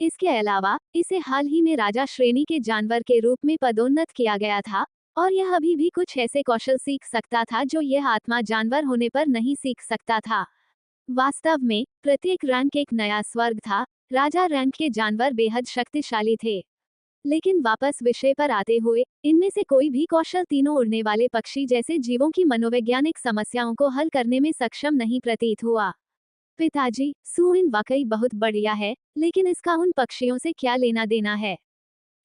इसके अलावा इसे हाल ही में राजा श्रेणी के जानवर के रूप में पदोन्नत किया गया था, और यह अभी भी कुछ ऐसे कौशल सीख सकता था जो यह आत्मा जानवर होने पर नहीं सीख सकता था। वास्तव में प्रत्येक रैंक एक नया स्वर्ग था। राजा रैंक के जानवर बेहद शक्तिशाली थे। लेकिन वापस विषय पर आते हुए, इनमें से कोई भी कौशल तीनों उड़ने वाले पक्षी जैसे जीवों की मनोवैज्ञानिक समस्याओं को हल करने में सक्षम नहीं प्रतीत हुआ। पिताजी, सुइन वाकई बहुत बढ़िया है, लेकिन इसका उन पक्षियों से क्या लेना देना है?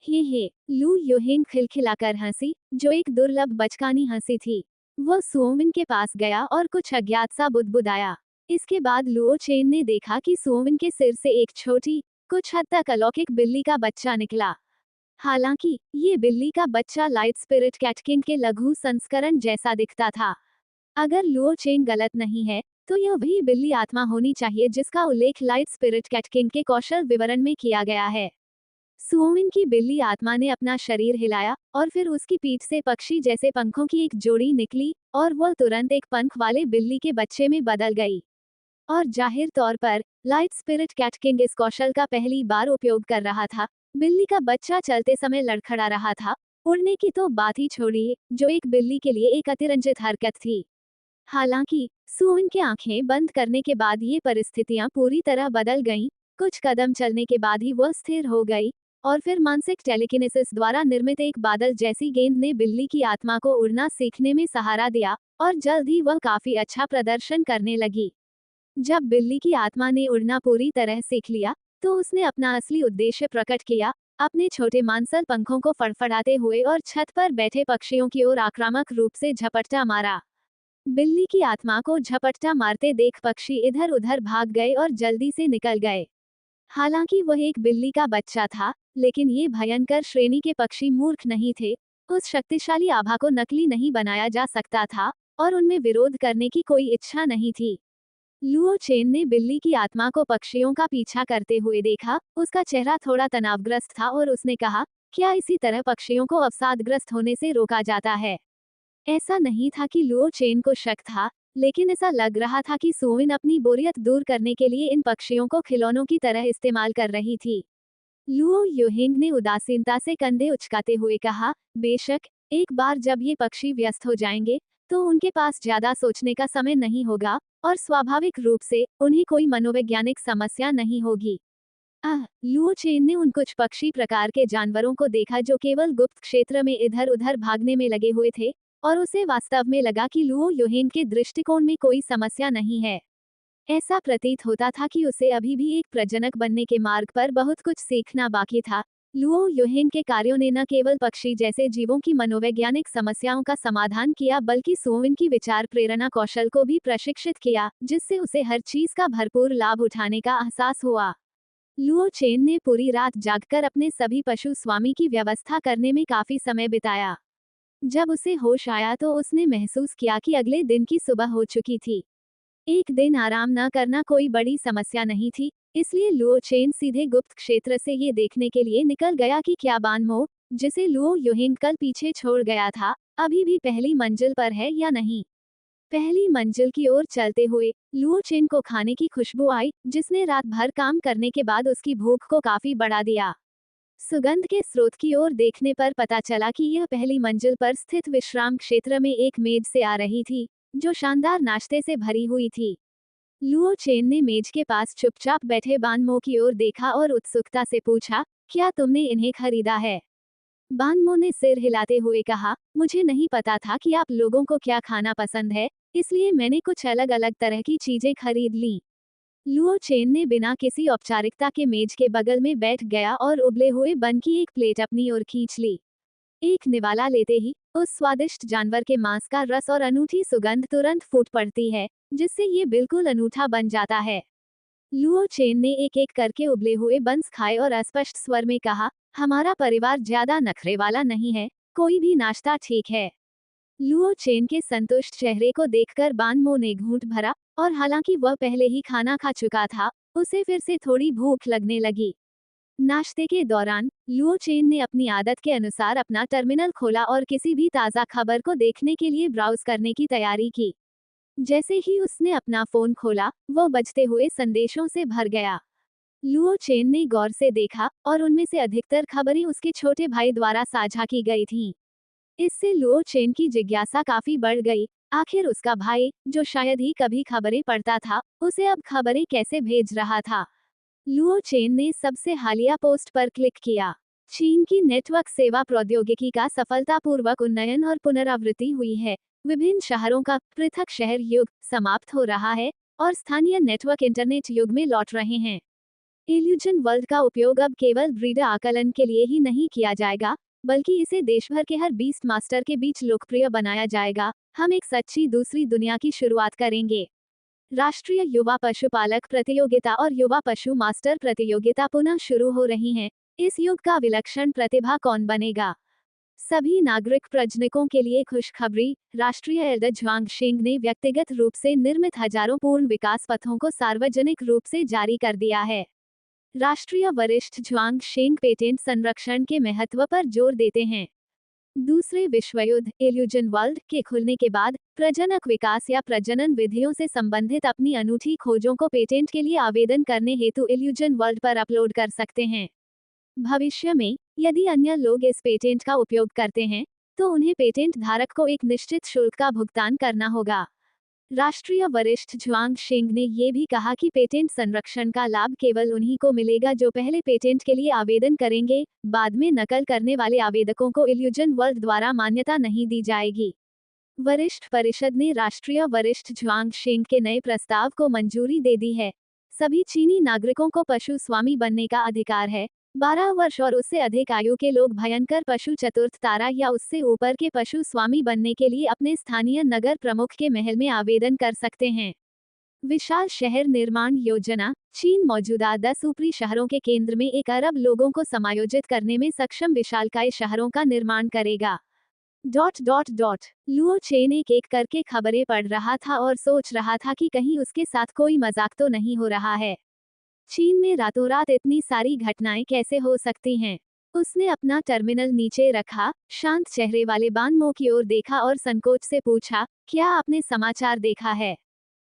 हे, लू युहिंग खिलखिलाकर हंसी, जो एक दुर्लभ बचकानी हंसी थी। वह सुओविन के पास गया और कुछ अज्ञात सा बुदबुदाया। इसके बाद लुओ चेन ने देखा कि सुओविन के सिर से एक छोटी, कुछ हद तक अलौकिक बिल्ली का बच्चा निकला। हालांकि ये बिल्ली का बच्चा लाइट स्पिरिट कैटकिंग के लघु संस्करण जैसा दिखता था। अगर लुओ चेन गलत नहीं है, तो यह वही बिल्ली आत्मा होनी चाहिए जिसका उल्लेख लाइट स्पिरिट कैटकिंग के कौशल विवरण में किया गया है। सुओमिन की बिल्ली आत्मा ने अपना शरीर हिलाया और फिर उसकी पीठ से पक्षी जैसे पंखों की एक जोड़ी निकली और वह तुरंत एक पंख वाले बिल्ली के बच्चे में बदल गई। और जाहिर तौर पर लाइट स्पिरिट कैटकिंग इस कौशल का पहली बार उपयोग कर रहा था। बिल्ली का बच्चा चलते समय लड़खड़ा रहा था। उड़ने की तो बात ही छोड़िए, जो एक बिल्ली के लिए एक अतिरंजित हरकत थी। हालांकि सुओमिन की आंखें बंद करने के बाद ये परिस्थितियां पूरी तरह बदल गईं। कुछ कदम चलने के बाद ही वह स्थिर हो गई और फिर मानसिक टेलीकिनेसिस द्वारा निर्मित एक बादल जैसी गेंद ने बिल्ली की आत्मा को उड़ना सीखने में सहारा दिया और जल्द ही वह काफी अच्छा प्रदर्शन करने लगी। जब बिल्ली की आत्मा ने उड़ना पूरी तरह सीख लिया, तो उसने अपना असली उद्देश्य प्रकट किया, अपने छोटे मांसल पंखों को फड़फड़ाते हुए और छत पर बैठे पक्षियों की ओर आक्रामक रूप से झपट्टा मारा। बिल्ली की आत्मा को झपट्टा मारते देख पक्षी इधर उधर भाग गए और जल्दी से निकल गए। हालांकि वह एक बिल्ली का बच्चा था, लेकिन ये भयंकर श्रेणी के पक्षी मूर्ख नहीं थे। उस शक्तिशाली आभा को नकली नहीं बनाया जा सकता था और उनमें विरोध करने की कोई इच्छा नहीं थी। लुओ चेन ने बिल्ली की आत्मा को पक्षियों का पीछा करते हुए देखा। उसका चेहरा थोड़ा तनावग्रस्त था और उसने कहा, क्या इसी तरह पक्षियों को अवसादग्रस्त होने से रोका जाता है? ऐसा नहीं था कि लुओ चेन को शक था, लेकिन ऐसा लग रहा था कि सुओमिन अपनी बोरियत दूर करने के लिए इन पक्षियों को खिलौनों की तरह इस्तेमाल कर रही थी। लुओ युहिंग ने उदासीनता से कंधे उचकाते हुए कहा, बेशक, एक बार जब ये पक्षी व्यस्त हो जाएंगे, तो उनके पास ज्यादा सोचने का समय नहीं होगा और स्वाभाविक रूप से उन्हें कोई मनोवैज्ञानिक समस्या नहीं होगी। लुओ चेन ने उन कुछ पक्षी प्रकार के जानवरों को देखा जो केवल गुप्त क्षेत्र में इधर उधर भागने में लगे हुए थे, और उसे वास्तव में लगा कि लुओ युहिंग के दृष्टिकोण में कोई समस्या नहीं है। ऐसा प्रतीत होता था कि उसे अभी भी एक प्रजनक बनने के मार्ग पर बहुत कुछ सीखना बाकी था। लुओ युहिंग के कार्यों ने न केवल पक्षी जैसे जीवों की मनोवैज्ञानिक समस्याओं का समाधान किया, बल्कि सुओमिन की विचार प्रेरणा कौशल को भी प्रशिक्षित किया, जिससे उसे हर चीज का भरपूर लाभ उठाने का एहसास हुआ। लुओ चेन ने पूरी रात जागकर अपने सभी पशु स्वामी की व्यवस्था करने में काफी समय बिताया। जब उसे होश आया तो उसने महसूस किया कि अगले दिन की सुबह हो चुकी थी। एक दिन आराम न करना कोई बड़ी समस्या नहीं थी, इसलिए लुओ चेन सीधे गुप्त क्षेत्र से ये देखने के लिए निकल गया कि क्या बानमो, जिसे लुओ युहिंग कल पीछे छोड़ गया था, अभी भी पहली मंजिल पर है या नहीं। पहली मंजिल की ओर चलते हुए लुओ चेन को खाने की खुशबू आई, जिसने रात भर काम करने के बाद उसकी भूख को काफी बढ़ा दिया। सुगंध के स्रोत की ओर देखने पर पता चला कि यह पहली मंजिल पर स्थित विश्राम क्षेत्र में एक मेज से आ रही थी, जो शानदार नाश्ते से भरी हुई थी। लुओ चेन ने मेज के पास चुपचाप बैठे बानमो की ओर देखा और उत्सुकता से पूछा, क्या तुमने इन्हें खरीदा है? बानमो ने सिर हिलाते हुए कहा, मुझे नहीं पता था कि आप लोगों को क्या खाना पसंद है, इसलिए मैंने कुछ अलग अलग तरह की चीजें खरीद लीं। लुओ चेन ने बिना किसी औपचारिकता के मेज के बगल में बैठ गया और उबले हुए बन की एक प्लेट अपनी ओर खींच ली। एक निवाला लेते ही उस स्वादिष्ट जानवर के मांस का रस और अनूठी सुगंध तुरंत फूट पड़ती है, जिससे ये बिल्कुल अनूठा बन जाता है। लुओ चेन ने एक एक करके उबले हुए बंस खाए और अस्पष्ट स्वर में कहा, हमारा परिवार ज्यादा नखरे वाला नहीं है, कोई भी नाश्ता ठीक है। लुओ चेन के संतुष्ट चेहरे को देखकर बानमो ने घूंट भरा, और हालांकि वह पहले ही खाना खा चुका था, उसे फिर से थोड़ी भूख लगने लगी। नाश्ते के दौरान लुओ चेन ने अपनी आदत के अनुसार अपना टर्मिनल खोला और किसी भी ताज़ा खबर को देखने के लिए ब्राउज करने की तैयारी की। जैसे ही उसने अपना फोन खोला, वो बजते हुए संदेशों से भर गया। लुओ चेन ने गौर से देखा और उनमें से अधिकतर खबरें उसके छोटे भाई द्वारा साझा की गई थीं। इससे लुओ चेन की जिज्ञासा काफी बढ़ गई। आखिर उसका भाई, जो शायद ही कभी खबरें पढ़ता था, उसे अब खबरें कैसे भेज रहा था? लुओ चेन ने सबसे हालिया पोस्ट पर क्लिक किया। चीन की नेटवर्क सेवा प्रौद्योगिकी का सफलतापूर्वक उन्नयन और पुनरावृत्ति हुई है। विभिन्न शहरों का पृथक शहर युग समाप्त हो रहा है और स्थानीय नेटवर्क इंटरनेट युग में लौट रहे हैं। इल्यूजन वर्ल्ड का उपयोग अब केवल ब्रीडर आकलन के लिए ही नहीं किया जाएगा, बल्कि इसे देशभर के हर बीस्ट मास्टर के बीच लोकप्रिय बनाया जाएगा। हम एक सच्ची दूसरी दुनिया की शुरुआत करेंगे। राष्ट्रीय युवा पशुपालक प्रतियोगिता और युवा पशु मास्टर प्रतियोगिता पुनः शुरू हो रही हैं। इस युग का विलक्षण प्रतिभा कौन बनेगा? सभी नागरिक प्रजनकों के लिए खुशखबरी, राष्ट्रीय एल्डर ज्वांगशिंग ने व्यक्तिगत रूप से निर्मित हजारों पूर्ण विकास पथों को सार्वजनिक रूप से जारी कर दिया है। राष्ट्रीय वरिष्ठ ज्वांगशिंग पेटेंट संरक्षण के महत्व पर जोर देते हैं। दूसरे विश्व युद्ध इल्यूजन वर्ल्ड के खुलने के बाद प्रजनक विकास या प्रजनन विधियों से संबंधित अपनी अनूठी खोजों को पेटेंट के लिए आवेदन करने हेतु इल्यूजन वर्ल्ड पर अपलोड कर सकते हैं। भविष्य में यदि अन्य लोग इस पेटेंट का उपयोग करते हैं, तो उन्हें पेटेंट धारक को एक निश्चित शुल्क का भुगतान करना होगा। राष्ट्रीय वरिष्ठ ज्वांगशिंग ने ये भी कहा कि पेटेंट संरक्षण का लाभ केवल उन्हीं को मिलेगा जो पहले पेटेंट के लिए आवेदन करेंगे, बाद में नकल करने वाले आवेदकों को इल्यूजन वर्ल्ड द्वारा मान्यता नहीं दी जाएगी। वरिष्ठ परिषद ने राष्ट्रीय वरिष्ठ ज्वांगशिंग के नए प्रस्ताव को मंजूरी दे दी है। सभी चीनी नागरिकों को पशु स्वामी बनने का अधिकार है। 12 वर्ष और उससे अधिक आयु के लोग भयंकर पशु चतुर्थ तारा या उससे ऊपर के पशु स्वामी बनने के लिए अपने स्थानीय नगर प्रमुख के महल में आवेदन कर सकते हैं। विशाल शहर निर्माण योजना चीन मौजूदा 10 ऊपरी शहरों के केंद्र में 1 अरब लोगों को समायोजित करने में सक्षम विशालकाय शहरों का निर्माण करेगा। लुओ चेन एक एक करके खबरें पढ़ रहा था और सोच रहा था कि कहीं उसके साथ कोई मजाक तो नहीं हो रहा है। चीन में रातों रात इतनी सारी घटनाएं कैसे हो सकती हैं? उसने अपना टर्मिनल नीचे रखा, शांत चेहरे वाले बानमो की ओर देखा और संकोच से पूछा, क्या आपने समाचार देखा है?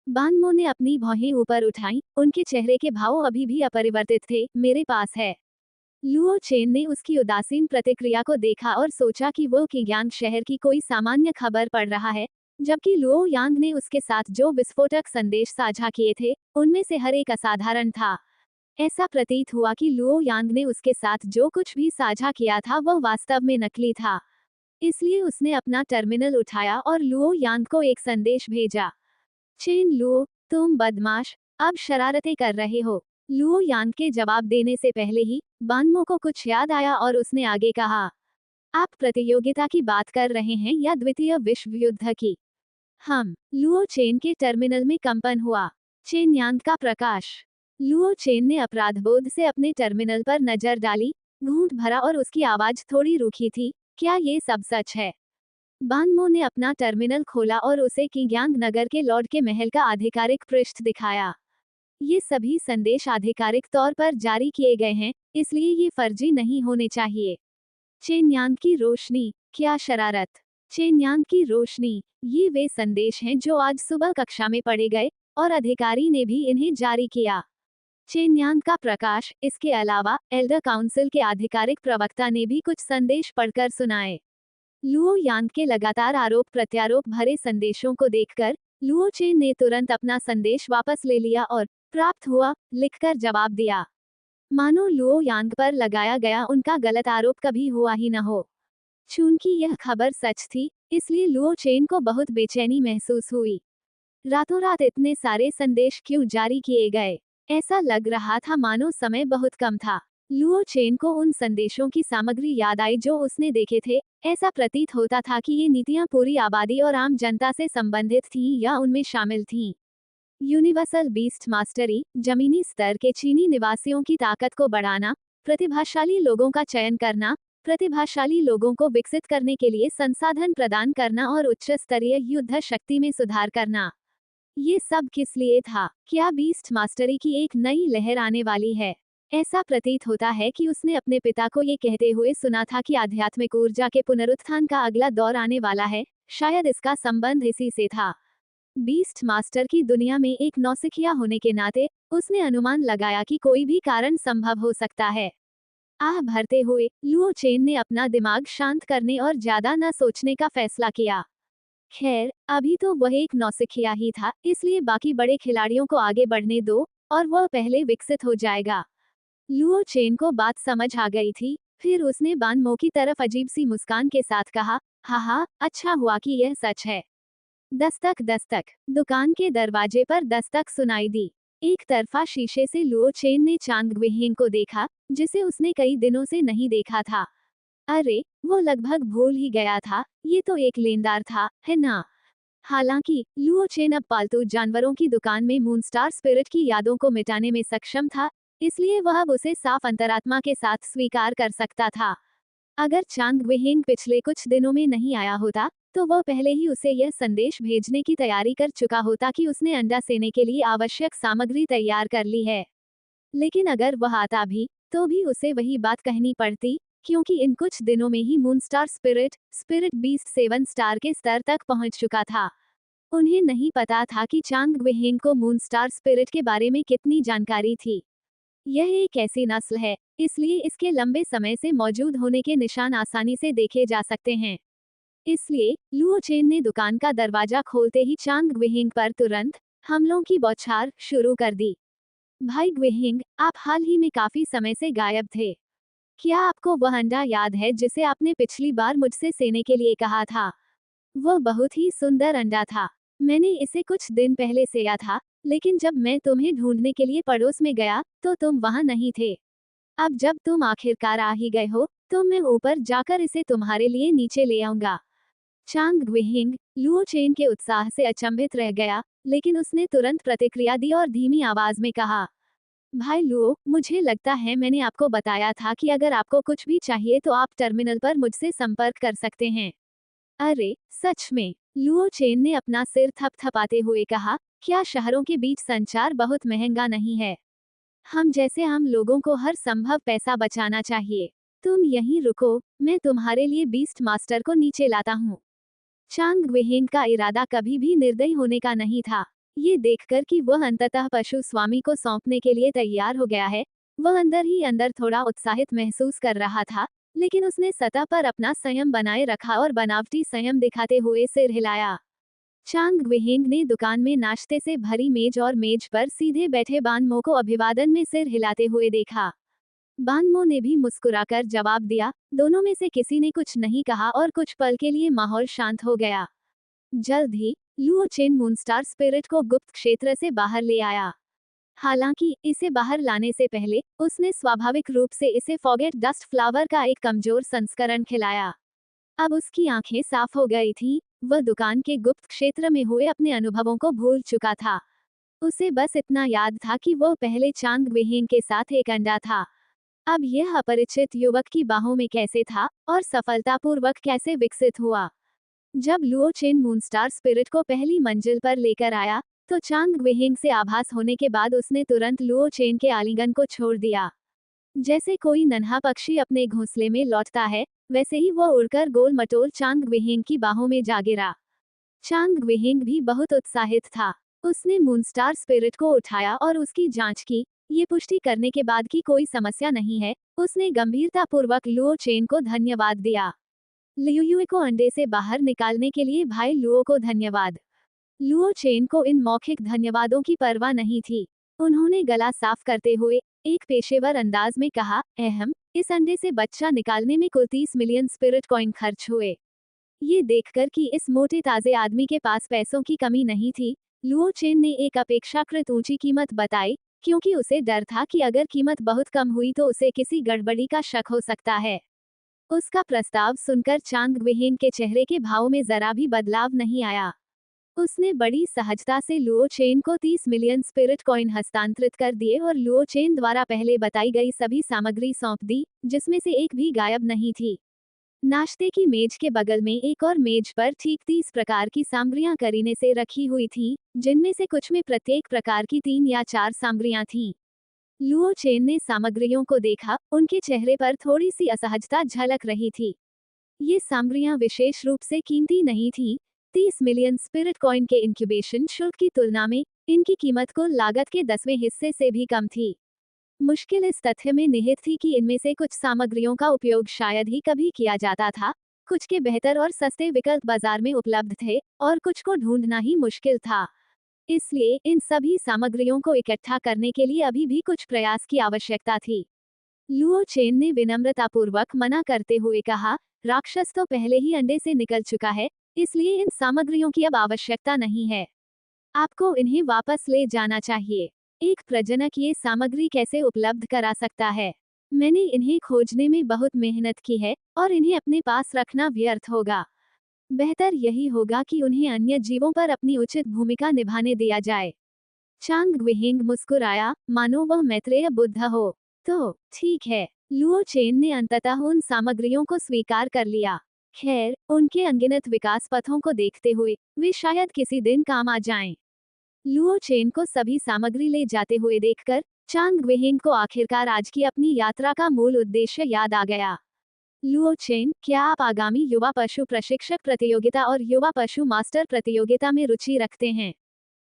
बानमो ने अपनी भौहें ऊपर उठाई, उनके चेहरे के भाव अभी भी अपरिवर्तित थे। मेरे पास है। लुओ चेन ने उसकी उदासीन प्रतिक्रिया को देखा और सोचा कि वो कियांग शहर की कोई सामान्य खबर पढ़ रहा है, जबकि लुओ यांग ने उसके साथ जो विस्फोटक संदेश साझा किए थे, उनमें से हर एक असाधारण था। ऐसा प्रतीत हुआ कि लुओ यांग ने उसके साथ जो कुछ भी साझा किया था वह वास्तव में नकली था। इसलिए उसने अपना टर्मिनल उठाया और लुओ यांग को एक संदेश भेजा। चेन लुओ, तुम बदमाश, अब शरारतें कर रहे हो। लुओ यांग के जवाब देने से पहले ही बानमो को कुछ याद आया और उसने आगे कहा, आप प्रतियोगिता की बात कर रहे हैं या द्वितीय विश्व युद्ध की? लुओ चेन के टर्मिनल में कंपन हुआ। चेन यांग का प्रकाश। लुओ चेन ने अपराधबोध से अपने टर्मिनल पर नजर डाली, घूंट भरा और उसकी आवाज थोड़ी रूखी थी। क्या ये सब सच है? बानमो ने अपना टर्मिनल खोला और उसे कियांग नगर के लॉर्ड के महल का आधिकारिक पृष्ठ दिखाया। ये सभी संदेश आधिकारिक तौर पर जारी किए गए हैं, इसलिए ये फर्जी नहीं होने चाहिए। चेन्यांग की रोशनी, क्या शरारत! चेन्यांग की रोशनी, ये वे संदेश हैं जो आज सुबह कक्षा में पढ़े गए और अधिकारी ने भी इन्हें जारी किया। चेन्यांग का प्रकाश। इसके अलावा एल्डर काउंसिल के आधिकारिक प्रवक्ता ने भी कुछ संदेश पढ़कर सुनाए। लुओ यांग के लगातार आरोप प्रत्यारोप भरे संदेशों को देखकर लुओ चेन ने तुरंत अपना संदेश वापस ले लिया और प्राप्त हुआ लिखकर जवाब दिया, मानो लुओ यांग पर लगाया गया उनका गलत आरोप कभी हुआ ही न हो। चूंकि यह खबर सच थी, इसलिए लुओ चेन को बहुत बेचैनी महसूस हुई। रातों रात इतने सारे संदेश क्यों जारी किए गए? ऐसा लग रहा था मानो समय बहुत कम था। लुओ चेन को उन संदेशों की सामग्री याद आई जो उसने देखे थे। ऐसा प्रतीत होता था कि ये नीतियां पूरी आबादी और आम जनता से संबंधित थीं या उनमें शामिल थीं। यूनिवर्सल बीस्ट मास्टरी, जमीनी स्तर के चीनी निवासियों की ताकत को बढ़ाना, प्रतिभाशाली लोगों का चयन करना, प्रतिभाशाली लोगों को विकसित करने के लिए संसाधन प्रदान करना और उच्च स्तरीय युद्ध शक्ति में सुधार करना। ये सब किस लिए था? क्या बीस्ट मास्टरी की एक नई लहर आने वाली है? ऐसा प्रतीत होता है कि उसने अपने पिता को ये कहते हुए सुना था कि आध्यात्मिक ऊर्जा के पुनरुत्थान का अगला दौर आने वाला है। शायद इसका संबंध इसी से था। बीस्ट मास्टर की दुनिया में एक नौसिखिया होने के नाते उसने अनुमान लगाया कि कोई भी कारण संभव हो सकता है। आह भरते हुए लुओ चेन ने अपना दिमाग शांत करने और ज्यादा न सोचने का फैसला किया। खैर, अभी तो वह एक नौसिखिया ही था, इसलिए बाकी बड़े खिलाड़ियों को आगे बढ़ने दो और वह पहले विकसित हो जाएगा। लुओ चेन को बात समझ आ गई थी। फिर उसने बानमो की तरफ अजीब सी मुस्कान के साथ कहा, हाँ, अच्छा हुआ कि यह सच है। दस्तक दस्तक। दुकान के दरवाजे पर दस्तक सुनाई दी। एक तरफा शीशे से लुओ चेन ने चांग गुइहेंग को देखा, जिसे उसने कई दिनों से नहीं देखा था। अरे, वो लगभग भूल ही गया था, ये तो एक लेनदार था, है ना? हालांकि लुओ चेन अब पालतू जानवरों की दुकान में मूनस्टार स्पिरिट की यादों को मिटाने में सक्षम था, इसलिए वह अब उसे साफ अंतरात्मा के साथ स्वीकार कर सकता था। अगर चांग वेहिंग पिछले कुछ दिनों में नहीं आया होता, तो वह पहले ही उसे यह संदेश भेजने की तैयारी कर चुका होता कि उसने अंडा सेने के लिए आवश्यक सामग्री तैयार कर ली है। लेकिन अगर वह आता भी, तो भी उसे वही बात कहनी पड़ती, क्योंकि इन कुछ दिनों में ही मूनस्टार स्पिरिट बीस्ट 7 स्टार के स्तर तक पहुंच चुका था। उन्हें नहीं पता था कि चांग वेहिंग को मूनस्टार स्पिरिट के बारे में कितनी जानकारी थी। यह एक ऐसी नस्ल है, इसलिए इसके लंबे समय से मौजूद होने के निशान आसानी से देखे जा सकते हैं। इसलिए लुओ चेन ने दुकान का दरवाजा खोलते ही चांग वेहिंग पर तुरंत हमलों की बौछार शुरू कर दी। भाई ग्वेहिंग, आप हाल ही में काफी समय से गायब थे। क्या आपको वह अंडा याद है जिसे आपने पिछली बार मुझसे सेने के लिए कहा था? वह बहुत ही सुंदर अंडा था। मैंने इसे कुछ दिन पहले सेया था, लेकिन जब मैं तुम्हें ढूंढने के लिए पड़ोस में गया, तो तुम वहां नहीं थे। अब जब तुम आखिरकार आ ही गए हो, तो मैं ऊपर जाकर इसे तुम्हारे लिए नीचे ले आऊंगा। चांग ग्वेहिंग लुओ चेन के उत्साह से अचंभित रह गया, लेकिन उसने तुरंत प्रतिक्रिया दी और धीमी आवाज में कहा, भाई लुओ, मुझे लगता है मैंने आपको बताया था कि अगर आपको कुछ भी चाहिए तो आप टर्मिनल पर मुझसे संपर्क कर सकते हैं। अरे, सच में? लुओ चेन ने अपना सिर थपथपाते हुए कहा, क्या शहरों के बीच संचार बहुत महंगा नहीं है? हम जैसे आम लोगों को हर संभव पैसा बचाना चाहिए। तुम यहीं रुको, मैं तुम्हारे लिए बीस्ट मास्टर को नीचे लाता हूँ। चांग ग्वेहिंग का इरादा कभी भी निर्दयी होने का नहीं था। ये देखकर कि वह अंततः पशु स्वामी को सौंपने के लिए तैयार हो गया है, वह अंदर ही अंदर थोड़ा उत्साहित महसूस कर रहा था, लेकिन उसने सतह पर अपना संयम बनाए रखा और बनावटी संयम दिखाते हुए सिर हिलाया। चांग ग्वेहिंग ने दुकान में नाश्ते से भरी मेज और मेज पर सीधे बैठे बानमो को अभिवादन में सिर हिलाते हुए देखा। बानमो ने भी मुस्कुराकर जवाब दिया। दोनों में से किसी ने कुछ नहीं कहा और कुछ पल के लिए माहौल शांत हो गया। जल्द ही लुओ चेन मूनस्टार स्पिरिट को गुप्त क्षेत्र से बाहर ले आया। हालांकि इसे बाहर लाने से पहले उसने स्वाभाविक रूप से इसे फॉगेट डस्ट फ्लावर का एक कमजोर संस्करण खिलाया। अब उसकी आंखें साफ हो गई थीं, वह दुकान के गुप्त क्षेत्र में हुए अपने अनुभवों को भूल चुका था। उसे बस इतना याद था कि वह पहले चांग वेहिंग के साथ एक अंडा था। अब यह अपरिचित युवक की बाहों में कैसे था और सफलतापूर्वक कैसे विकसित हुआ। जब लुओ चेन मूनस्टार स्पिरिट को पहली मंजिल पर लेकर आया, तो चांग ग्वेहिंग से आभास होने के बाद उसने तुरंत लुओ चेन के आलिंगन को छोड़ दिया। जैसे कोई नन्हा पक्षी अपने घोंसले में लौटता है, वैसे ही वह उड़कर गोल मटोल चांग ग्वेहिंग की बाहों में जा गिरा। चांग ग्वेहिंग भी बहुत उत्साहित था। उसने मूनस्टार स्पिरिट को उठाया और उसकी जांच की। ये पुष्टि करने के बाद कि कोई समस्या नहीं है, उसने गंभीरतापूर्वक लुओ चेन को धन्यवाद दिया। लियुयुए को अंडे से बाहर निकालने के लिए भाई लुओ को धन्यवाद। लुओ चेन को इन मौखिक धन्यवादों की परवाह नहीं थी। उन्होंने गला साफ करते हुए एक पेशेवर अंदाज में कहा, अहम, इस अंडे से बच्चा निकालने में कुल 30 मिलियन स्पिरिट कॉइन खर्च हुए। ये देखकर कि इस मोटे ताजे आदमी के पास पैसों की कमी नहीं थी, लुओ चेन ने एक अपेक्षाकृत ऊंची कीमत बताई, क्योंकि उसे डर था कि अगर कीमत बहुत कम हुई तो उसे किसी गड़बड़ी का शक हो सकता है। उसका प्रस्ताव सुनकर चांग ग्वेहिंग के चेहरे के भाव में जरा भी बदलाव नहीं आया। उसने बड़ी सहजता से लुओ चेन को 30 मिलियन स्पिरिट कॉइन हस्तांतरित कर दिए और लुओ चेन द्वारा पहले बताई गई सभी सामग्री सौंप दी, जिसमें से एक भी गायब नहीं थी। नाश्ते की मेज के बगल में एक और मेज पर ठीक 30 प्रकार की सामग्रियां करीने से रखी हुई थीं, जिनमें से कुछ में प्रत्येक प्रकार की 3 या 4 सामग्रियां थीं। लुओ चेन ने सामग्रियों को देखा, उनके चेहरे पर थोड़ी सी असहजता झलक रही थी। ये सामग्रियां विशेष रूप से कीमती नहीं थीं। 30 मिलियन स्पिरिट कॉइन के इंक्यूबेशन शुल्क की तुलना में इनकी कीमत कुल लागत के 10वें हिस्से से भी कम थी। मुश्किल इस तथ्य में निहित थी कि इनमें से कुछ सामग्रियों का उपयोग शायद ही कभी किया जाता था, कुछ के बेहतर और सस्ते विकल्प बाजार में उपलब्ध थे, और कुछ को ढूंढना ही मुश्किल था। इसलिए इन सभी सामग्रियों को इकट्ठा करने के लिए अभी भी कुछ प्रयास की आवश्यकता थी। लुओ चेन ने विनम्रतापूर्वक मना करते हुए कहा, राक्षस तो पहले ही अंडे से निकल चुका है, इसलिए इन सामग्रियों की अब आवश्यकता नहीं है। आपको इन्हें वापस ले जाना चाहिए। एक प्रजनक ये सामग्री कैसे उपलब्ध करा सकता है? मैंने इन्हें खोजने में बहुत मेहनत की है, और इन्हें अपने पास रखना व्यर्थ होगा। बेहतर यही होगा कि उन्हें अन्य जीवों पर अपनी उचित भूमिका निभाने दिया जाए। चांग ग्विहिंग मुस्कुराया, मानो वह मैत्रेय बुद्ध हो। तो ठीक है। लुओ चेन ने अंततः उन सामग्रियों को स्वीकार कर लिया। खैर, उनके अनगिनत विकास पथों को देखते हुए वे शायद किसी दिन काम आ जाएं। लुओ चेन को सभी सामग्री ले जाते हुए देखकर चांग ग्विहिंग को आखिरकार आज की अपनी यात्रा का मूल उद्देश्य याद आ गया। लुओ चेन, क्या आप आगामी युवा पशु प्रशिक्षक प्रतियोगिता और युवा पशु मास्टर प्रतियोगिता में रुचि रखते हैं?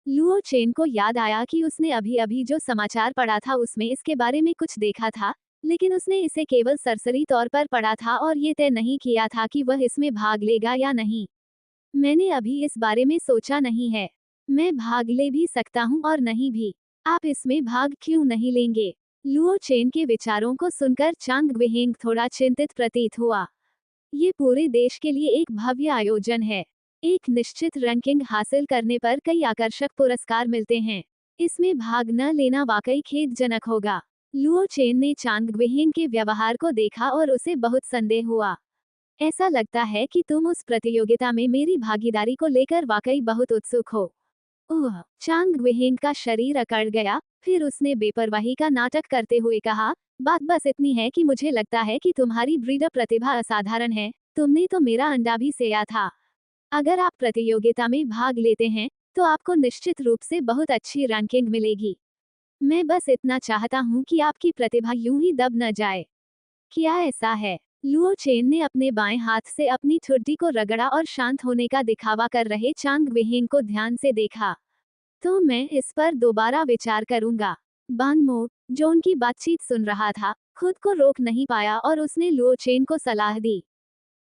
लुओ चेन को याद आया कि उसने अभी अभी जो समाचार पढ़ा था उसमें इसके बारे में कुछ देखा था, लेकिन उसने इसे केवल सरसरी तौर पर पढ़ा था और ये तय नहीं किया था कि वह इसमें भाग लेगा या नहीं। मैंने अभी इस बारे में सोचा नहीं है। मैं भाग ले भी सकता हूँ और नहीं भी। आप इसमें भाग क्यों नहीं लेंगे? लुओ चेन के विचारों को सुनकर चांग ग्विहिंग थोड़ा चिंतित प्रतीत हुआ। ये पूरे देश के लिए एक भव्य आयोजन है। एक निश्चित रैंकिंग हासिल करने पर कई आकर्षक पुरस्कार मिलते हैं। इसमें भाग न लेना वाकई खेदजनक होगा। लुओ चेन ने चांग ग्विहिंग के व्यवहार को देखा और उसे बहुत संदेह हुआ। ऐसा लगता है कि तुम उस प्रतियोगिता में मेरी भागीदारी को लेकर वाकई बहुत उत्सुक हो। ओह! चांग ग्विहिंग का शरीर अकड़ गया, फिर उसने बेपरवाही का नाटक करते हुए कहा, बात बस इतनी है कि मुझे लगता है कि तुम्हारी ब्रीडर प्रतिभा असाधारण है, तुमने तो मेरा अंडा भी सेया था। अगर आप प्रतियोगिता में भाग लेते हैं, तो आपको निश्चित रूप से बहुत अच्छी रैंकिंग मिलेगी। मैं बस इतना चाहता हूँ कि आपकी प्रतिभा यूं ही दब न जाए। क्या ऐसा है? लुओ चेन ने अपने बाएं हाथ से अपनी ठुड्डी को रगड़ा और शांत होने का दिखावा कर रहे चांग ग्विहिंग को ध्यान से देखा। तो मैं इस पर दोबारा विचार करूंगा। बानमो, जो उनकी बातचीत सुन रहा था, खुद को रोक नहीं पाया और उसने लुओ चेन को सलाह दी।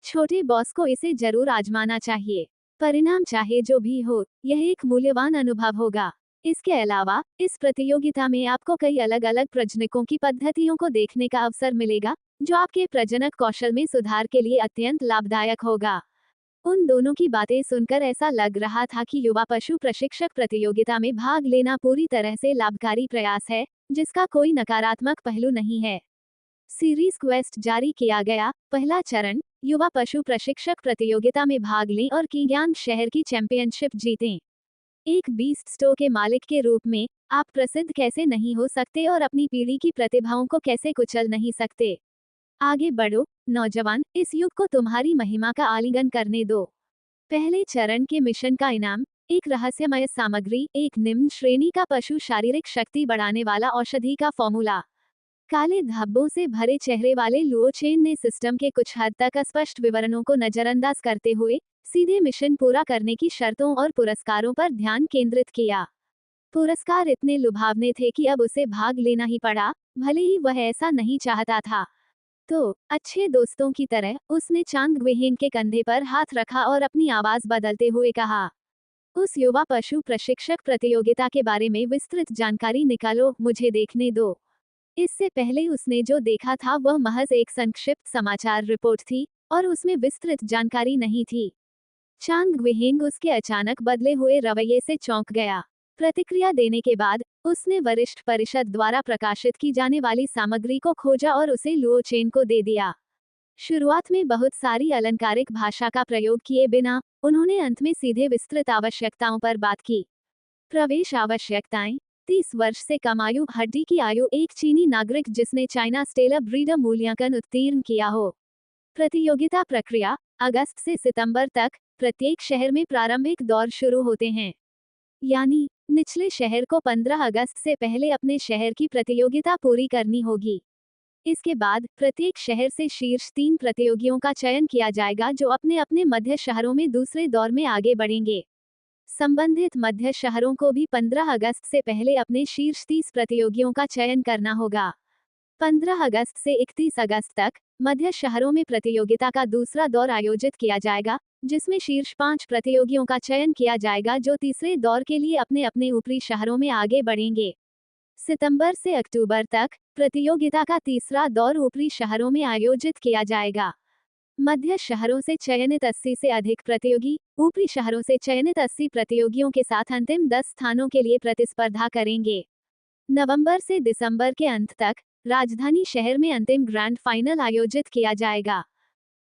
छोटे बॉस को इसे जरूर आजमाना चाहिए। परिणाम चाहे जो भी हो, यह एक मूल्यवान अनुभव होगा। इसके अलावा, इस प्रतियोगिता में आपको कई अलग अलग प्रजनकों की पद्धतियों को देखने का अवसर मिलेगा, जो आपके प्रजनक कौशल में सुधार के लिए अत्यंत लाभदायक होगा। उन दोनों की बातें सुनकर ऐसा लग रहा था कि युवा पशु प्रशिक्षक प्रतियोगिता में भाग लेना पूरी तरह से लाभकारी प्रयास है, जिसका कोई नकारात्मक पहलू नहीं है। सीरीज क्वेस्ट जारी किया गया। पहला चरण, युवा पशु प्रशिक्षक प्रतियोगिता में भाग लें और किंग्यांग शहर की चैंपियनशिप जीतें। एक बीस्ट स्टो के मालिक के रूप में, आप प्रसिद्ध कैसे नहीं हो सकते और अपनी पीढ़ी की प्रतिभाओं को कैसे कुचल नहीं सकते। आगे बढ़ो, नौजवान, इस युग को तुम्हारी महिमा का आलिंगन करने दो। पहले चरण के मिशन का इनाम, एक रहस्यमय सामग्री, एक निम्न श्रेणी का पशु शारीरिक शक्ति बढ़ाने वाला औषधि का फॉर्मूला। काले धब्बों से भरे चेहरे वाले लुओ चेन ने सिस्टम के कुछ हद तक अस्पष्ट विवरणों को नजरअंदाज करते हुए सीधे मिशन पूरा करने की शर्तों और पुरस्कारों पर ध्यान केंद्रित किया। पुरस्कार इतने लुभावने थे कि अब उसे भाग लेना ही पड़ा, भले ही वह ऐसा नहीं चाहता था। तो अच्छे दोस्तों की तरह उसने चांग ग्विहिंग के कंधे पर हाथ रखा और अपनी आवाज बदलते हुए कहा, उस युवा पशु प्रशिक्षक प्रतियोगिता के बारे में विस्तृत जानकारी निकालो, मुझे देखने दो। इससे पहले उसने जो देखा था वह महज एक संक्षिप्त समाचार रिपोर्ट थी, और उसमें विस्तृत जानकारी नहीं थी। चांग ग्विहिंग उसके अचानक बदले हुए रवैये से चौंक गया। प्रतिक्रिया देने के बाद, उसने वरिष्ठ परिषद द्वारा प्रकाशित की जाने वाली सामग्री को खोजा और उसे लुओ चेन को दे दिया। शुरुआत में बहुत सारी अलंकारिक भाषा का प्रयोग किए बिना, उन्होंने अंत में सीधे विस्तृत आवश्यकताओं पर बात की। प्रवेश आवश्यकताएं, 30 वर्ष से कम आयु, हड्डी की आयु, एक चीनी नागरिक जिसने चाइना स्टेलर ब्रीडर मूल्यांकन उत्तीर्ण किया हो। प्रतियोगिता प्रक्रिया, अगस्त से सितंबर तक, प्रत्येक शहर में प्रारंभिक दौर शुरू होते हैं। यानी, निचले शहर को 15 अगस्त से पहले अपने शहर की प्रतियोगिता पूरी करनी होगी। इसके बाद, प्रत्येक शहर से शीर्ष 3 प्रतियोगियों का चयन किया जाएगा जो अपने अपने मध्य शहरों में दूसरे दौर में आगे बढ़ेंगे। संबंधित मध्य शहरों को भी 15 अगस्त से पहले अपने शीर्ष 30 प्रतियोगियों का चयन करना होगा। 15 अगस्त से 31 अगस्त तक, मध्य शहरों में प्रतियोगिता का दूसरा दौर आयोजित किया जाएगा, जिसमें शीर्ष 5 प्रतियोगियों का चयन किया जाएगा जो तीसरे दौर के लिए अपने अपने ऊपरी शहरों में आगे बढ़ेंगे। सितंबर से अक्टूबर तक, प्रतियोगिता का तीसरा दौर ऊपरी शहरों में आयोजित किया जाएगा। मध्य शहरों से चयनित 80 से अधिक प्रतियोगी, ऊपरी शहरों से चयनित 80 प्रतियोगियों के साथ अंतिम 10 स्थानों के लिए प्रतिस्पर्धा करेंगे। नवंबर से दिसंबर के अंत तक, राजधानी शहर में अंतिम ग्रैंड फाइनल आयोजित किया जाएगा।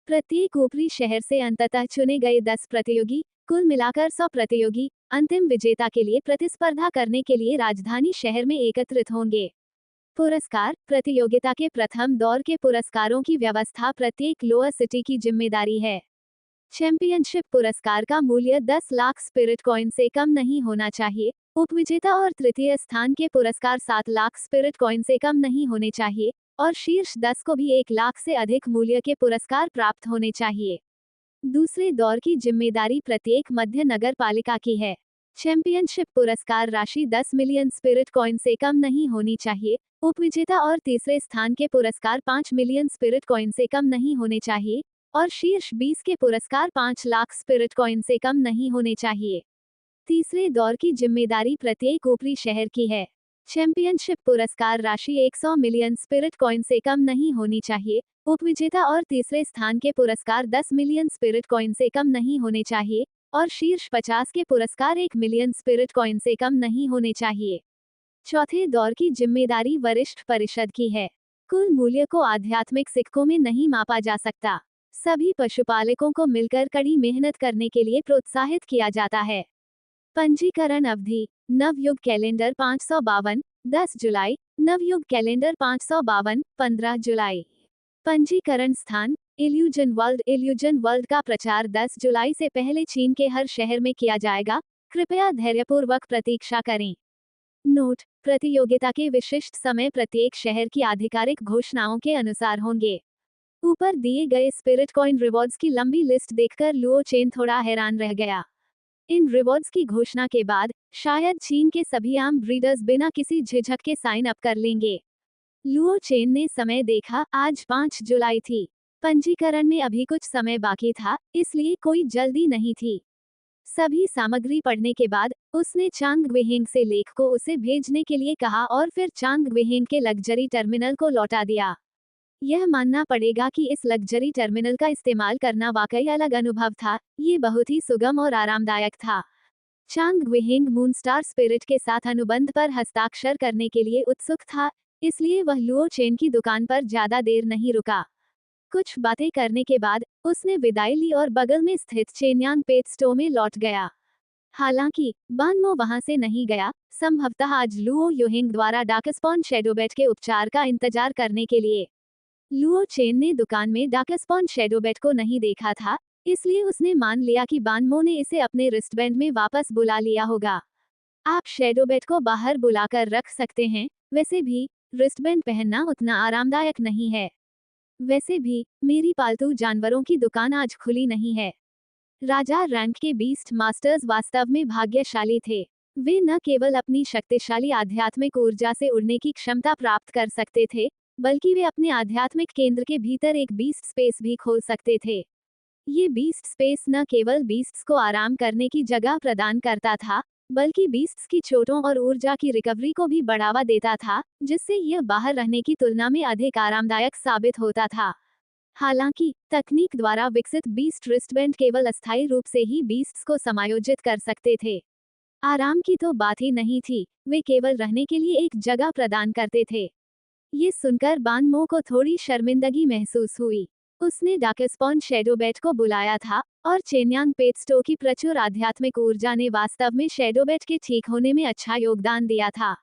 प्रत्येक ऊपरी शहर से अंततः चुने गए 10 प्रतियोगी, कुल मिलाकर 100 प्रतियोगी अंतिम विजेता के लिए प्रतिस्पर्धा करने के लिए राजधानी शहर में एकत्रित होंगे। पुरस्कार प्रतियोगिता के प्रथम दौर के पुरस्कारों की व्यवस्था प्रत्येक लोअर सिटी की जिम्मेदारी है। चैंपियनशिप पुरस्कार का मूल्य 10 लाख स्पिरिट कॉइन से कम नहीं होना चाहिए। उपविजेता और तृतीय स्थान के पुरस्कार 7 लाख स्पिरिट कॉइन से कम नहीं होने चाहिए और शीर्ष 10 को भी 1 लाख से अधिक मूल्य के पुरस्कार प्राप्त होने चाहिए। दूसरे दौर की जिम्मेदारी प्रत्येक मध्य नगर पालिका की है। चैंपियनशिप पुरस्कार राशि 10 मिलियन स्पिरिट कॉइन से कम नहीं होनी चाहिए। उपविजेता और तीसरे स्थान के पुरस्कार 5 मिलियन स्पिरिट कॉइन से कम नहीं होने चाहिए और शीर्ष 20 के पुरस्कार 5 लाख स्पिरिट कॉइन से कम नहीं होने चाहिए। तीसरे दौर की जिम्मेदारी प्रत्येक ऊपरी शहर की है। चैंपियनशिप पुरस्कार राशि 100 मिलियन स्पिरिट कॉइन से कम नहीं होनी चाहिए। उपविजेता और तीसरे स्थान के पुरस्कार 10 मिलियन स्पिरिट कॉइन से कम नहीं होने चाहिए और शीर्ष 50 के पुरस्कार 1 मिलियन स्पिरिट कॉइन से कम नहीं होने चाहिए। चौथे दौर की जिम्मेदारी वरिष्ठ परिषद की है। कुल मूल्य को आध्यात्मिक सिक्कों में नहीं मापा जा सकता। सभी पशुपालकों को मिलकर कड़ी मेहनत करने के लिए प्रोत्साहित किया जाता है। पंजीकरण अवधि नवयुग कैलेंडर 552 10 जुलाई, नवयुग कैलेंडर 552 15 जुलाई। पंजीकरण स्थान इल्यूजन वर्ल्ड का प्रचार 10 जुलाई से पहले चीन के हर शहर में किया जाएगा। कृपया धैर्यपूर्वक प्रतीक्षा करें। नोट प्रतियोगिता के विशिष्ट समय प्रत्येक शहर की आधिकारिक घोषणाओं के अनुसार होंगे। ऊपर दिए गए स्पिरिट कॉइन रिवॉर्ड्स की लंबी लिस्ट देखकर लुओ चेन थोड़ा हैरान रह गया। इन रिवॉर्ड्स की घोषणा के बाद शायद चीन के सभी आम ब्रीडर्स बिना किसी झिझक के साइन अप कर लेंगे। लुओ चेन ने समय देखा, आज 5 जुलाई थी। पंजीकरण में अभी कुछ समय बाकी था, इसलिए कोई जल्दी नहीं थी। सभी सामग्री पढ़ने के बाद उसने चांग ग्वेहेंग से लेख को उसे भेजने के लिए कहा और फिर चांग ग्वेहेंग के लग्जरी टर्मिनल को लौटा दिया। यह मानना पड़ेगा कि इस लग्जरी टर्मिनल का इस्तेमाल करना वाकई अलग अनुभव था। ये बहुत ही सुगम और आरामदायक था। चांग ग्वेहेंग मूनस्टार स्पिरिट के साथ अनुबंध पर हस्ताक्षर करने के लिए उत्सुक था, इसलिए वह लुओ चेन की दुकान पर ज्यादा देर नहीं रुका। कुछ बातें करने के बाद उसने विदाई ली और बगल में स्थित चेन्यांग पेट स्टोर में लौट गया। हालांकि बानमो वहां से नहीं गया, संभवतः आज लुओ योहिंग द्वारा डार्कस्पॉन शैडोबैट के उपचार का इंतजार करने के लिए। लुओ चेन ने दुकान में डार्कस्पॉन शैडोबैट को नहीं देखा था, इसलिए उसने मान लिया कि बानमो ने इसे अपने रिस्टबैंड में वापस बुला लिया होगा। आप शैडोबैट को बाहर बुलाकर रख सकते हैं, वैसे भी रिस्टबैंड पहनना उतना आरामदायक नहीं है। वैसे भी मेरी पालतू जानवरों की दुकान आज खुली नहीं है। राजा रैंक के बीस्ट मास्टर्स वास्तव में भाग्यशाली थे। वे न केवल अपनी शक्तिशाली आध्यात्मिक ऊर्जा से उड़ने की क्षमता प्राप्त कर सकते थे, बल्कि वे अपने आध्यात्मिक केंद्र के भीतर एक बीस्ट स्पेस भी खोल सकते थे। ये बीस्ट स्पेस न केवल बीस्ट्स को आराम करने की जगह प्रदान करता था, बल्कि बीस्ट्स की चोटों और ऊर्जा की रिकवरी को भी बढ़ावा देता था, जिससे यह बाहर रहने की तुलना में अधिक आरामदायक साबित होता था। हालांकि तकनीक द्वारा विकसित बीस्ट रिस्टबैंड केवल अस्थायी रूप से ही बीस्ट्स को समायोजित कर सकते थे। आराम की तो बात ही नहीं थी, वे केवल रहने के लिए एक जगह प्रदान करते थे। ये सुनकर बानमो को थोड़ी शर्मिंदगी महसूस हुई। उसने डार्कस्पॉन शैडोबैट को बुलाया था और चेन्यांग पेटस्टो की प्रचुर आध्यात्मिक ऊर्जा ने वास्तव में शैडोबैट के ठीक होने में अच्छा योगदान दिया था।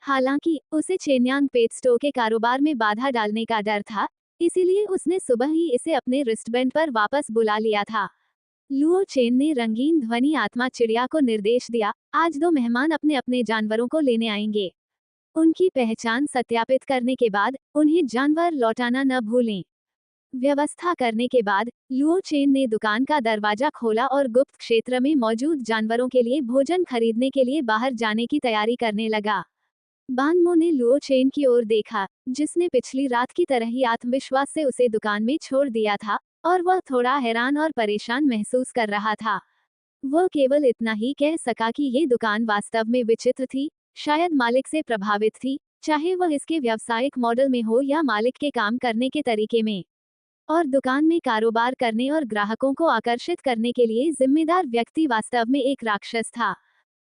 हालांकि उसे चेन्यांग पेटस्टो के कारोबार में बाधा डालने का डर था, इसीलिए उसने सुबह ही इसे अपने रिस्टबैंड पर वापस बुला लिया था। लुओ चेन ने रंगीन ध्वनि आत्मा चिड़िया को निर्देश दिया, आज 2 मेहमान अपने अपने जानवरों को लेने आएंगे। उनकी पहचान सत्यापित करने के बाद उन्हें जानवर लौटाना न भूलें। व्यवस्था करने के बाद लुओ चेन ने दुकान का दरवाजा खोला और गुप्त क्षेत्र में मौजूद जानवरों के लिए भोजन खरीदने के लिए बाहर जाने की तैयारी करने लगा। बानमो ने लुओ चेन की ओर देखा, जिसने पिछली रात की तरह ही आत्मविश्वास से उसे दुकान में छोड़ दिया था और वह थोड़ा हैरान और परेशान महसूस कर रहा था। वह केवल इतना ही कह सका कि ये दुकान वास्तव में विचित्र थी, शायद मालिक से प्रभावित थी, चाहे वह इसके व्यावसायिक मॉडल में हो या मालिक के काम करने के तरीके में। और दुकान में कारोबार करने और ग्राहकों को आकर्षित करने के लिए जिम्मेदार व्यक्ति वास्तव में एक राक्षस था।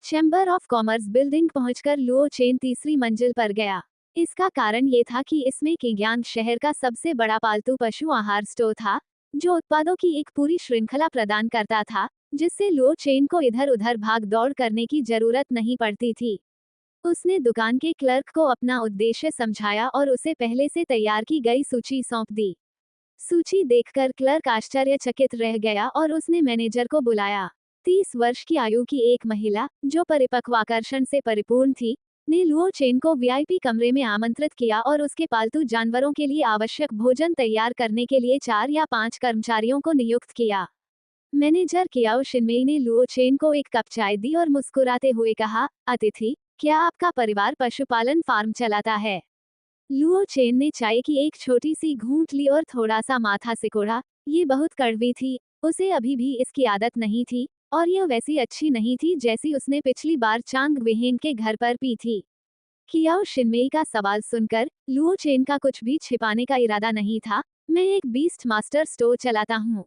चैम्बर ऑफ कॉमर्स बिल्डिंग पहुंचकर लुओ चेन तीसरी मंजिल पर गया। इसका कारण ये था कि इसमें किंग्यांग शहर का सबसे बड़ा पालतू पशु आहार स्टोर था, जो उत्पादों की एक पूरी श्रृंखला प्रदान करता था, जिससे लुओ चेन को इधर उधर भाग दौड़ करने की जरूरत नहीं पड़ती थी। उसने दुकान के क्लर्क को अपना उद्देश्य समझाया और उसे पहले से तैयार की गई सूची सौंप दी। सूची देखकर क्लर्क आश्चर्यचकित रह गया और उसने मैनेजर को बुलाया। 30 वर्ष की आयु की एक महिला, जो परिपक्व आकर्षण से परिपूर्ण थी, ने लुओ चेन को वीआईपी कमरे में आमंत्रित किया और उसके पालतू जानवरों के लिए आवश्यक भोजन तैयार करने के लिए 4 या 5 कर्मचारियों को नियुक्त किया। मैनेजर कियाओ शिनमेई ने लुओ चेन को एक कप चाय दी और मुस्कुराते हुए कहा, अतिथि, क्या आपका परिवार पशुपालन फार्म चलाता है? लुओ चेन ने चाय की एक छोटी सी घूंट ली और थोड़ा सा माथा सिकोड़ा। ये बहुत कड़वी थी, उसे अभी भी इसकी आदत नहीं थी, और यह वैसी अच्छी नहीं थी जैसी उसने पिछली बार चांग वेहेन के घर पर पी थी। कियाओ शिनमेई का सवाल सुनकर लुओ चेन का कुछ भी छिपाने का इरादा नहीं था। मैं एक बीस्ट मास्टर स्टोर चलाता हूँ।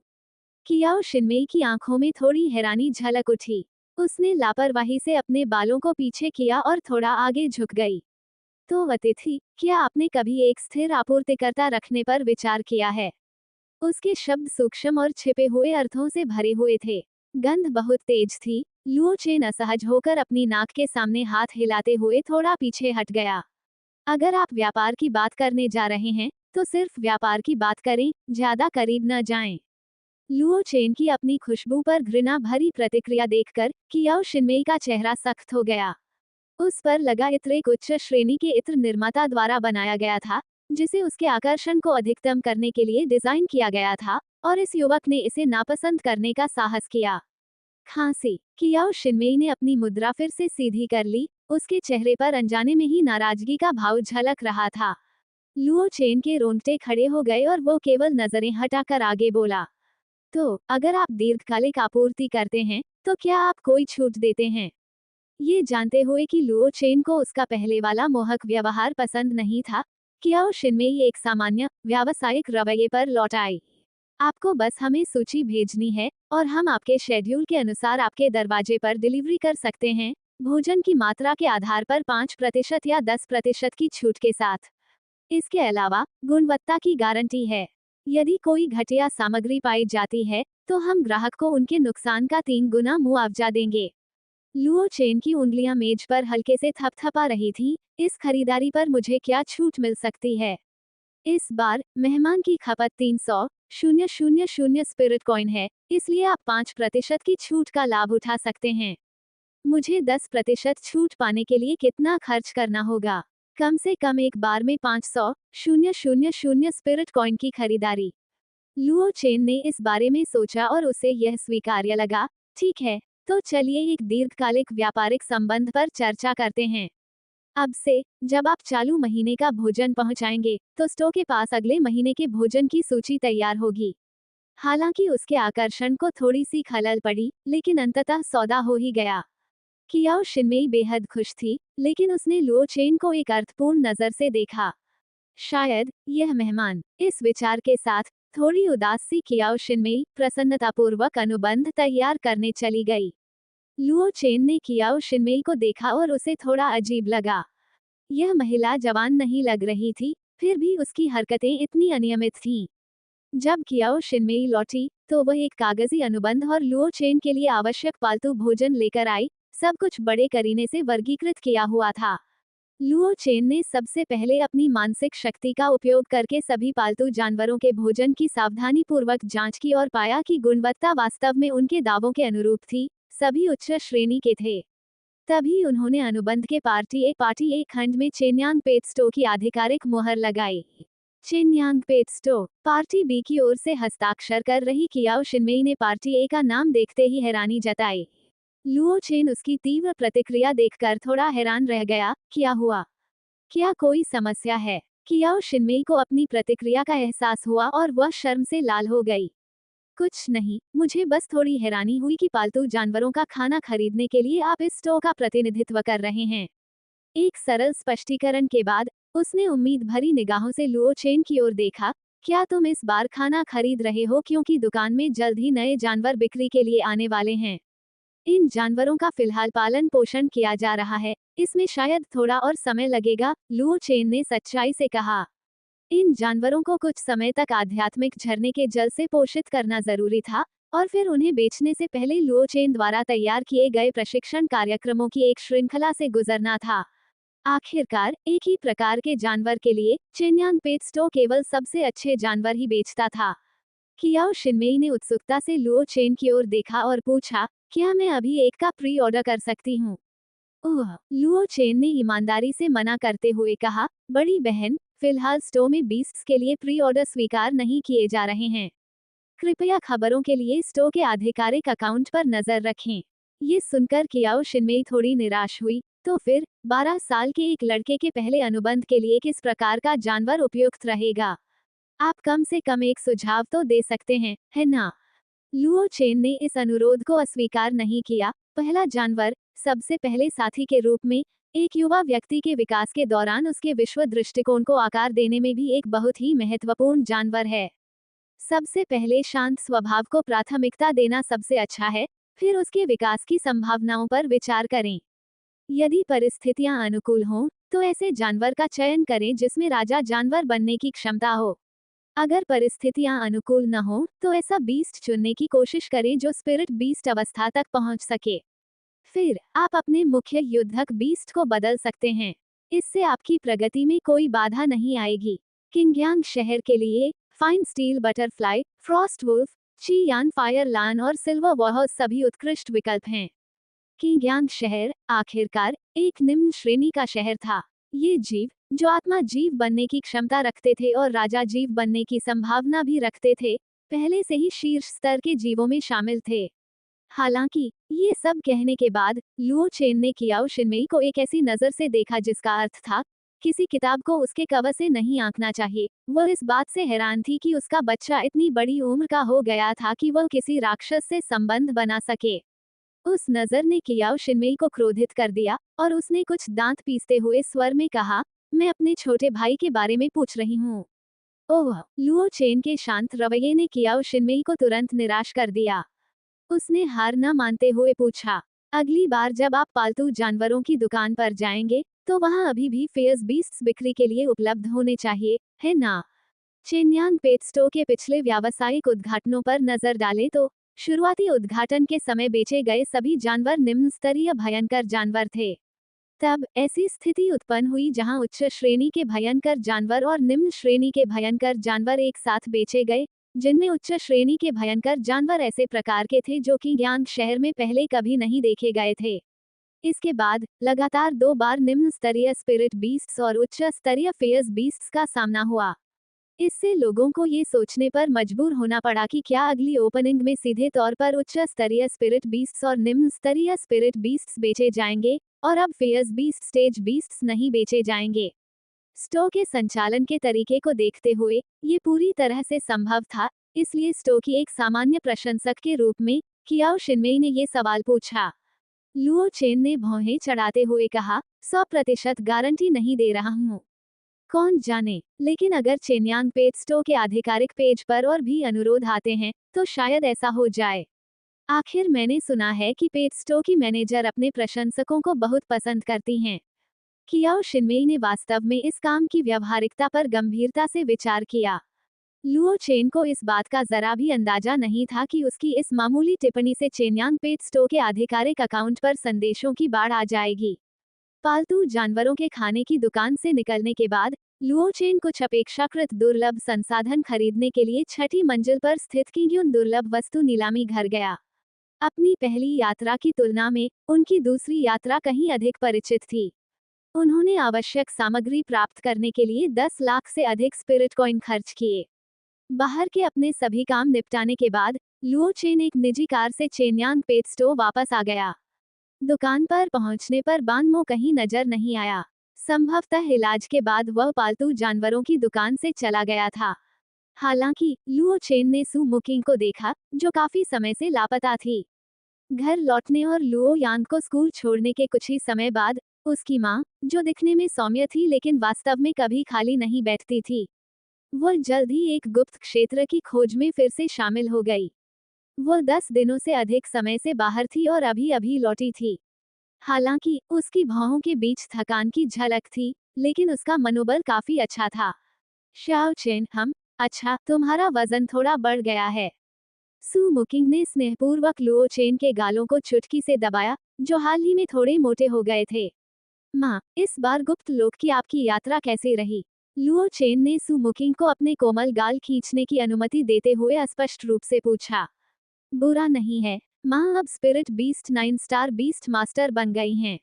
कियाओ शिनमेई की आंखों में थोड़ी हैरानी झलक उठी। उसने लापरवाही से अपने बालों को पीछे किया और थोड़ा आगे झुक गई। तो अतिथि, क्या आपने कभी एक स्थिर आपूर्तिकर्ता रखने पर विचार किया है? उसके शब्द सूक्ष्म और छिपे हुए अर्थों से भरे हुए थे। गंध बहुत तेज थी। लुओ चेन असहज होकर अपनी नाक के सामने हाथ हिलाते हुए थोड़ा पीछे हट गया। अगर आप व्यापार की बात करने जा रहे हैं, तो सिर्फ व्यापार की बात करें, ज्यादा करीब न जाएं। लुओ चेन की अपनी खुशबू पर घृणा भरी प्रतिक्रिया देखकर कियाओ शिनमेई का चेहरा सख्त हो गया। उस पर लगा इत्र एक उच्च श्रेणी के इत्र निर्माता द्वारा बनाया गया था, जिसे उसके आकर्षण को अधिकतम करने के लिए डिजाइन किया गया था, और इस युवक ने इसे नापसंद करने का साहस किया। खांसी। कियाओ शिनमेई ने अपनी मुद्रा फिर से सीधी कर ली। उसके चेहरे पर अनजाने में ही नाराजगी का भाव झलक रहा था। लुओ चेन के रोंगटे खड़े हो गए और वो केवल नजरें हटाकर आगे बोला, तो अगर आप दीर्घकालिक आपूर्ति करते हैं, तो क्या आप कोई छूट देते हैं? ये जानते हुए कि लुओ चेन को उसका पहले वाला मोहक व्यवहार पसंद नहीं था, कियाओ शिनमेई एक सामान्य व्यावसायिक रवैये पर लौट आई। आपको बस हमें सूची भेजनी है, और हम आपके शेड्यूल के अनुसार आपके दरवाजे पर डिलीवरी कर सकते हैं, भोजन की मात्रा के आधार पर 5% या 10% की छूट के साथ। इसके अलावा गुणवत्ता की गारंटी है। यदि कोई घटिया सामग्री पाई जाती है, तो हम ग्राहक को उनके नुकसान का 3 गुना मुआवजा देंगे। लुओ चेन की उंगलियां मेज पर हल्के से थपथपा रही थीं। इस खरीदारी पर मुझे क्या छूट मिल सकती है? इस बार मेहमान की खपत 300,000 स्पिरिट कॉइन है, इसलिए आप 5% की छूट का लाभ उठा सकते हैं। मुझे 10% छूट पाने के लिए कितना खर्च करना होगा? कम से कम एक बार में 500,000 स्पिरिट कॉइन की खरीदारी। लुओ चेन ने इस बारे में सोचा और उसे यह स्वीकार्य लगा। ठीक है, तो चलिए एक दीर्घकालिक व्यापारिक संबंध पर चर्चा करते हैं। अब से, जब आप चालू महीने का भोजन पहुंचाएंगे, तो स्टोर के पास अगले महीने के भोजन की सूची तैयार होगी। हालांकि उसके आकर्षण को थोड़ी सी खलल पड़ी, लेकिन अंततः सौदा हो ही गया। कियाओ शिनमेई बेहद खुश थी, लेकिन उसने लुओ चेन को एक अर्थपूर्ण नजर से देखा। शायद यह मेहमान। इस विचार के साथ थोड़ी उदास सी कियाओ शिनमेई प्रसन्नतापूर्वक अनुबंध तैयार करने चली गई। लुओ चेन ने कियाओ शिनमेई को देखा और उसे थोड़ा अजीब लगा। यह महिला जवान नहीं लग रही थी, फिर भी उसकी हरकतें इतनी अनियमित थीं। जब कियाओ शिनमेई लौटी, तो वह एक कागजी अनुबंध और लुओ चेन के लिए आवश्यक पालतू भोजन लेकर आई। सब कुछ बड़े करीने से वर्गीकृत किया हुआ था। लुओ चेन ने सबसे पहले अपनी मानसिक शक्ति का उपयोग करके सभी पालतू जानवरों के भोजन की सावधानीपूर्वक जांच की और पाया कि गुणवत्ता वास्तव में उनके दावों के अनुरूप थी, सभी उच्च श्रेणी के थे। तभी उन्होंने अनुबंध के पार्टी ए खंड में चेन्यांग पेटस्टो की आधिकारिक मुहर लगाई। चेन्यांग पेटस्टो। पार्टी बी की ओर से हस्ताक्षर कर रही कियाओ शिनमेई ने पार्टी ए का नाम देखते ही हैरानी जताई। लुओ चेन उसकी तीव्र प्रतिक्रिया देखकर थोड़ा हैरान रह गया। क्या हुआ? क्या कोई समस्या है? कियाओ शिनमेई को अपनी प्रतिक्रिया का एहसास हुआ और वह शर्म से लाल हो गई। कुछ नहीं, मुझे बस थोड़ी हैरानी हुई कि पालतू जानवरों का खाना खरीदने के लिए आप इस स्टोर का प्रतिनिधित्व कर रहे हैं। एक सरल स्पष्टीकरण के बाद उसने उम्मीद भरी निगाहों से लुओ चेन की ओर देखा। क्या तुम इस बार खाना खरीद रहे हो क्योंकि दुकान में जल्द ही नए जानवर बिक्री के लिए आने वाले हैं? इन जानवरों का फिलहाल पालन पोषण किया जा रहा है, इसमें शायद थोड़ा और समय लगेगा, लुओ चेन ने सच्चाई से कहा। इन जानवरों को कुछ समय तक आध्यात्मिक झरने के जल से पोषित करना जरूरी था और फिर उन्हें बेचने से पहले लुओ चेन द्वारा तैयार किए गए प्रशिक्षण कार्यक्रमों की एक श्रृंखला से गुजरना था। आखिरकार एक ही प्रकार के जानवर के लिए चिन्यांग पेटस्टो केवल सबसे अच्छे जानवर ही बेचता था। कियाओ शिनमेई ने उत्सुकता से लुओ चेन की ओर देखा और पूछा, क्या मैं अभी एक का प्री ऑर्डर कर सकती हूँ? ओह, लुओ चेन ने ईमानदारी से मना करते हुए कहा, बड़ी बहन, फिलहाल स्टोर में बीस्ट्स के लिए प्री ऑर्डर स्वीकार नहीं किए जा रहे हैं। कृपया खबरों के लिए स्टोर के आधिकारिक अकाउंट पर नजर रखें। ये सुनकर कियाओ शिनमेई थोड़ी निराश हुई। तो फिर 12 साल के एक लड़के के पहले अनुबंध के लिए किस प्रकार का जानवर उपयुक्त रहेगा? आप कम से कम एक सुझाव तो दे सकते हैं, है ना? लुओ चेन ने इस अनुरोध को अस्वीकार नहीं किया। पहला जानवर सबसे पहले साथी के रूप में एक युवा व्यक्ति के विकास के दौरान उसके विश्व दृष्टिकोण को आकार देने में भी एक बहुत ही महत्वपूर्ण जानवर है। सबसे पहले शांत स्वभाव को प्राथमिकता देना सबसे अच्छा है, फिर उसके विकास की संभावनाओं पर विचार करें। यदि परिस्थितियां अनुकूल हों, तो ऐसे जानवर का चयन करें जिसमें राजा जानवर बनने की क्षमता हो। अगर परिस्थितियां अनुकूल न हो, तो ऐसा बीस्ट चुनने की कोशिश करें जो स्पिरिट बीस्ट अवस्था तक पहुंच सके। फिर आप अपने मुख्य युद्धक बीस्ट को बदल सकते हैं। इससे आपकी प्रगति में कोई बाधा नहीं आएगी। किंगयांग शहर के लिए fine steel butterfly, frost wolf, Qian fire Lan और सिल्वर वॉहर्स सभी उत्कृष्ट विकल्प हैं। किंगयांग शहर आखिरकार एक निम्न श्रेणी का शहर था। ये जीव जो आत्मा जीव बनने की क्षमता रखते थे और राजा जीव बनने की संभावना भी रखते थे, पहले से ही शीर्ष स्तर के जीवों में शामिल थे। हालांकि ये सब कहने के बाद लुओ चेन ने कियाओ शिनमेई को एक ऐसी नजर से देखा जिसका अर्थ था, किसी किताब को उसके कवर से नहीं आंकना चाहिए। वह इस बात से हैरान थी कि उसका बच्चा इतनी बड़ी उम्र का हो गया था कि वह किसी राक्षस से संबंध बना सके। उस नजर ने कियाओ शिनमेई को क्रोधित कर दिया और उसने कुछ दांत पीसते हुए स्वर में कहा, मैं अपने छोटे भाई के बारे में पूछ रही हूँ। ओह, लुओ चेन के शांत रवैये ने कियाओ शिनमेई को तुरंत निराश कर दिया। उसने हार न मानते हुए पूछा, अगली बार जब आप पालतू जानवरों की दुकान पर जाएंगे, तो वहाँ अभी भी फेयर्स बीस्ट्स बिक्री के लिए उपलब्ध होने चाहिए, है ना? चिन्यांग पेट स्टोर के पिछले व्यावसायिक उद्घाटनों पर नजर डालें तो शुरुआती उद्घाटन के समय बेचे गए सभी जानवर निम्न स्तरीय भयंकर जानवर थे। तब ऐसी स्थिति उत्पन्न हुई जहां उच्च श्रेणी के भयंकर जानवर और निम्न श्रेणी के भयंकर जानवर एक साथ बेचे गए, जिनमें उच्च श्रेणी के भयंकर जानवर ऐसे प्रकार के थे जो कि यांग शहर में पहले कभी नहीं देखे गए थे। इसके बाद लगातार 2 बार निम्न स्तरीय स्पिरिट बीस्ट्स और उच्च स्तरीय फेयर्स बीस्ट्स का सामना हुआ। इससे लोगों को ये सोचने पर मजबूर होना पड़ा कि क्या अगली ओपनिंग में सीधे तौर पर उच्च स्तरीय स्पिरिट बीस्ट्स और निम्न स्तरीय स्पिरिट बीस्ट्स बेचे जाएंगे और अब फेयर्स बीस्ट स्टेज बीस्ट्स नहीं बेचे जाएंगे। स्टोर के संचालन के तरीके को देखते हुए ये पूरी तरह से संभव था, इसलिए स्टोर की एक सामान्य प्रशंसक के रूप में कियाओ शिनमेई ने ये सवाल पूछा। लुओ चेन ने भौहें चढ़ाते हुए कहा, 100% गारंटी नहीं दे रहा हूँ। कौन जाने, लेकिन अगर चेन्यांग पेट स्टोर के आधिकारिक पेज पर और भी अनुरोध आते हैं, तो शायद ऐसा हो जाए। आखिर मैंने सुना है कि पेट स्टोर की मैनेजर अपने प्रशंसकों को बहुत पसंद करती हैं। कियाओ शिनमेई ने वास्तव में इस काम की व्यावहारिकता पर गंभीरता से विचार किया। लुओ चेन को इस बात का जरा भी अंदाजा नहीं था कि उसकी इस मामूली टिप्पणी से चेन्यांग पेट स्टोर के आधिकारिक अकाउंट पर संदेशों की बाढ़ आ जाएगी। पालतू जानवरों के खाने की दुकान से निकलने के बाद लुओ चेन कुछ अपेक्षाकृत दुर्लभ संसाधन खरीदने के लिए छठी मंजिल पर स्थित किंग्युन दुर्लभ वस्तु नीलामी घर गया। अपनी पहली यात्रा की तुलना में उनकी दूसरी यात्रा कहीं अधिक परिचित थी। उन्होंने आवश्यक सामग्री प्राप्त करने के लिए 10 लाख से अधिक स्पिरिट कॉइन खर्च किए। बाहर के अपने सभी काम निपटाने के बाद लुओ चेन एक निजी कार से चेन्यांग पेट स्टोर वापस आ गया। दुकान पर पहुंचने पर बानमो कहीं नजर नहीं आया। संभवतः इलाज के बाद वह पालतू जानवरों की दुकान से चला गया था। हालांकि लुओ चेन ने सू मुकिंग को देखा, जो काफी समय से लापता थी। घर लौटने और लुओ यांग को स्कूल छोड़ने के कुछ ही समय बाद उसकी मां, जो दिखने में सौम्य थी लेकिन वास्तव में कभी खाली नहीं बैठती थी, वह जल्द ही एक गुप्त क्षेत्र की खोज में फिर से शामिल हो गई। वह 10 दिनों से अधिक समय से बाहर थी और अभी अभी लौटी थी। हालांकि उसकी भौहों के बीच थकान की झलक थी, लेकिन उसका मनोबल काफी अच्छा था। शाओ चेन, हम, अच्छा, तुम्हारा वजन थोड़ा बढ़ गया है। सू मुकिंग ने स्नेहपूर्वक लुओ चेन के गालों को चुटकी से दबाया, जो हाल ही में थोड़े मोटे हो गए थे। माँ, इस बार गुप्त लोक की आपकी यात्रा कैसी रही? लुओ चेन ने सू मुकिंग को अपने कोमल गाल खींचने की अनुमति देते हुए स्पष्ट रूप से पूछा। बुरा नहीं है, माँ, अब spirit beast 9 star beast master बन गई हैं।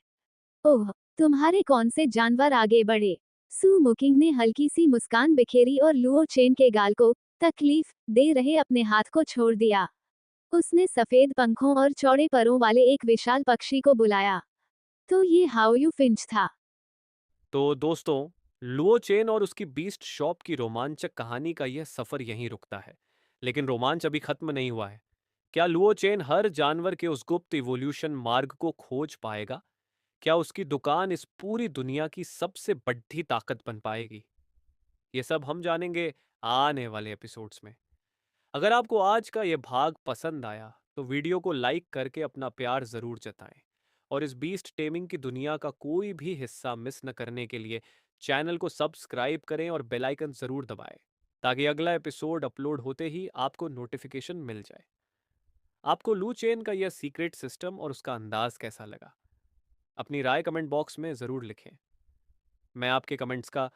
ओह, तुम्हारे कौन से जानवर आगे बढ़े? सू मुकिंग ने हल्की सी मुस्कान बिखेरी और लुओ चेन के गाल को तकलीफ दे रहे अपने हाथ को छोड़ दिया। उसने सफेद पंखों और चौड़े परों वाले एक विशाल पक्षी को बुलाया। तो ये हाओयू फिंच था। तो दोस्तों, लुओ चेन और उसकी बीस्ट शॉप की रोमांचक कहानी का यह सफर यहीं रुकता है। लेकिन रोमांच अभी खत्म नहीं हुआ है। क्या लुओ चेन हर जानवर के उस गुप्त इवोल्यूशन मार्ग को खोज पाएगा? क्या उसकी दुकान इस पूरी दुनिया की सबसे बड़ी ताकत बन पाएगी? ये सब हम जानेंगे आने वाले एपिसोड्स में। अगर आपको आज का ये भाग पसंद आया तो वीडियो को लाइक करके अपना प्यार जरूर जताएं, और इस बीस्ट टेमिंग की दुनिया का कोई भी हिस्सा मिस न करने के लिए चैनल को सब्सक्राइब करें और बेल आइकन जरूर दबाएं, ताकि अगला एपिसोड अपलोड होते ही आपको नोटिफिकेशन मिल जाए। आपको लू चेन का यह सीक्रेट सिस्टम और उसका अंदाज कैसा लगा? अपनी राय कमेंट बॉक्स में जरूर लिखें। मैं आपके कमेंट्स का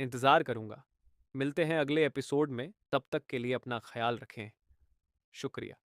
इंतजार करूंगा। मिलते हैं अगले एपिसोड में, तब तक के लिए अपना ख्याल रखें। शुक्रिया।